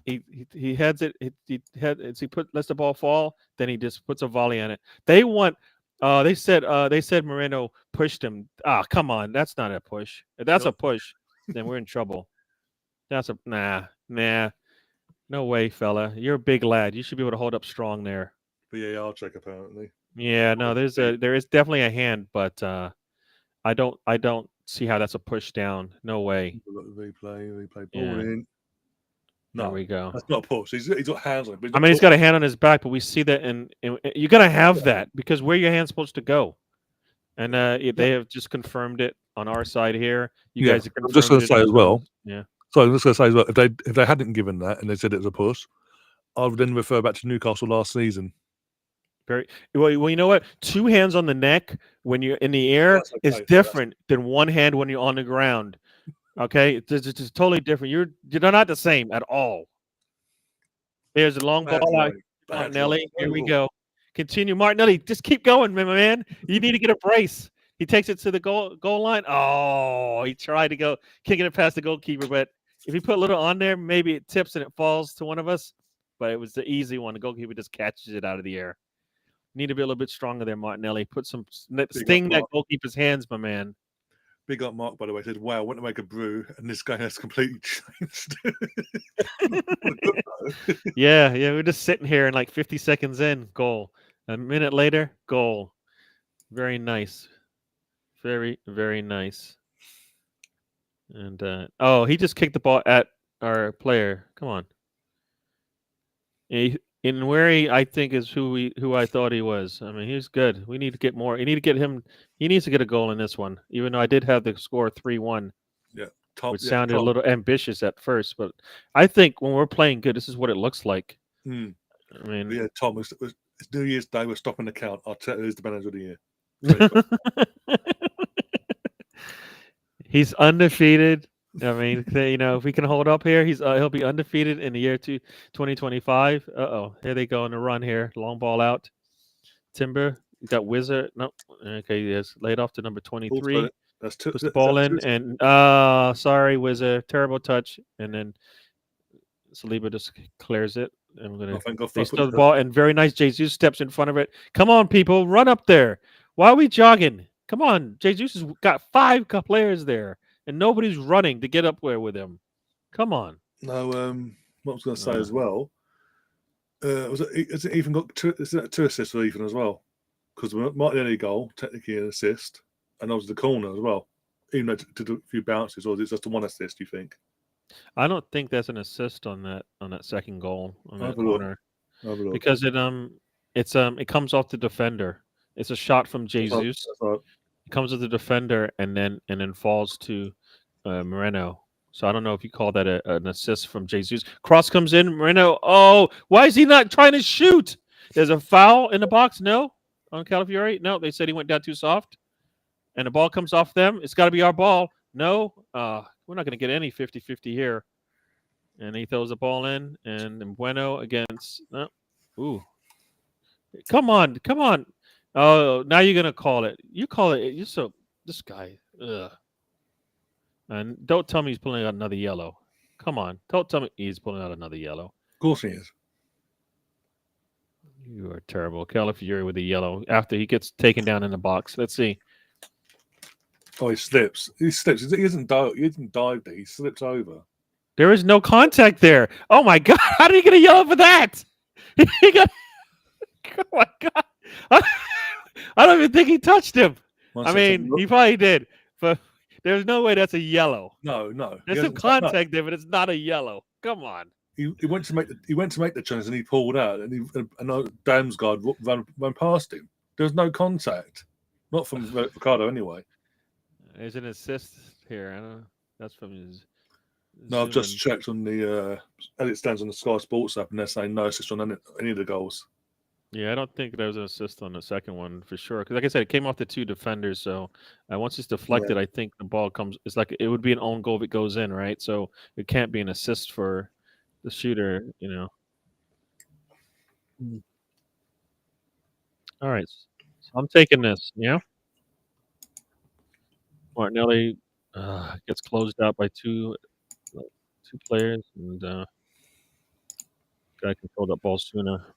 He heads it. He lets the ball fall. Then he just puts a volley on it. They said Moreno pushed him. Come on, that's not a push. If that's a push, then we're in trouble. That's a nah. No way, fella. You're a big lad. You should be able to hold up strong there. VAR check apparently. Yeah, no, there is definitely a hand, but I don't see how that's a push down. No way. Replay ball in. No, there we go. That's not a push. He's got hands on it. He's got a hand on his back, but we see that, and you got to have that because where your hand's supposed to go. And they have just confirmed it on our side here. You guys have confirmed I'm just going to say as well. Yeah. So I'm just going to say as well, if they hadn't given that and they said it was a push, I would then refer back to Newcastle last season. Very well. You know what? 2 hands on the neck when you're in the air is different than 1 hand when you're on the ground. Okay, it's totally different. You're not the same at all. There's a long ball out. Martinelli. Here we go. Continue, Martinelli. Just keep going, my man. You need to get a brace. He takes it to the goal line. Oh, he tried to go kicking it past the goalkeeper, but if he put a little on there, maybe it tips and it falls to one of us. But it was the easy one. The goalkeeper just catches it out of the air. Need to be a little bit stronger there, Martinelli. Put some sting that goalkeeper's hands, my man. Big up Mark, by the way, said, wow, I went to make a brew, and this guy has completely changed. Yeah, we're just sitting here and like 50 seconds in, goal. A minute later, goal. Very nice. Very, very nice. And, he just kicked the ball at our player. Come on. In Wary, I think is who I thought he was. I mean, he's good. We need to get more. You need to get him. He needs to get a goal in this one. Even though I did have the score 3-1. Yeah, which sounded a little ambitious at first, but I think when we're playing good, this is what it looks like. I mean, Tom, it's New Year's Day. We're stopping the count. I'll tell you who's the manager of the year. He's undefeated. I mean, if we can hold up here, he'll be undefeated in the year 2025. Here they go on the run here. Long ball out. Timber, you got Wizard. No, okay, yes, laid off to number 23. Puts the ball in, and sorry, Wizard, terrible touch, and then Saliba just clears it. And we're gonna they still the ball, and very nice. Jesus steps in front of it. Come on, people, run up there. Why are we jogging? Come on, Jesus has got 5 players there. And nobody's running to get up there with him. Come on. No, what I was going to say as well, has it even got 2 assists for Ethan as well? Because Martinelli goal, technically an assist, and obviously the corner as well. Even though did a few bounces, or is it just a 1 assist, you think? I don't think that's an assist on that second goal on that corner. Because it comes off the defender. It's a shot from Jesus. That's right. It comes with the defender and then falls to Moreno. So I don't know if you call that an assist from Jesus. Cross comes in, Moreno. Oh, why is he not trying to shoot? There's a foul in the box. No, on Calafiori. No, they said he went down too soft. and the ball comes off them, it's got to be our ball. No, we're not going to get any 50-50 here. And he throws the ball in, and Bueno against. Ooh, come on. Oh, now you're gonna call it. You call it. You're so this guy. Ugh. And don't tell me he's pulling out another yellow. Come on, don't tell me he's pulling out another yellow. Of course he is. You are terrible, Calafiori with the yellow after he gets taken down in the box. Let's see. Oh, he slips. He slips. He doesn't dive. He didn't dive there. He slips over. There is no contact there. Oh my God! How did he get a yellow for that? He got. Oh my God! I don't even think he touched him. I mean, he probably did, but there's no way that's a yellow. No. There's some contact there, but it's not a yellow. Come on. He went to make the challenge and he pulled out, and Dam's guard ran past him. There was no contact, not from Ricardo anyway. There's an assist here. I don't know. That's from his. No, I've just checked on the as it stands on the Sky Sports app, and they're saying no assist on any of the goals. Yeah, I don't think there was an assist on the second one for sure. Because, like I said, it came off the two defenders. So once it's deflected, I think the ball comes. It's like it would be an own goal if it goes in, right? So it can't be an assist for the shooter, All right, so I'm taking this. Yeah, Martinelli gets closed out by two players, and guy controlled that ball sooner.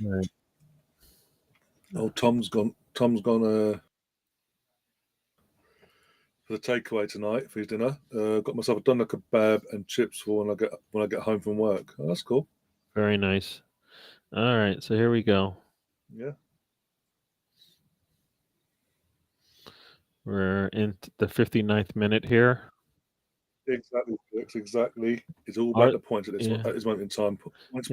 All right. Oh, Tom's gone for the takeaway tonight for his dinner. Got myself a doner kebab and chips for when I get home from work. Oh, that's cool. Very nice. All right, so here we go. Yeah. We're in the 59th minute here. Exactly. It's all about the points at this moment in time.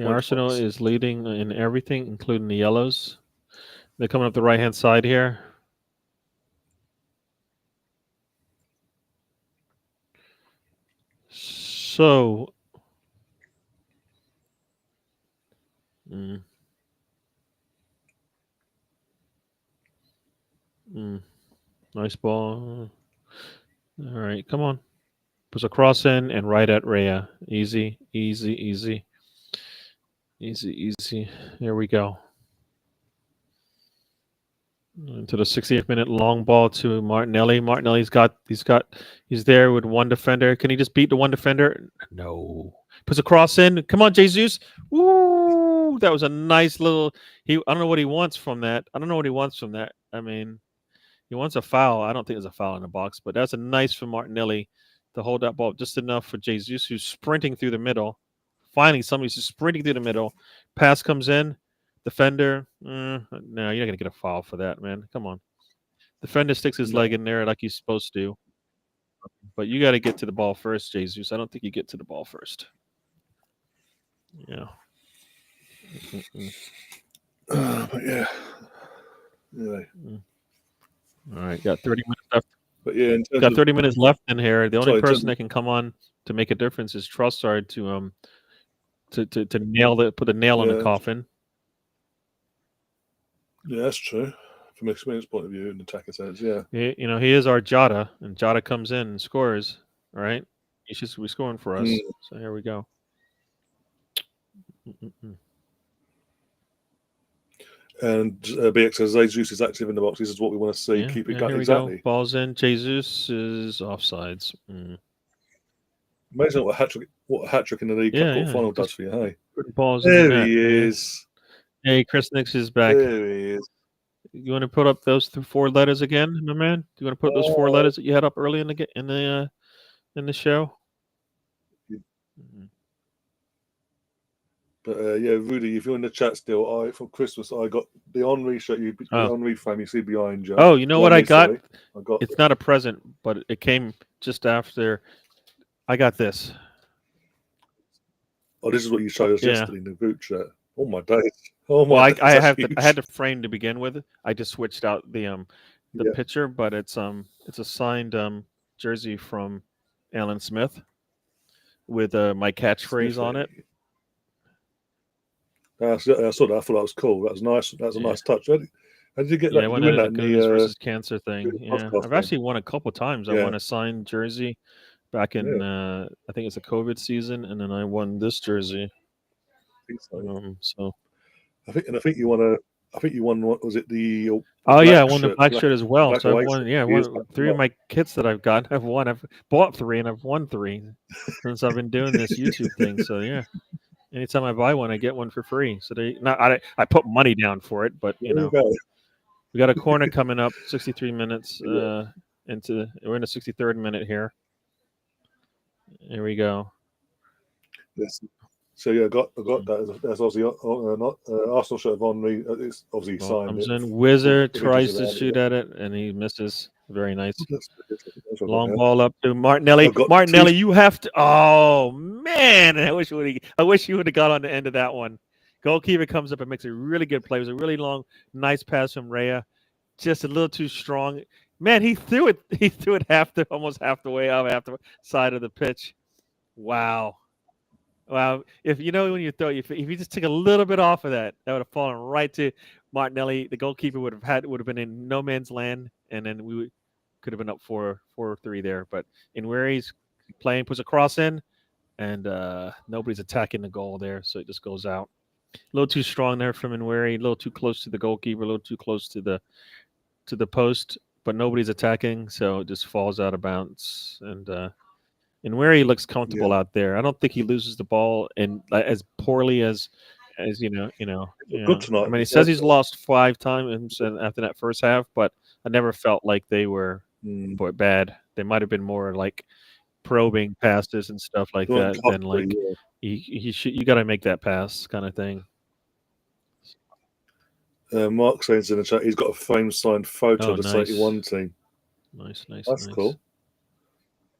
Arsenal is leading in everything, including the yellows. They're coming up the right-hand side here. So, nice ball. All right, come on. Puts a cross in and right at Rhea. Easy. Here we go. Into the 68th minute, long ball to Martinelli. He's there with one defender. Can he just beat the one defender? No. Puts a cross in. Come on, Jesus. Woo! That was a nice little. I don't know what he wants from that. I mean, he wants a foul. I don't think there's a foul in the box, but that's a nice for Martinelli to hold that ball just enough for Jesus, who's sprinting through the middle. Finally, somebody's just sprinting through the middle. Pass comes in. Defender, no, you're not going to get a foul for that, man. Come on. Defender sticks his leg in there like he's supposed to. But you got to get to the ball first, Jesus. I don't think you get to the ball first. Yeah. But yeah. All right, got 30 minutes left. But yeah, got 30 minutes left in here. The only person that can come on to make a difference is Trossard to put a nail in the coffin. Yeah, that's true. From an experience point of view, in the attacker sense, yeah. He is our Jota, and Jota comes in and scores. All right, he's just scoring for us. So here we go. And BX says Jesus is active in the box. This is what we want to see. Keep it going. Exactly. Go. Ball's in. Jesus is offsides. Amazing what a hat trick in the League Cup final does for you, hey? Balls there in he is. Hey, Chris Nix is back. There he is. You want to put up those 4 letters again, my man? Do you want to put those 4 letters that you had up early in the show? But yeah, Rudy, if you're in the chat still, for Christmas I got the Henri shirt. The Henri frame you see behind you. Oh, you know what I got? It's not a present, but it came just after. I got this. Oh, this is what you showed us yesterday in the group chat. Oh my days! Oh my! Well, I had the frame to begin with. I just switched out the picture, but it's a signed jersey from Alan Smith with my catchphrase on it. I saw that. I thought that was cool. That was nice. That was a nice touch. How did you get Yeah, that? I Did won you win that that in in the goodness the versus cancer thing. Yeah, podcast I've game? actually won a couple times. I Yeah. won a signed jersey back in Yeah, I think it's the COVID season, and then I won this jersey. I think so. So I think you won what was it the oh yeah, I black won the shirt, black shirt as well. black So I've away won. shirt Yeah, years one back as 3 of well. my kits that I've got. I've won. I've bought 3 and I've won 3 since I've been doing this YouTube thing. So yeah, anytime I buy one, I get one for free. So I put money down for it, but There you go. we got a corner coming up, 63 minutes Yeah. we're in the 63rd minute here. Here we go. Yes. So yeah, I got that. That's obviously not Arsenal shirt on me. It's obviously Ball signed comes it. in. Wizard Images tries to around shoot it. at it, and he misses. Very nice. That's what I got Long now. ball up to Martinelli. I've got Martinelli, you have to. Oh man, I wish you would have got on the end of that one. Goalkeeper comes up and makes a really good play. It was a really long, nice pass from Raya. Just a little too strong. Man, he threw it. He threw it almost half the way up, half the side of the pitch. Wow. Wow. If you know when you throw, if you just took a little bit off of that, that would have fallen right to Martinelli. The goalkeeper would have been in no man's land, and then could have been up 4-3 there. But in where he's playing, puts a cross in, and nobody's attacking the goal there, so it just goes out. A little too strong there from Inweri, a little too close to the goalkeeper, a little too close to the post, but nobody's attacking, so it just falls out of bounds. And where he looks comfortable out there, I don't think he loses the ball and as poorly as Good yeah. tonight. I mean, he says he's lost 5 times after that first half, but I never felt like they were bad. They might have been more like probing passes and stuff like that than like you got to make that pass kind of thing. Mark says in the chat he's got a frame signed photo of the nice. 71 team. Nice. That's cool.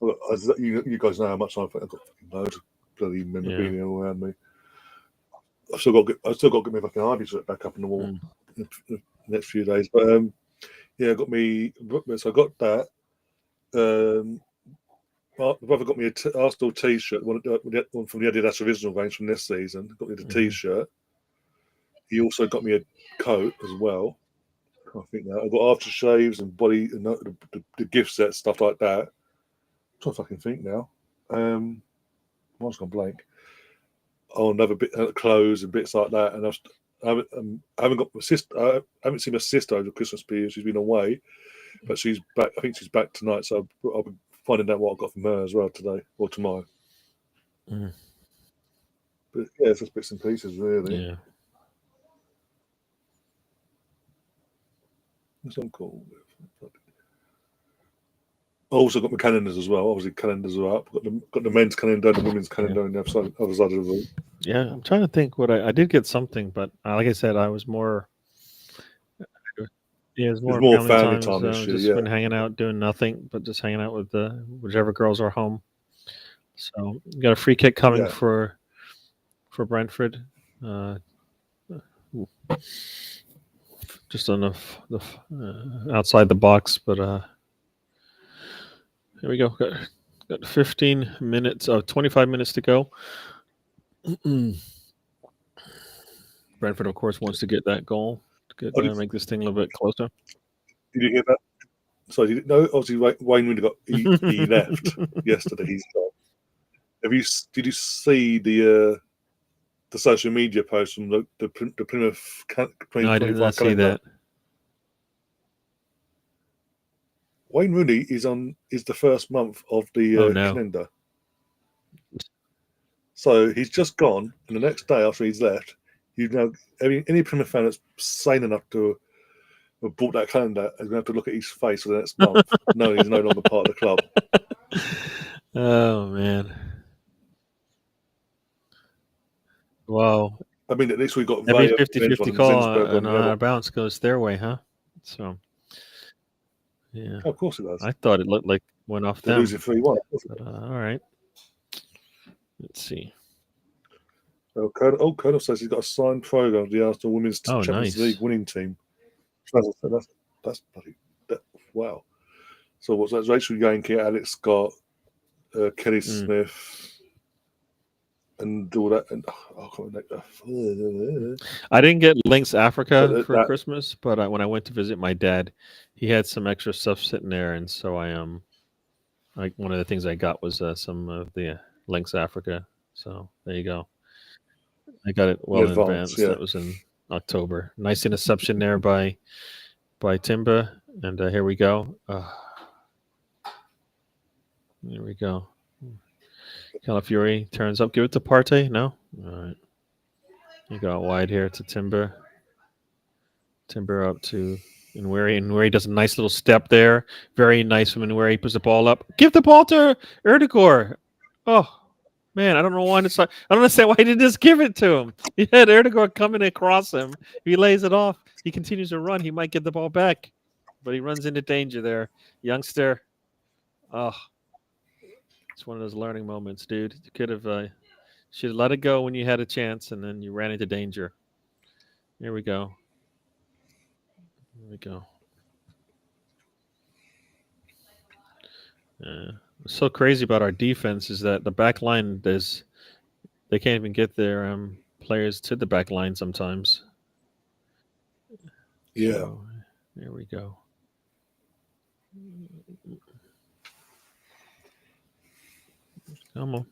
Well, you guys know how much I've got loads of bloody memorabilia around me. I've still got to get my fucking Harvey shirt back up in the wall in the next few days. But I got me. So I got that. My brother got me an Arsenal T-shirt, one from the Adidas original range from this season. Got me the T-shirt. He also got me a coat as well. I think that I got aftershaves and body and the gift set stuff like that. I'm trying to fucking think now. Mine's gone blank. Oh, another bit of clothes and bits like that. And I haven't got my sister. I haven't seen my sister over Christmas period. She's been away, but she's back. I think she's back tonight. So I'll be finding out what I got from her as well today or tomorrow. But yeah, it's just bits and pieces, really. Yeah. That's all cool. I also got my calendars as well. Obviously, calendars are up. Got the men's calendar and the women's calendar on the other side of the room. Yeah, I'm trying to think what I did get something, but like I said, I was more. Yeah, it's more family time this year. Just been hanging out, doing nothing, but just hanging out with whichever girls are home. So got a free kick coming for Brentford. Just on the outside the box, but here we go. Got 15 minutes, 25 minutes to go. Brentford, of course, wants to get that goal to make this thing a little bit closer. Did you hear that? So you know, obviously Wayne Rooney he left yesterday. He's gone. Did you see the social media post from the Plymouth 2025 No, I did not see that. Wayne Rooney is the first month of the calendar. So he's just gone, and the next day after he's left, any Plymouth fan that's sane enough to have bought that calendar is going to have to look at his face for the next month, knowing he's no longer part of the club. Oh man! Wow. I mean, at least we got every 50-50 call and our bounce goes their way, huh? So yeah, of course it does. I thought it looked like went off them. Losing 3-1. All right. Let's see. Colonel says he's got a signed program of the Arsenal Women's Champions League winning team. That's bloody wow. So what's that? Rachel Yankee, Alex Scott, Kelly Smith, and all that. And I can't remember. I didn't get Lynx Africa But for that- Christmas, but when I went to visit my dad, he had some extra stuff sitting there, and so like one of the things I got was some of the Lynx Africa. So there you go. I got it well in advance. yeah. That was in October. Nice interception there by Timber, and here we go. There we go. Calafiori turns up. Give it to Partey. No? All right. You got wide here to Timber. Timber up to Nweri. Nweri does a nice little step there. Very nice from Nweri. He puts the ball up. Give the ball to Erdegaard. Oh, man. I don't know why. I don't understand why he didn't just give it to him. He had Erdegaard coming across him. If he lays it off, he continues to run. He might get the ball back. But he runs into danger there. Youngster. Oh, it's one of those learning moments, dude. You could have should have let it go when you had a chance, and then you ran into danger. Here we go. Here we go. What's so crazy about our defense is that the back line they can't even get their players to the back line sometimes. Yeah. So, here we go. Come on.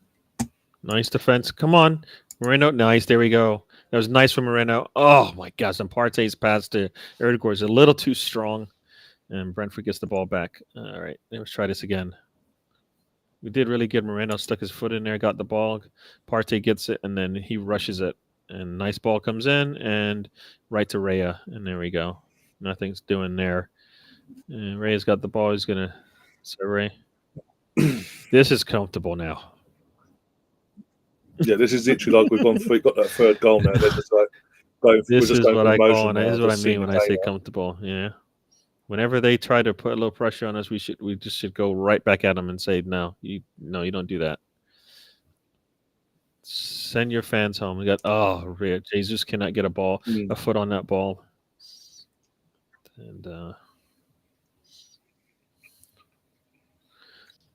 Nice defense. Come on. Moreno. Nice. There we go. That was nice from Moreno. Oh, my gosh. And Partey's pass to Erdegaard is a little too strong. And Brentford gets the ball back. All right. Let's try this again. We did really good. Moreno stuck his foot in there, got the ball. Partey gets it, and then he rushes it. And nice ball comes in, and right to Raya. And there we go. Nothing's doing there. And Raya's got the ball. He's going to say, Ray, this is comfortable now. Yeah, this is literally like we've got that third goal now. They're just like going. This is what I call, and this is what I just mean when I say out. comfortable. Yeah. Whenever they try to put a little pressure on us, we just should go right back at them and say, no, you don't do that. Send your fans home. We got Jesus cannot get a foot on that ball. And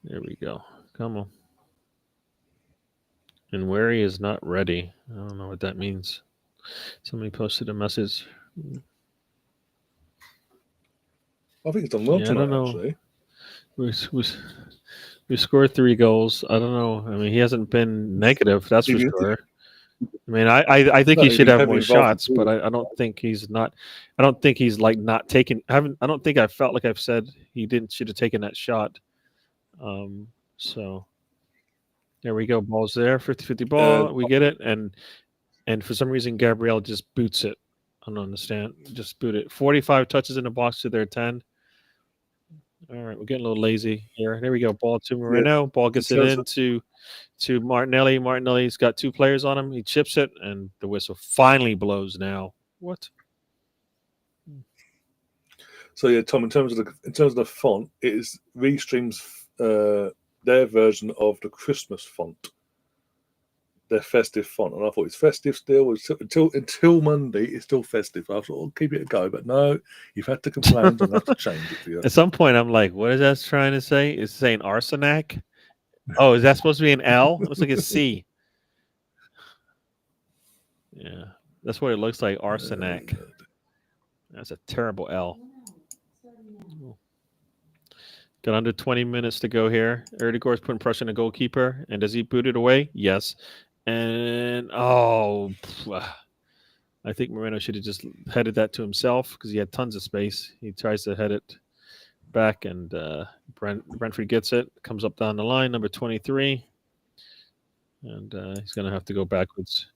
there we go. Come on. And Nweri is not ready. I don't know what that means. Somebody posted a message. I think it's done well tonight, I don't know. actually. We scored 3 goals. I don't know. I mean, he hasn't been negative, that's for sure. I mean, I think he should have more shots, but I don't think he's not. I don't think he's like not taking. I don't think I felt like I've said he should have taken that shot. So there we go. Ball's there. 50-50 ball. We get it, and for some reason Gabriel just boots it. I don't understand. Just boot it. 45 touches in the box to their 10. All right, we're getting a little lazy here. There we go. Ball to Moreno. Yeah. Ball gets it into Martinelli. Martinelli's got 2 players on him. He chips it, and the whistle finally blows now. What? So yeah, Tom. In terms of the font, it is Restream's their version of the Christmas font. Their festive font, and I thought it's festive still. Until Monday, it's still festive. I thought, oh, keep it a go, but no, you've had to complain. I'm going to have to change it for you. At some point, I'm like, what is that trying to say? It's saying Arsenic. Oh, is that supposed to be an L? It looks like a C. Yeah, that's what it looks like. Arsenic. That's a terrible L. Got under 20 minutes to go here. Erdegaard's putting pressure on the goalkeeper, and does he boot it away? Yes. And I think Moreno should have just headed that to himself because he had tons of space. He tries to head it back, and Brentford gets it. Comes up down the line, number 23, and he's going to have to go backwards.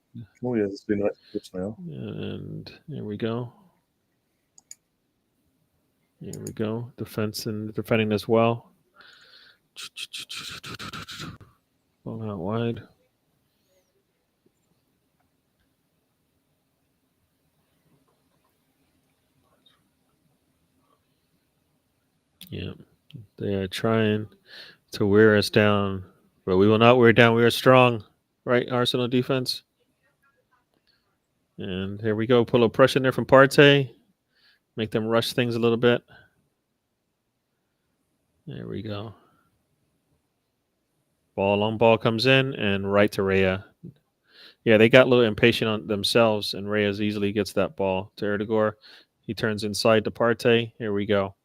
Oh yeah, it's been like this now. And here we go. Here we go. Defending as well. Ball out wide. Yeah, they are trying to wear us down, but we will not wear down. We are strong, right? Arsenal defense. And here we go. Put a little pressure in there from Partey. Make them rush things a little bit. There we go. Long ball comes in and right to Raya. Yeah, they got a little impatient on themselves, and Reyes easily gets that ball to Erdegaard. He turns inside to Partey. Here we go.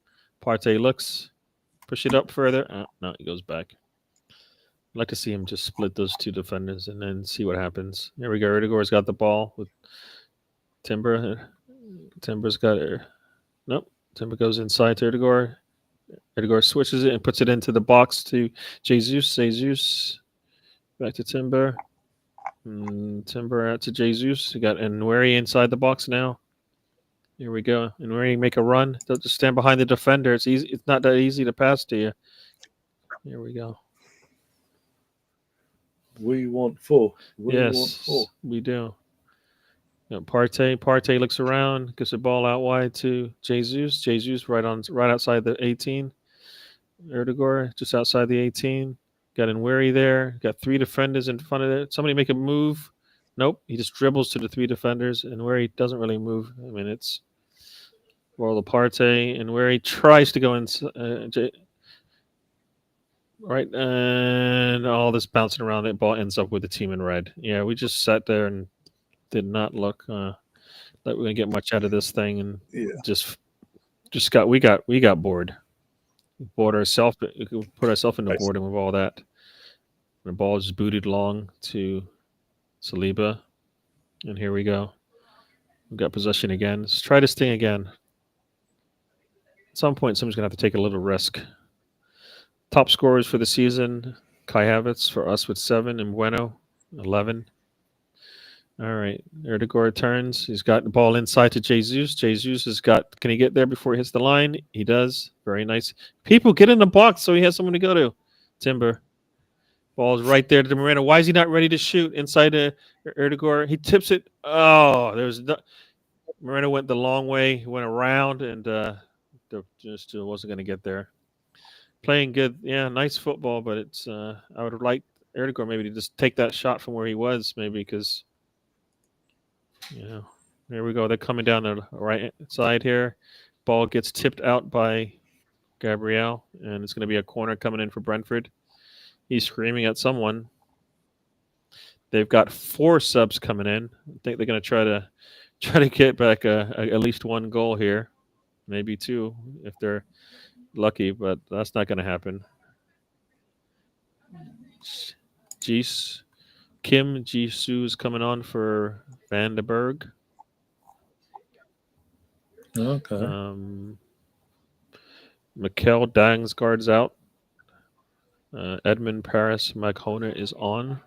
Partey looks, push it up further. No, he goes back. I'd like to see him just split those two defenders and then see what happens. Here we go. Erdegaard's got the ball with Timber. Timber's got it. Nope. Timber goes inside to Erdegaard. Erdegaard switches it and puts it into the box to Jesus. Jesus back to Timber. Timber out to Jesus. You got Nweri inside the box now. Here we go. Nweri make a run. Don't just stand behind the defender. It's easy. It's not that easy to pass to you. Here we go. We want four. Yes, we do. Partey looks around, gets the ball out wide to Jesus. Jesus right outside the 18. Erdegaard just outside the 18. Got Nweri there. Got three defenders in front of it. Somebody make a move. Nope. He just dribbles to the three defenders, and Nweri doesn't really move. I mean, it's Royal Partey, and Nweri tries to go in. Right, and all this bouncing around, that ball ends up with the team in red. Yeah, we just sat there and did not look like we're gonna get much out of this thing, and just we got bored. Put ourselves into boredom with all that. The ball is booted long to Saliba, and here we go. We've got possession again. Let's try this thing again. At some point, someone's gonna have to take a little risk. Top scorers for the season: Kai Havertz for us with 7, and Bueno 11. All right, Erdegaard turns. He's got the ball inside to Jesus. Jesus has got. Can he get there before he hits the line? He does. Very nice. People get in the box so he has someone to go to. Timber. Ball's right there to Moreno. Why is he not ready to shoot inside to Erdegaard? He tips it. Oh, Moreno went the long way. He went around and just wasn't going to get there. Playing good. Yeah, nice football, but it's. I would have liked Erdegaard maybe to just take that shot from where he was, maybe because. Yeah, here we go. They're coming down the right side here. Ball gets tipped out by Gabriel, and it's going to be a corner coming in for Brentford. He's screaming at someone. They've got 4 subs coming in. I think they're going to try to get back at least 1 goal here, maybe 2 if they're lucky, but that's not going to happen. Kim Jisoo is coming on for Van de Berg. Okay. Mikel Dangsgaard's out. Edmund Paris Maghona is on.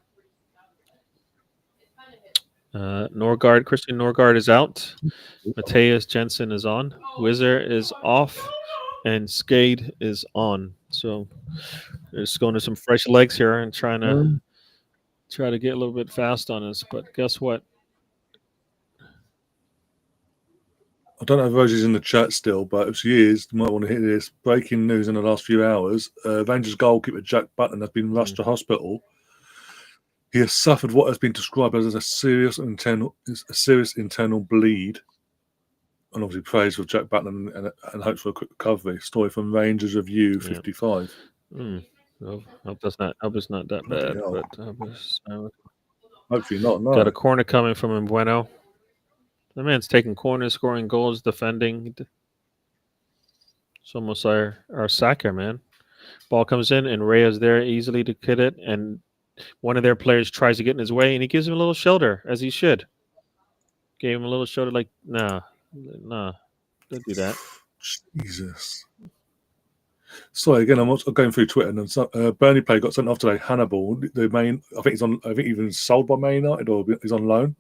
Christian Norgard is out. Matthias Jensen is on. Wizard is off. And Skade is on. So they're just going to some fresh legs here and try to get a little bit fast on us. But guess what? I don't know if Rosie's in the chat still, but if she is, you might want to hear this. Breaking news in the last few hours. Rangers goalkeeper Jack Button has been rushed to hospital. He has suffered what has been described as a serious internal bleed. And obviously praise for Jack Button and hopes for a quick recovery. Story from Rangers Review 55. Hope it's not that bad, but hopefully not. No. Got a corner coming from Bueno. The man's taking corners, scoring goals, defending. It's almost our Saka, man. Ball comes in, and Reyes there easily to hit it, and one of their players tries to get in his way, and he gives him a little shoulder, as he should. Gave him a little shoulder, like, nah, don't do that. Jesus. Sorry, again, I'm going through Twitter, and Burnley player got sent off today. Hannibal, I think he's been sold by Man United, or he's on loan.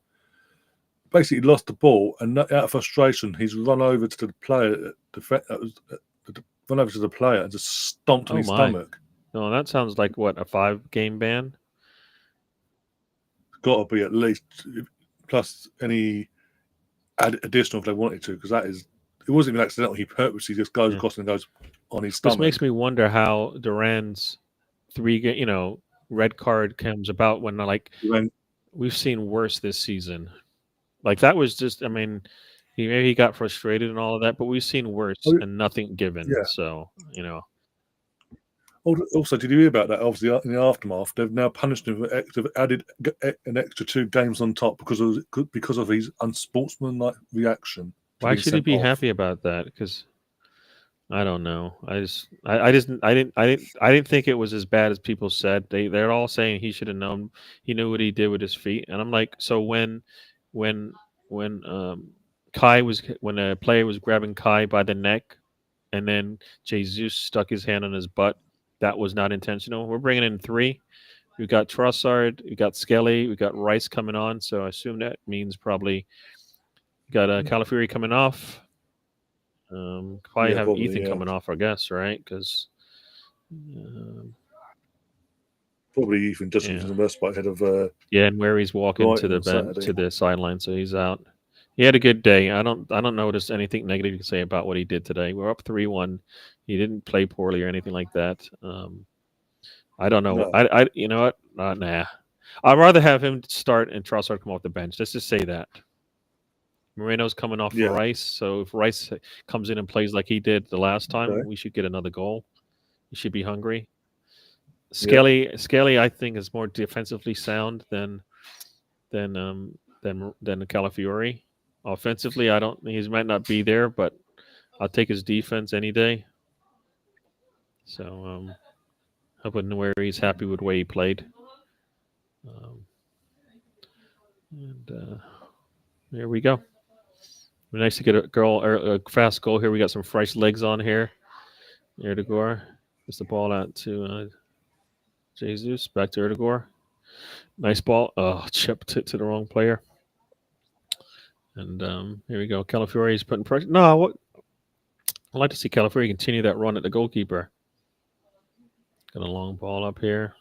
Basically lost the ball, and out of frustration, he's run over to the player, and just stomped on his stomach. No, that sounds like what, a 5-game ban? Got to be at least, plus any additional if they wanted to, because it wasn't even accidental. He purposely just goes across and goes on his stomach. This makes me wonder how Duran's 3 red card comes about when we've seen worse this season. Like that was just, he got frustrated and all of that, but we've seen worse and nothing given. Yeah. So, Also, did you hear about that? Obviously, in the aftermath, they've now punished him. They've added an extra 2 games on top because of his unsportsmanlike reaction. Why should he be happy about that? Because I don't know. I didn't think it was as bad as people said. They're all saying he should have known. He knew what he did with his feet, and I'm like, so when when when a player was grabbing Kai by the neck, and then Jesus stuck his hand on his butt, that was not intentional. We're bringing in 3. We've got Trossard, we got Skelly, we got Rice coming on. So I assume that means probably got Calafiori coming off. Probably have Ethan coming off, I guess, right? Because probably Ethan just in the worst part ahead of and where he's walking to the bench, to the sideline, so he's out. He had a good day. I don't notice anything negative to say about what he did today. We're up 3-1. He didn't play poorly or anything like that. I don't know. No. I you know what? Nah. I'd rather have him start and Trossard come off the bench. Let's just say that. Moreno's coming off for Rice, so if Rice comes in and plays like he did the last time, we should get another goal. He should be hungry. Skelly, I think, is more defensively sound than Calafiori. Offensively, he might not be there, but I'll take his defense any day. So hoping where he's happy with the way he played. There we go. Nice to get a fast goal here. We got some fresh legs on here. Erdegaard gets the ball out to Jesus. Back to Erdegaard. Nice ball. Oh, chipped it to the wrong player. And here we go. Calafiori is putting pressure. No, I'd like to see Calafiori continue that run at the goalkeeper. Got a long ball up here.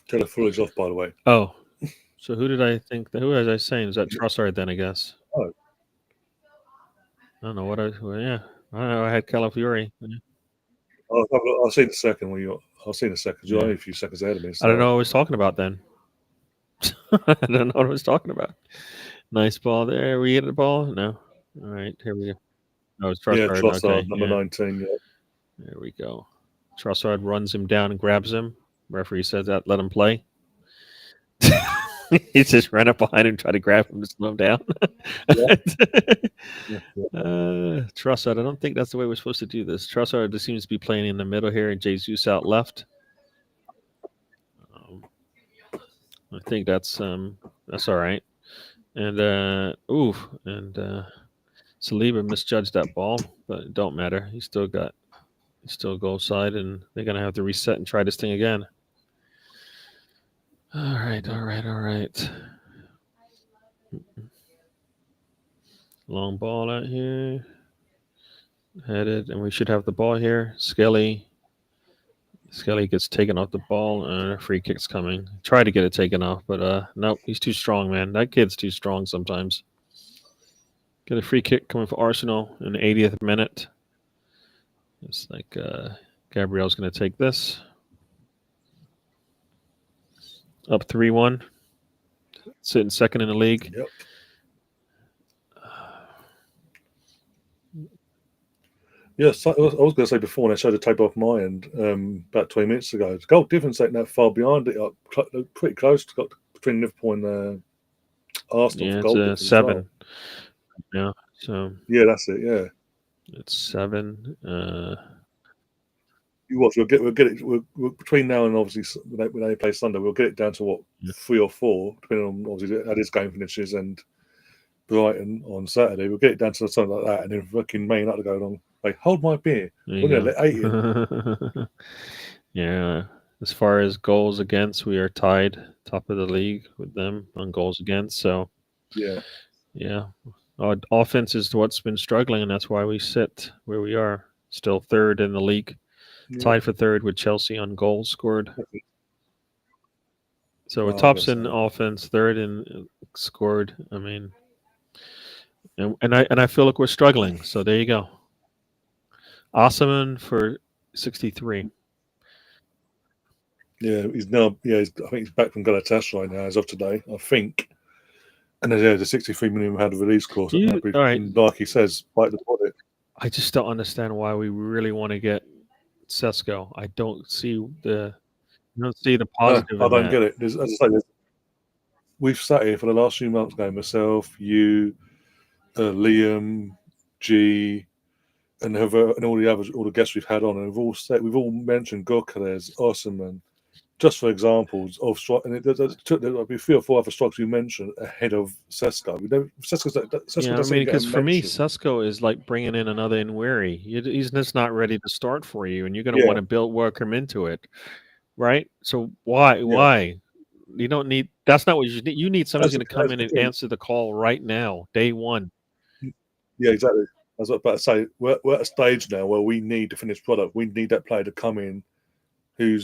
Calafiori's off, by the way. Oh. So who was I saying? Is that Trossard then, I guess? Oh. I don't know what I know. I had Calafiori. Yeah. I'll see in a second. I'll see in a second. You're only a few seconds ahead of me. So. I don't know what I was talking about then. I don't know what I was talking about. Nice ball there. We get the ball? No. All right, here we go. No, it's Trossard. Yeah, Trossard, number 19. Yeah. There we go. Trossard runs him down and grabs him. Referee says that. Let him play. He just ran up behind him, tried to grab him to slow him down. Trossard, I don't think that's the way we're supposed to do this. Trossard just seems to be playing in the middle here, and Jesus out left. I think that's all right. And Saliba misjudged that ball, but it don't matter. He's still goal side, and they're gonna have to reset and try this thing again. All right. Long ball out here. Headed, and we should have the ball here. Skelly gets taken off the ball, and a free kick's coming. Try to get it taken off, but nope, he's too strong, man. That kid's too strong sometimes. Get a free kick coming for Arsenal in the 80th minute. It's like Gabriel's going to take this. Up 3-1. Sitting second in the league. Yep. Yes, I was going to say before, and I showed the tape off my end about 20 minutes ago. The goal difference ain't that far behind it. Pretty close. Got between Liverpool and Arsenal. Yeah, for goal it's 7. Yeah, so yeah, that's it. Yeah, it's 7. You watch. We'll get it. We'll between now and obviously when they play Sunday, we'll get it down to 3 or 4, depending on obviously how this game finishes, and Brighton on Saturday. We'll get it down to something like that, and then fucking Man United go along. Like, hold my beer. We're going to let 8 in. Yeah. As far as goals against, we are tied top of the league with them on goals against. So, yeah. Our offense is what's been struggling, and that's why we sit where we are. Still third in the league. Yeah. Tied for third with Chelsea on goals scored. So we're tops in offense, third in scored. I mean, and I feel like we're struggling. So there you go. Osman for 63. Yeah, he's now. Yeah, I think he's back from Galatasaray now as of today. I think. And then the 63 million had a release clause. All right. Like he says, bite the deposit. I just don't understand why we really want to get Sesko. I don't see the No, positive I in don't that. get it. As I say, we've sat here for the last few months now, myself, you, Liam, G, and all the guests we've had on, and we've all mentioned Gokares, Osman, just for examples of strike. And there'll be 3 or 4 other strikes we mentioned ahead of Sesko. Sesko Yeah, I doesn't mean, even get a because for me, mention. Sesko is like bringing in another Nweri. He's just not ready to start for you, and you're going to Yeah, want to work him into it, right? So why? yeah. You don't need. That's not what you need. You need somebody who's As, going to come in and again, answer the call right now, day one. yeah, exactly. I was about to say, we're at a stage now where we need the finished product. We need that player to come in who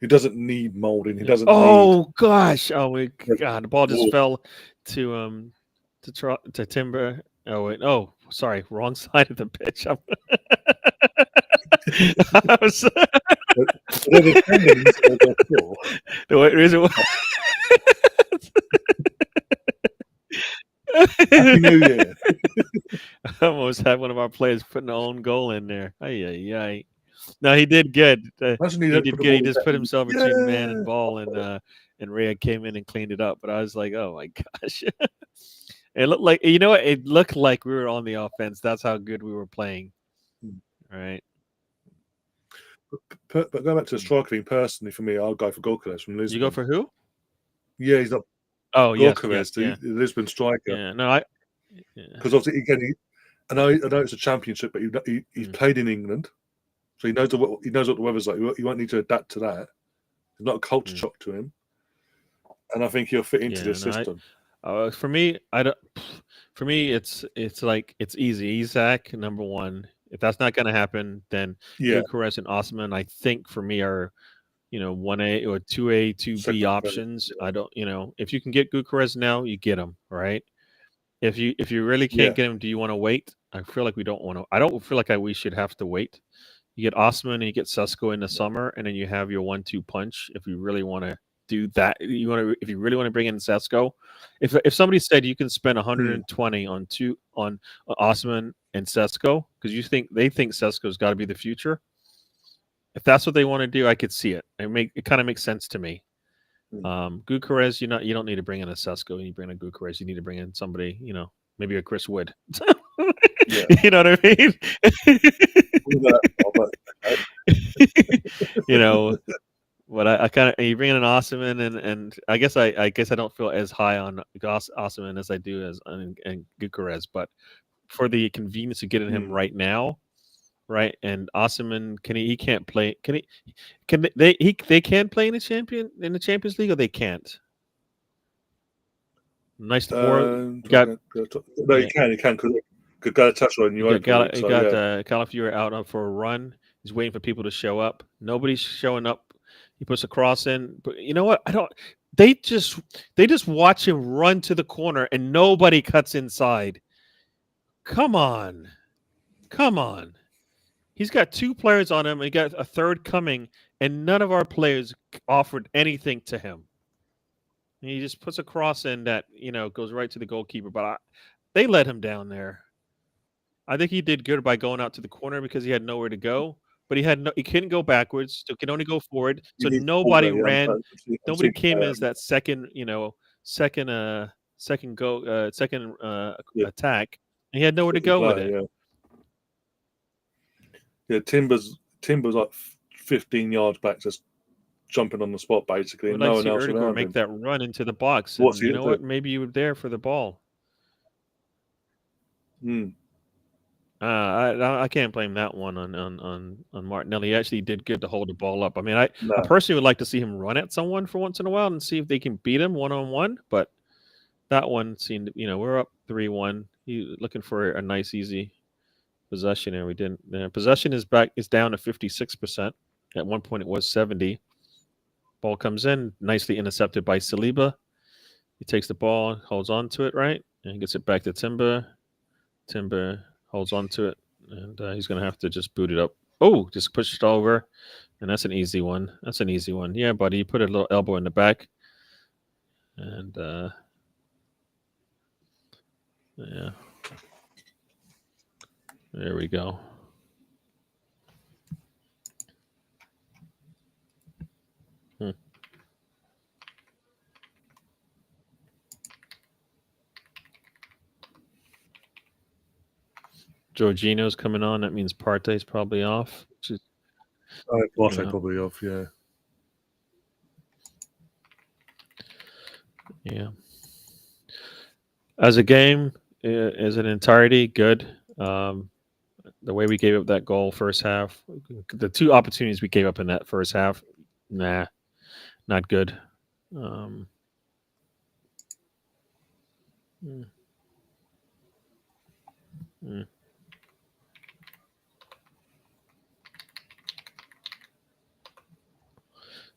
doesn't need molding. He Yeah. doesn't need. Oh gosh! Oh my God! The ball just fell to Timber. Oh wait! Oh, sorry, wrong side of the pitch. I was, They're defending instead of their skill. the reason why. Happy New Year. I almost had one of our players putting their own goal in there. Ay. No, he did good. Imagine he He didn't did put the good. He ball in just put there. himself between man and Yeah. ball, and Rhea came in and cleaned it up. But I was like, oh my gosh. It looked like, you know what? It looked like we were on the offense. That's how good we were playing. Right. But going back to the striker thing, personally, for me, I'll go for Gorkales from You go Lisbon. for who? Yeah, he's not Oh, yes. Gorkales, Yeah. the Lisbon striker. Yeah. No, yeah. Because obviously, again, I know it's a championship, but he's played in England, so he knows what the weather's like. He won't need to adapt to that. It's not a culture shock to him, and I think he'll fit into this system. For me, I don't. For me, it's like it's easy. Isaac, number one. If that's not going to happen, then Yeah, Bucharest and Osman, I think for me are 1A or 2A, 2B second, options. I don't. If you can get Bucharest now, you get them, right? If you really yeah, can't get him, do you want to wait? I feel like we don't want to. I don't feel like we should have to wait. You get Osman and you get Susko in the summer, and then you have your 1-2 punch. If you really want to do that, if you really want to bring in Sesko, if somebody said you can spend 120 on Osman and Sesko because they think Sesko's got to be the future. If that's what they want to do, I could see it. It kind of makes sense to me. Gukares, you don't need to bring in a Sesko. You bring in a Gukares. You need to bring in somebody, maybe a Chris Wood. yeah. You know what I mean? But I kind of you bring in an Osman and I guess I don't feel as high on Osman as I do as and Gukares, but for the convenience of getting him right now, right? And Osman he can't play. They can play in the Champions League or they can't. Nice to no, you can because Galatasaray in Europa League. So got yeah, Calafiori out for a run. He's waiting for people to show up. Nobody's showing up. He puts a cross in, but you know what? They just watch him run to the corner and nobody cuts inside. Come on. He's got 2 players on him. He got a third coming, and none of our players offered anything to him. And he just puts a cross in that goes right to the goalkeeper. But they let him down there. I think he did good by going out to the corner because he had nowhere to go. But he couldn't go backwards. So he could only go forward. So nobody ran. Nobody came as that second attack. And he had nowhere to go with it. Yeah, Timber's like 15 yards back, just jumping on the spot basically, and no one else around make him. that run into the box. And you know what? Maybe you were there for the ball. I can't blame that one on Martinelli. He actually did good to hold the ball up. I mean, I personally would like to see him run at someone for once in a while and see if they can beat him 1-on-1. But that one seemed, we're up 3-1. He's looking for a nice, easy possession, and we didn't. Possession is down to 56%. At one point, it was 70. Ball comes in, nicely intercepted by Saliba. He takes the ball, holds on to it, right, and gets it back to Timber. Timber holds on to it, and he's going to have to just boot it up. Oh, just push it over, and that's an easy one. Yeah, buddy, you put a little elbow in the back, and yeah. There we go. Jorginho's coming on. That means Partey's probably off. Which is, Partey Yeah. probably off, yeah. yeah. As a game, as an entirety, good. The way we gave up that goal first half, the two opportunities we gave up in that first half, nah, not good. Mm. Mm.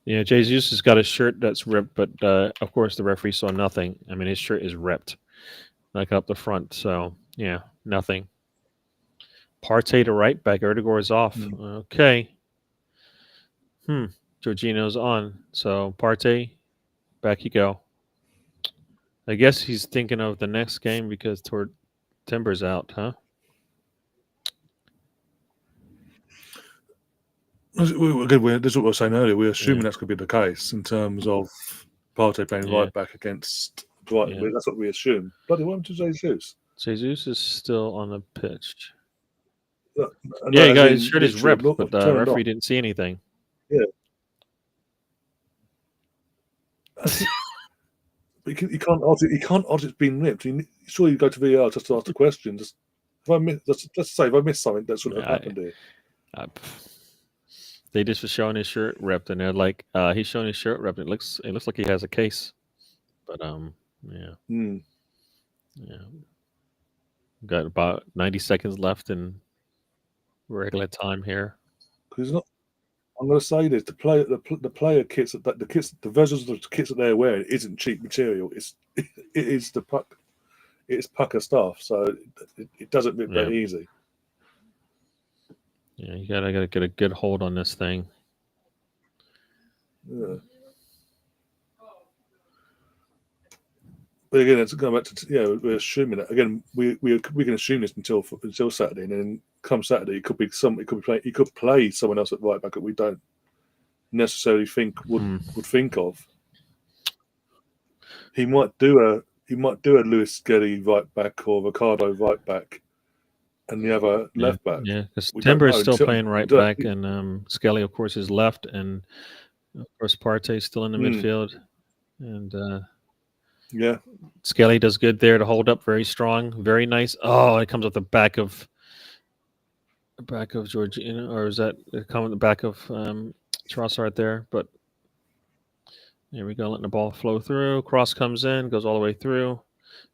Yeah, Jesus has got a shirt that's ripped, but of course the referee saw nothing. I mean, his shirt is ripped, like up the front. So yeah, nothing. Partey to right back. Erdegaard is off. Okay. Jorginho's on. So Partey, back you go. I guess he's thinking of the next game because Timber's out, huh? Again, this is what I was saying earlier. We're assuming Yeah. that's going to be the case in terms of Partey playing Yeah. right back against Brighton. Yeah. That's what we assume. Bloody, what happened to Jesus? Jesus is still on the pitch. No, Yeah, he as got his in shirt is literally ripped, but the turned referee off. didn't see anything. Yeah. But you can't argue. You can't argue it's been ripped. Surely you go to VAR just to ask the question. Just if I miss, let's say if I missed something, that shouldn't have happened here. They just were showing his shirt ripped, and they're like, "He's showing his shirt ripped. It looks like he has a case." But yeah, yeah. Got about 90 seconds left in regular time here. Because not. I'm going to say this: the player kits the versions of the kits that they're wearing isn't cheap material. It is the puck. It's pucker stuff, so it doesn't look very easy. Yeah, you gotta get a good hold on this thing. Yeah. But again, it's going back to we're assuming that again. We can assume this until Saturday, and then come Saturday, it could play someone else at right back that we don't necessarily think would think of. He might do a Lewis Skelly right back or Ricardo right back, and the other left back. Yeah, because Timber is still playing right back, and Skelly, of course, is left, and of course Partey's still in the midfield, and yeah, Skelly does good there to hold up, very strong, very nice. Oh, it comes off the back of Jorginho, or is that it come on the back of Trossard there? But here we go, letting the ball flow through. Cross comes in, goes all the way through,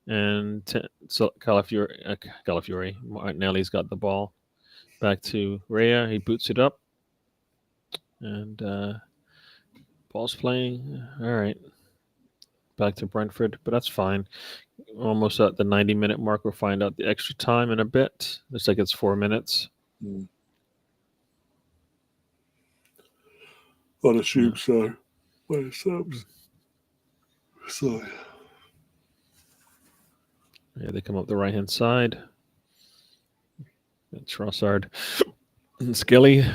and so Calafiori, Martinelli's got the ball. Back to Rea, he boots it up, and ball's playing. All right, back to Brentford, but that's fine. Almost at the 90-minute mark, we'll find out the extra time in a bit. Looks like it's 4 minutes. I'd assume so. By the subs. So. Yeah, they come up the right-hand side. Trossard and Skelly.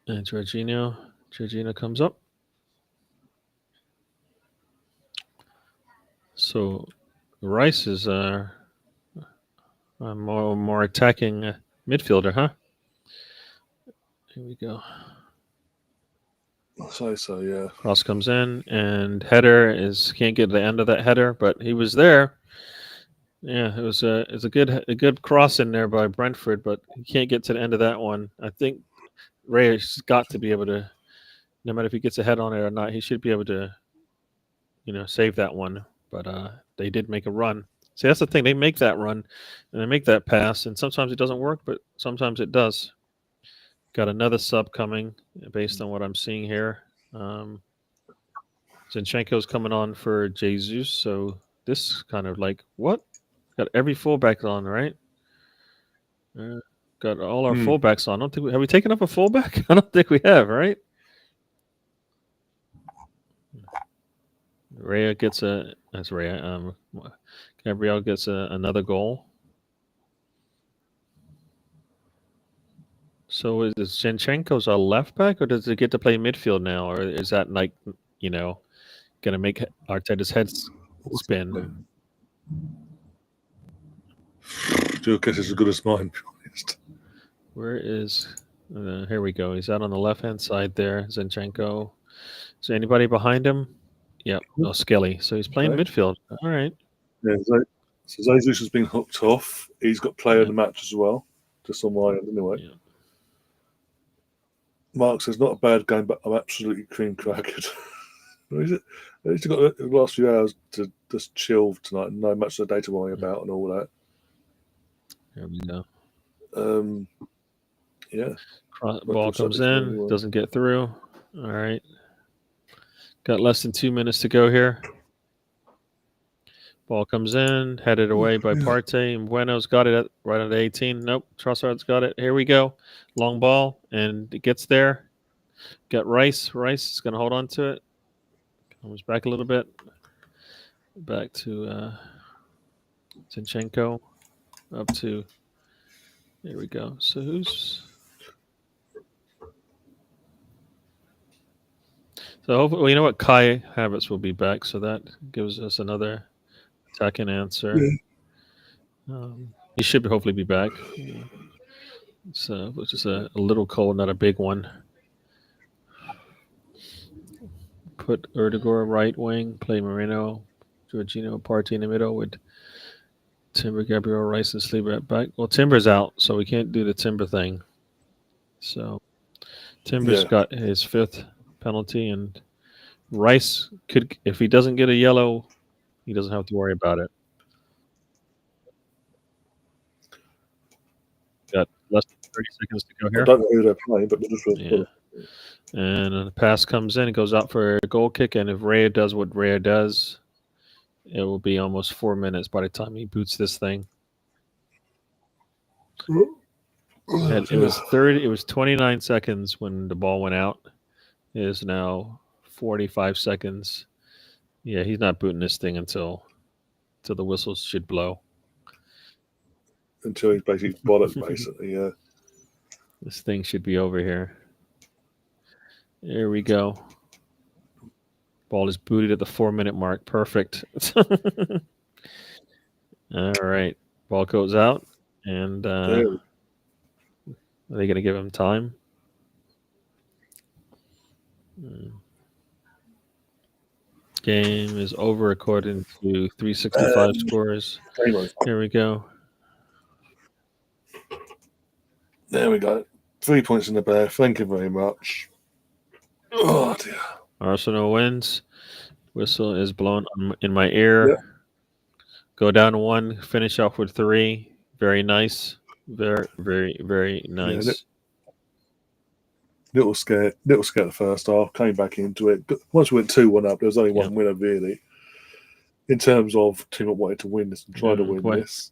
And Jorginho. Jorginho comes up. So Rice is a more attacking midfielder, huh? Here we go. I'll say so, yeah. Cross comes in, and header can't get to the end of that header, but he was there. Yeah, it was a good cross in there by Brentford, but he can't get to the end of that one. I think Reyes got to be able to, no matter if he gets a head on it or not, he should be able to, save that one. But they did make a run. See, that's the thing. They make that run, and they make that pass, and sometimes it doesn't work, but sometimes it does. Got another sub coming based on what I'm seeing here. Zinchenko's coming on for Jesus, so this kind of like, what? Got every fullback on, right? Got all our fullbacks on. I don't think have we taken up a fullback? I don't think we have, right? Gabriel gets another goal. So is Zinchenko's a left back, or does he get to play midfield now, or is that like going to make Arteta's head spin? Your guess is as good as mine, to be honest. Where is? Here we go. He's out on the left-hand side there. Zinchenko. Is there anybody behind him? Yep. Oh, Skelly. So he's playing Okay. midfield. All right. Yeah, so Jesus has been hooked off. He's got player of the match as well, just on my end anyway. Yeah. Mark says, not a bad game, but I'm absolutely cream crackered. At least you've got the last few hours to just chill tonight and no much of the day to worry about and all that. There we go. Yeah. Ball comes in, doesn't get through. All right. Got less than 2 minutes to go here. Ball comes in, headed away by Partey, and Bueno's got it right at 18. Nope, Trossard's got it. Here we go. Long ball, and it gets there. Got Rice. Rice is going to hold on to it. Comes back a little bit. Back to Zinchenko. Up to... There we go. So who's... So hopefully, you know what? Kai Havertz will be back, so that gives us another attacking answer. He should hopefully be back. So which is a little cold, not a big one. Put Erdegaard right wing, play Moreno, Jorginho, Partey in the middle with Timber, Gabriel, Rice, and Sleeper at back. Well, Timber's out, so we can't do the Timber thing. So Timber's got his 5th penalty, and Rice could, if he doesn't get a yellow, he doesn't have to worry about it. Got less than 30 seconds to go here. I don't know who they're playing, but yeah. And the pass comes in, it goes out for a goal kick, and if Raya does what Raya does, it will be almost 4 minutes by the time he boots this thing. And it was 29 seconds when the ball went out. It is now 45 seconds. Yeah, he's not booting this thing until the whistles should blow. Until he's basically bollocked, basically, yeah. This thing should be over here. There we go. Ball is booted at the 4-minute mark. Perfect. All right. Ball goes out. And are they going to give him time? Game is over according to 365 scores. Here we go. There we go. 3 points in the bag. Thank you very much. Oh, dear. Arsenal wins. Whistle is blown in my ear. Yep. Go down 1. Finish off with 3. Very nice. Very, very, very nice. Yeah, little scared the first half. Came back into it. Once we went 2-1 up, there was only one winner, really. In terms of team that wanted to win this and tried to win this.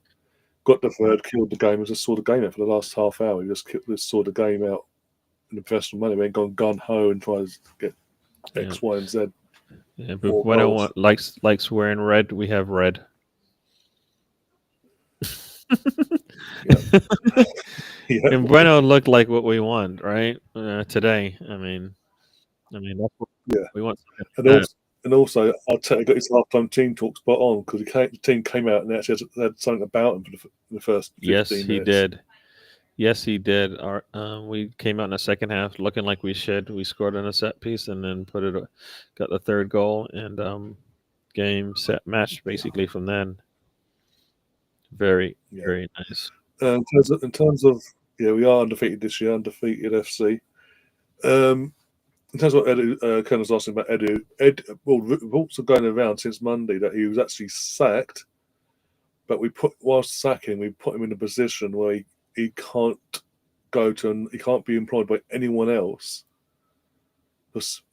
Got the third, killed the game, and just saw the game out for the last half hour. We just saw the game out in the professional manner. We ain't gone gun-ho and tried to get X, Y, and Z. Yeah, but Bueno likes wearing red. We have red. And Bueno looked like what we want, right? Today. I mean, that's what we want. And also, Arteta got his half-time team talk spot on because the team came out and actually had something about him for the first 15 minutes. Yes, he did. Yes, he did. We came out in the second half looking like we should. We scored on a set piece and then got the third goal and game, set, match basically from then. Very, very nice. In terms of we are undefeated this year, undefeated FC. In terms of what Ken was asking about Edu, reports are going around since Monday that he was actually sacked, but whilst sacking, we put him in a position where he can't he can't be employed by anyone else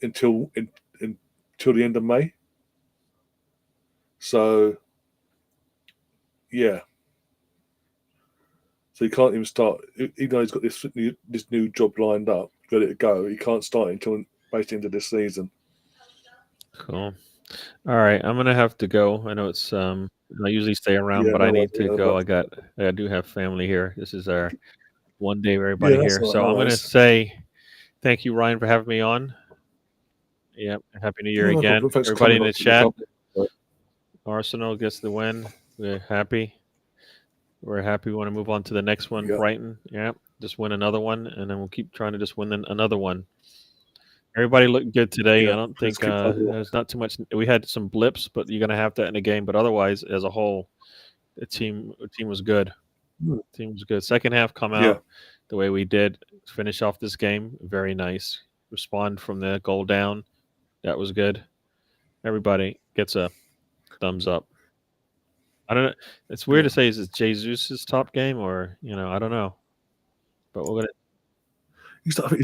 until the end of May. So, yeah. So he can't even start, even though he's got this new job lined up, ready to go. He can't start until basically into this season. Cool. All right, I'm gonna have to go. I know it's I usually stay around, but I need to go. I do have family here. This is our one day with everybody Yeah, that's here. all So right. I'm No going to worries. say thank you, Ryan, for having me on. Yep. Happy New Year No again. problem. Thanks for Everybody coming in on the to the chat. company. Arsenal gets the win. We're happy. We're happy. We want to move on to the next one. Yeah. Brighton. Yeah. Just win another one, and then we'll keep trying to just win another one. Everybody looked good today. Yeah, I don't let's think keep plugging along. there's not too much. We had some blips, but you're going to have that in the game. But otherwise, as a whole, the team was good. Hmm. Team was good. Second half, come Yeah. out the way we did. Finish off this game. Very nice. Respond from the goal down. That was good. Everybody gets a thumbs up. I don't know. It's weird Yeah. to say, is it Jesus' top game or, I don't know. But we're going I think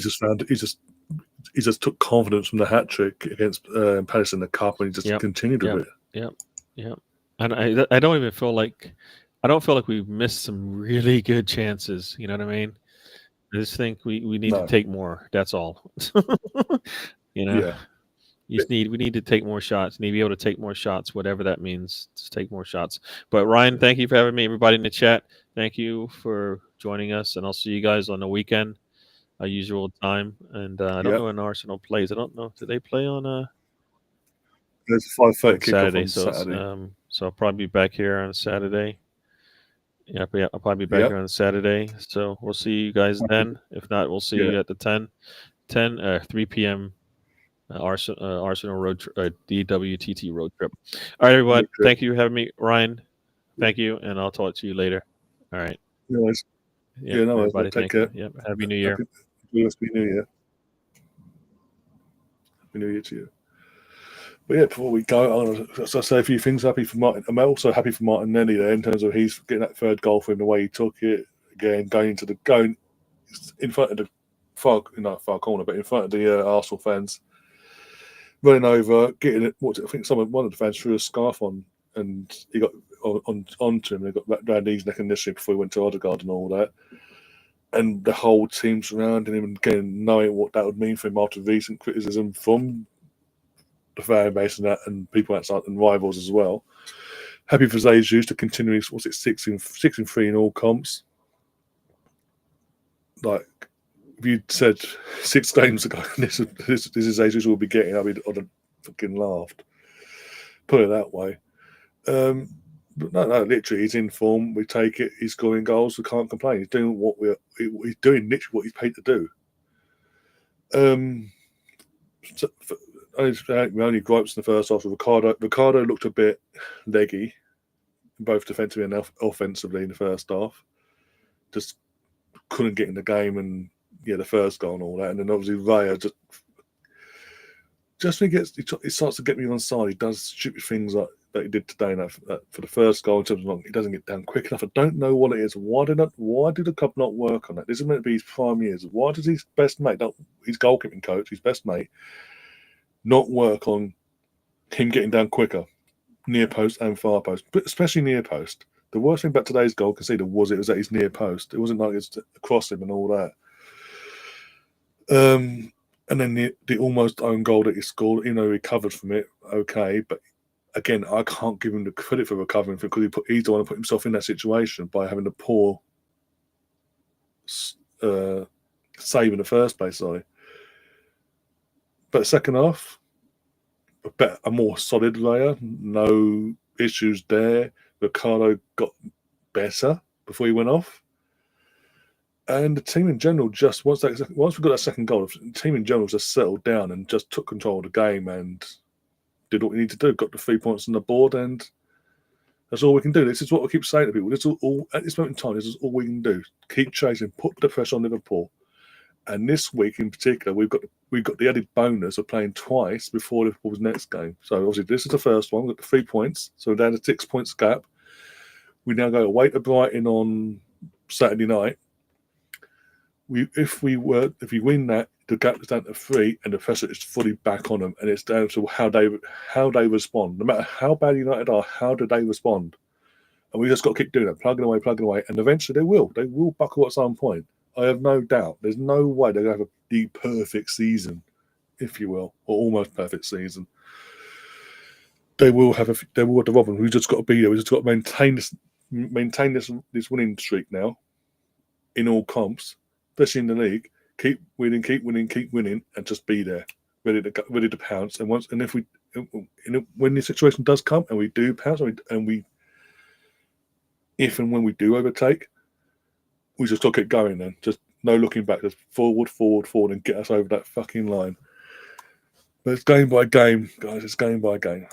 he just took confidence from the hat trick against Palace in the cup, and he just Yep. continued with Yep. it. Yep. And I don't even feel like I don't feel like we've missed some really good chances. You know what I mean? I just think we need to No. take more. That's all. Yeah. We need to take more shots. Need to be able to take more shots, whatever that means. Just take more shots. But Ryan, thank you for having me. Everybody in the chat, thank you for joining us, and I'll see you guys on the weekend, usual time. And I don't Yeah. know when Arsenal plays. I don't know. Do they play on There's 5:30 kickoff Saturday? on Saturday. So I'll probably be back here on Saturday. Yeah, I'll probably be back Yep. here on Saturday. So we'll see you guys then. If not, we'll see Yeah. you at the 3 p.m. Arsenal DWTT road trip. All right, everyone. Thank you for having me, Ryan. Thank you, and I'll talk to you later. All right. No worries. Yep, Yeah, no worries. everybody. Take Thank care. you. Yep. Happy New Year. Happy New Year. Happy New Year to you. But yeah, before we go, I want to say a few things. Happy for Martin. I'm also happy for Martinelli there in terms of he's getting that third goal for him, the way he took it. Again, going in front of the far corner, but in front of the Arsenal fans, running over, getting it. I think one of the fans threw a scarf on, and he got onto him. And he got round his neck initially before he went to Odegaard and all that. And the whole team surrounding him, and again knowing what that would mean for him after recent criticism from the fan base and that, and people outside and rivals as well. Happy for Jesus to continue. What's it, 6 and 3 in all comps? Like if you said 6 games ago, this is Jesus will be getting, I'd have fucking laughed. Put it that way. But no, literally, he's in form. We take it. He's scoring goals. We can't complain. He's doing he's doing literally what he's paid to do. My only gripes in the first half of Ricardo. Ricardo looked a bit leggy, both defensively and offensively in the first half. Just couldn't get in the game, and the first goal and all that. And then obviously Raya just when he starts to get me on side, he does stupid things like that he did today. For the first goal, in terms of he doesn't get down quick enough. I don't know what it is. Why did the club not work on that? This is meant to be his prime years. Why does his best mate, his goalkeeping coach, his best mate, not work on him getting down quicker, near post and far post, but especially near post? The worst thing about today's goal conceded was it was at his near post. It wasn't like it's across him and all that. And then the almost own goal that he scored, he recovered from it, okay. But again, I can't give him the credit for recovering from it because he's the one who put himself in that situation by having a poor save in the first place. Sorry. But second half, a more solid Raya, no issues there. Ricardo got better before he went off. And the team in general once we got that second goal, the team in general just settled down and just took control of the game and did what we need to do. Got the 3 points on the board, and that's all we can do. This is what we keep saying to people. This is all at this moment in time. This is all we can do. Keep chasing, put the pressure on Liverpool. And this week in particular, we've got the added bonus of playing twice before Liverpool's next game. So obviously this is the first one. We've got the 3 points, so we're down to 6 points gap. We now go away to Brighton on Saturday night. If we win that, the gap is down to 3, and the pressure is fully back on them, and it's down to how they respond. No matter how bad United are, how do they respond? And we just got to keep doing that, plugging away, and eventually they will buckle at some point. I have no doubt. There's no way they're going to have the perfect season, if you will, or almost perfect season. They will have the Robin. We've just got to be there. We've just got to maintain this winning streak now. in all comps, especially in the league. Keep winning, and just be there, ready to pounce. And when the situation does come, and we do pounce, if and when we do overtake, we just got to keep going. Then just no looking back, just forward, and get us over that fucking line. But it's game by game, guys. It's game by game.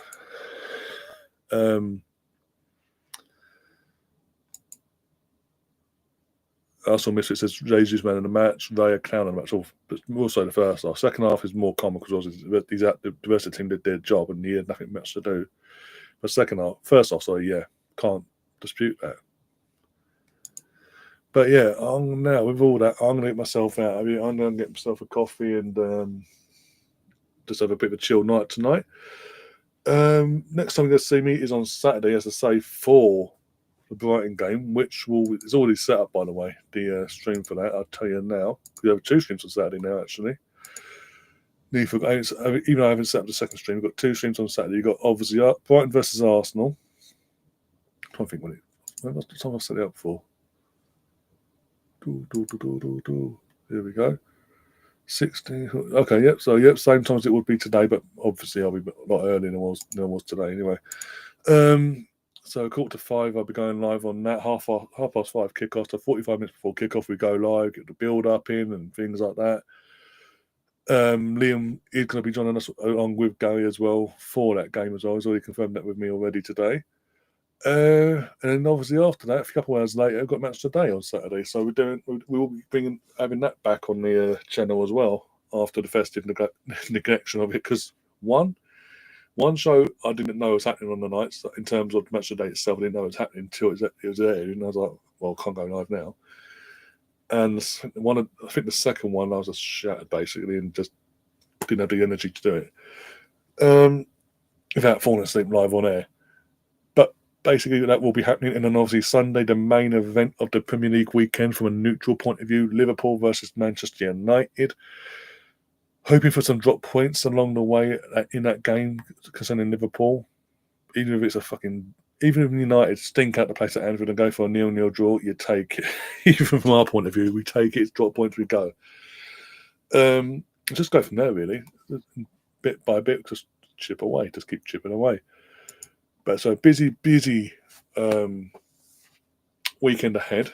Arsenal Misfits says Jesus man in the match, Ray a clown in the match. But also the first half. Second half is more common because the rest of the team did their job and he had nothing much to do. But first half, sorry, yeah, can't dispute that. But yeah, now with all that, I'm gonna get myself out. I'm gonna get myself a coffee and just have a bit of a chill night tonight. Next time you're gonna see me is on Saturday, as I say, for the Brighton game, which is already set up, by the way, the stream for that. I'll tell you now. We have 2 streams on Saturday now, actually. Even though I haven't set up the second stream, we've got 2 streams on Saturday. You've got obviously Brighton versus Arsenal. I don't think when was the time I set it up for? Here we go. 16. Okay, yep. So same time as it would be today, but obviously I'll be a lot earlier than I was today anyway. So 4:45, I'll be going live on that. Half past 5 kickoff. So 45 minutes before kickoff, we go live, get the build up in and things like that. Liam is going to be joining us along with Gary as well for that game as well. He's already confirmed that with me already today. And then obviously after that, a couple of hours later, I've got Match Today on Saturday. So we will be having that back on the channel as well after the festive neglection of it. Because one show I didn't know was happening on the nights in terms of Match Today itself. I didn't know it was happening until it was there, and I was like, well, I can't go live now. And I think the second one, I was just shattered basically and just didn't have the energy to do it without falling asleep live on air. But basically, that will be happening. And then obviously Sunday, the main event of the Premier League weekend from a neutral point of view, Liverpool versus Manchester United. Hoping for some drop points along the way in that game concerning Liverpool. Even if United stink out the place at Anfield and go for a 0-0 draw, you take it. Even from our point of view, we take it. It's drop points, we go. Just go from there, really. Bit by bit, just chip away. Just keep chipping away. But so busy weekend ahead.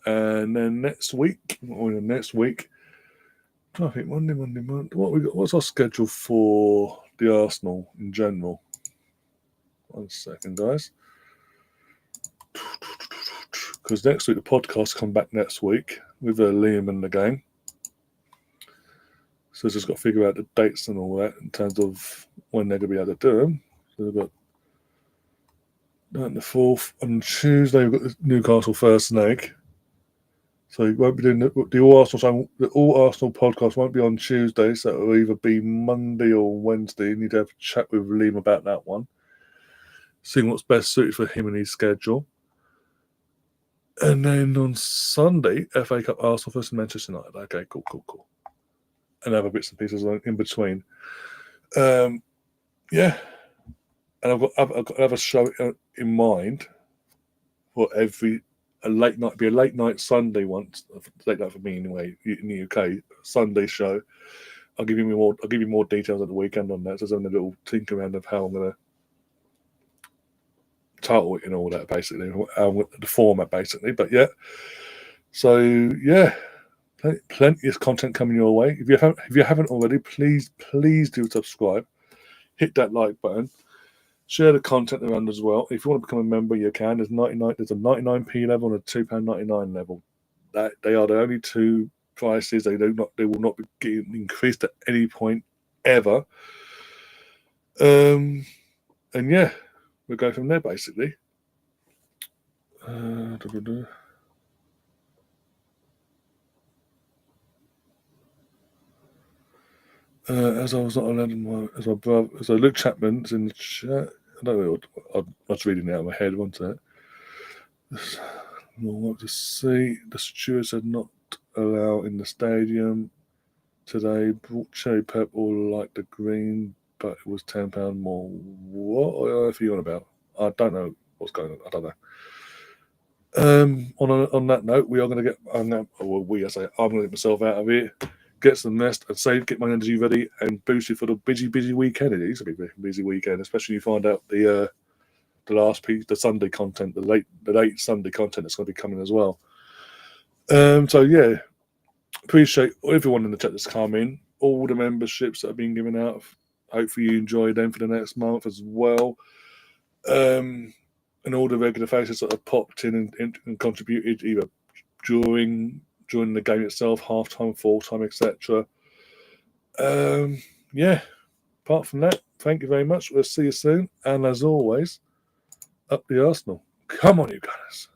And then next week, I think Monday. What we got? What's our schedule for the Arsenal in general? 1 second, guys. Because next week the podcast come back next week with Liam and the gang. So just got to figure out the dates and all that in terms of when they're going to be able to do them. So we've got the 4th on Tuesday. We've got the Newcastle first leg. So you won't be doing the All Arsenal. The All Arsenal podcast won't be on Tuesday, so it'll either be Monday or Wednesday. You need to have a chat with Liam about that one, seeing what's best suited for him and his schedule. And then on Sunday, FA Cup Arsenal versus Manchester United. Okay, cool. And other bits and pieces in between. Yeah. And I've got another show in mind for a late night. Be a late night Sunday once. Late night for me anyway in the UK. Sunday show. I'll give you more details at the weekend on that. So I'm having a little think around of how I'm going to title it and all that, basically, the format, basically. But yeah, so yeah, plenty of content coming your way. If you haven't already, please do subscribe, hit that like button, share the content around as well. If you want to become a member, you can. There's a 99p level and a £2.99 level. That they are the only 2 prices. They will not be getting increased at any point ever. And yeah, we'll go from there, basically. As I was not allowed as my brother, so Luke Chapman's in the chat. I don't know. I was reading it out of my head, wasn't it? We'll want to see. The stewards had not allow in the stadium today. Brought cherry pep all like the green, but it was £10 more. What are you on about? I don't know what's going on. I don't On that note, we are going to get. I'm going to get myself out of here, get some rest, and get my energy ready, and boost it for the busy weekend. It is a big busy weekend, especially when you find out the last piece, the Sunday content, the late Sunday content that's going to be coming as well. So yeah, appreciate everyone in the chat that's come in, all the memberships that have been given out. Hopefully you enjoy them for the next month as well. And all the regular faces that have popped in and contributed either during the game itself, half time, full time, etc. Yeah. Apart from that, thank you very much. We'll see you soon. And as always, up the Arsenal. Come on, you guys.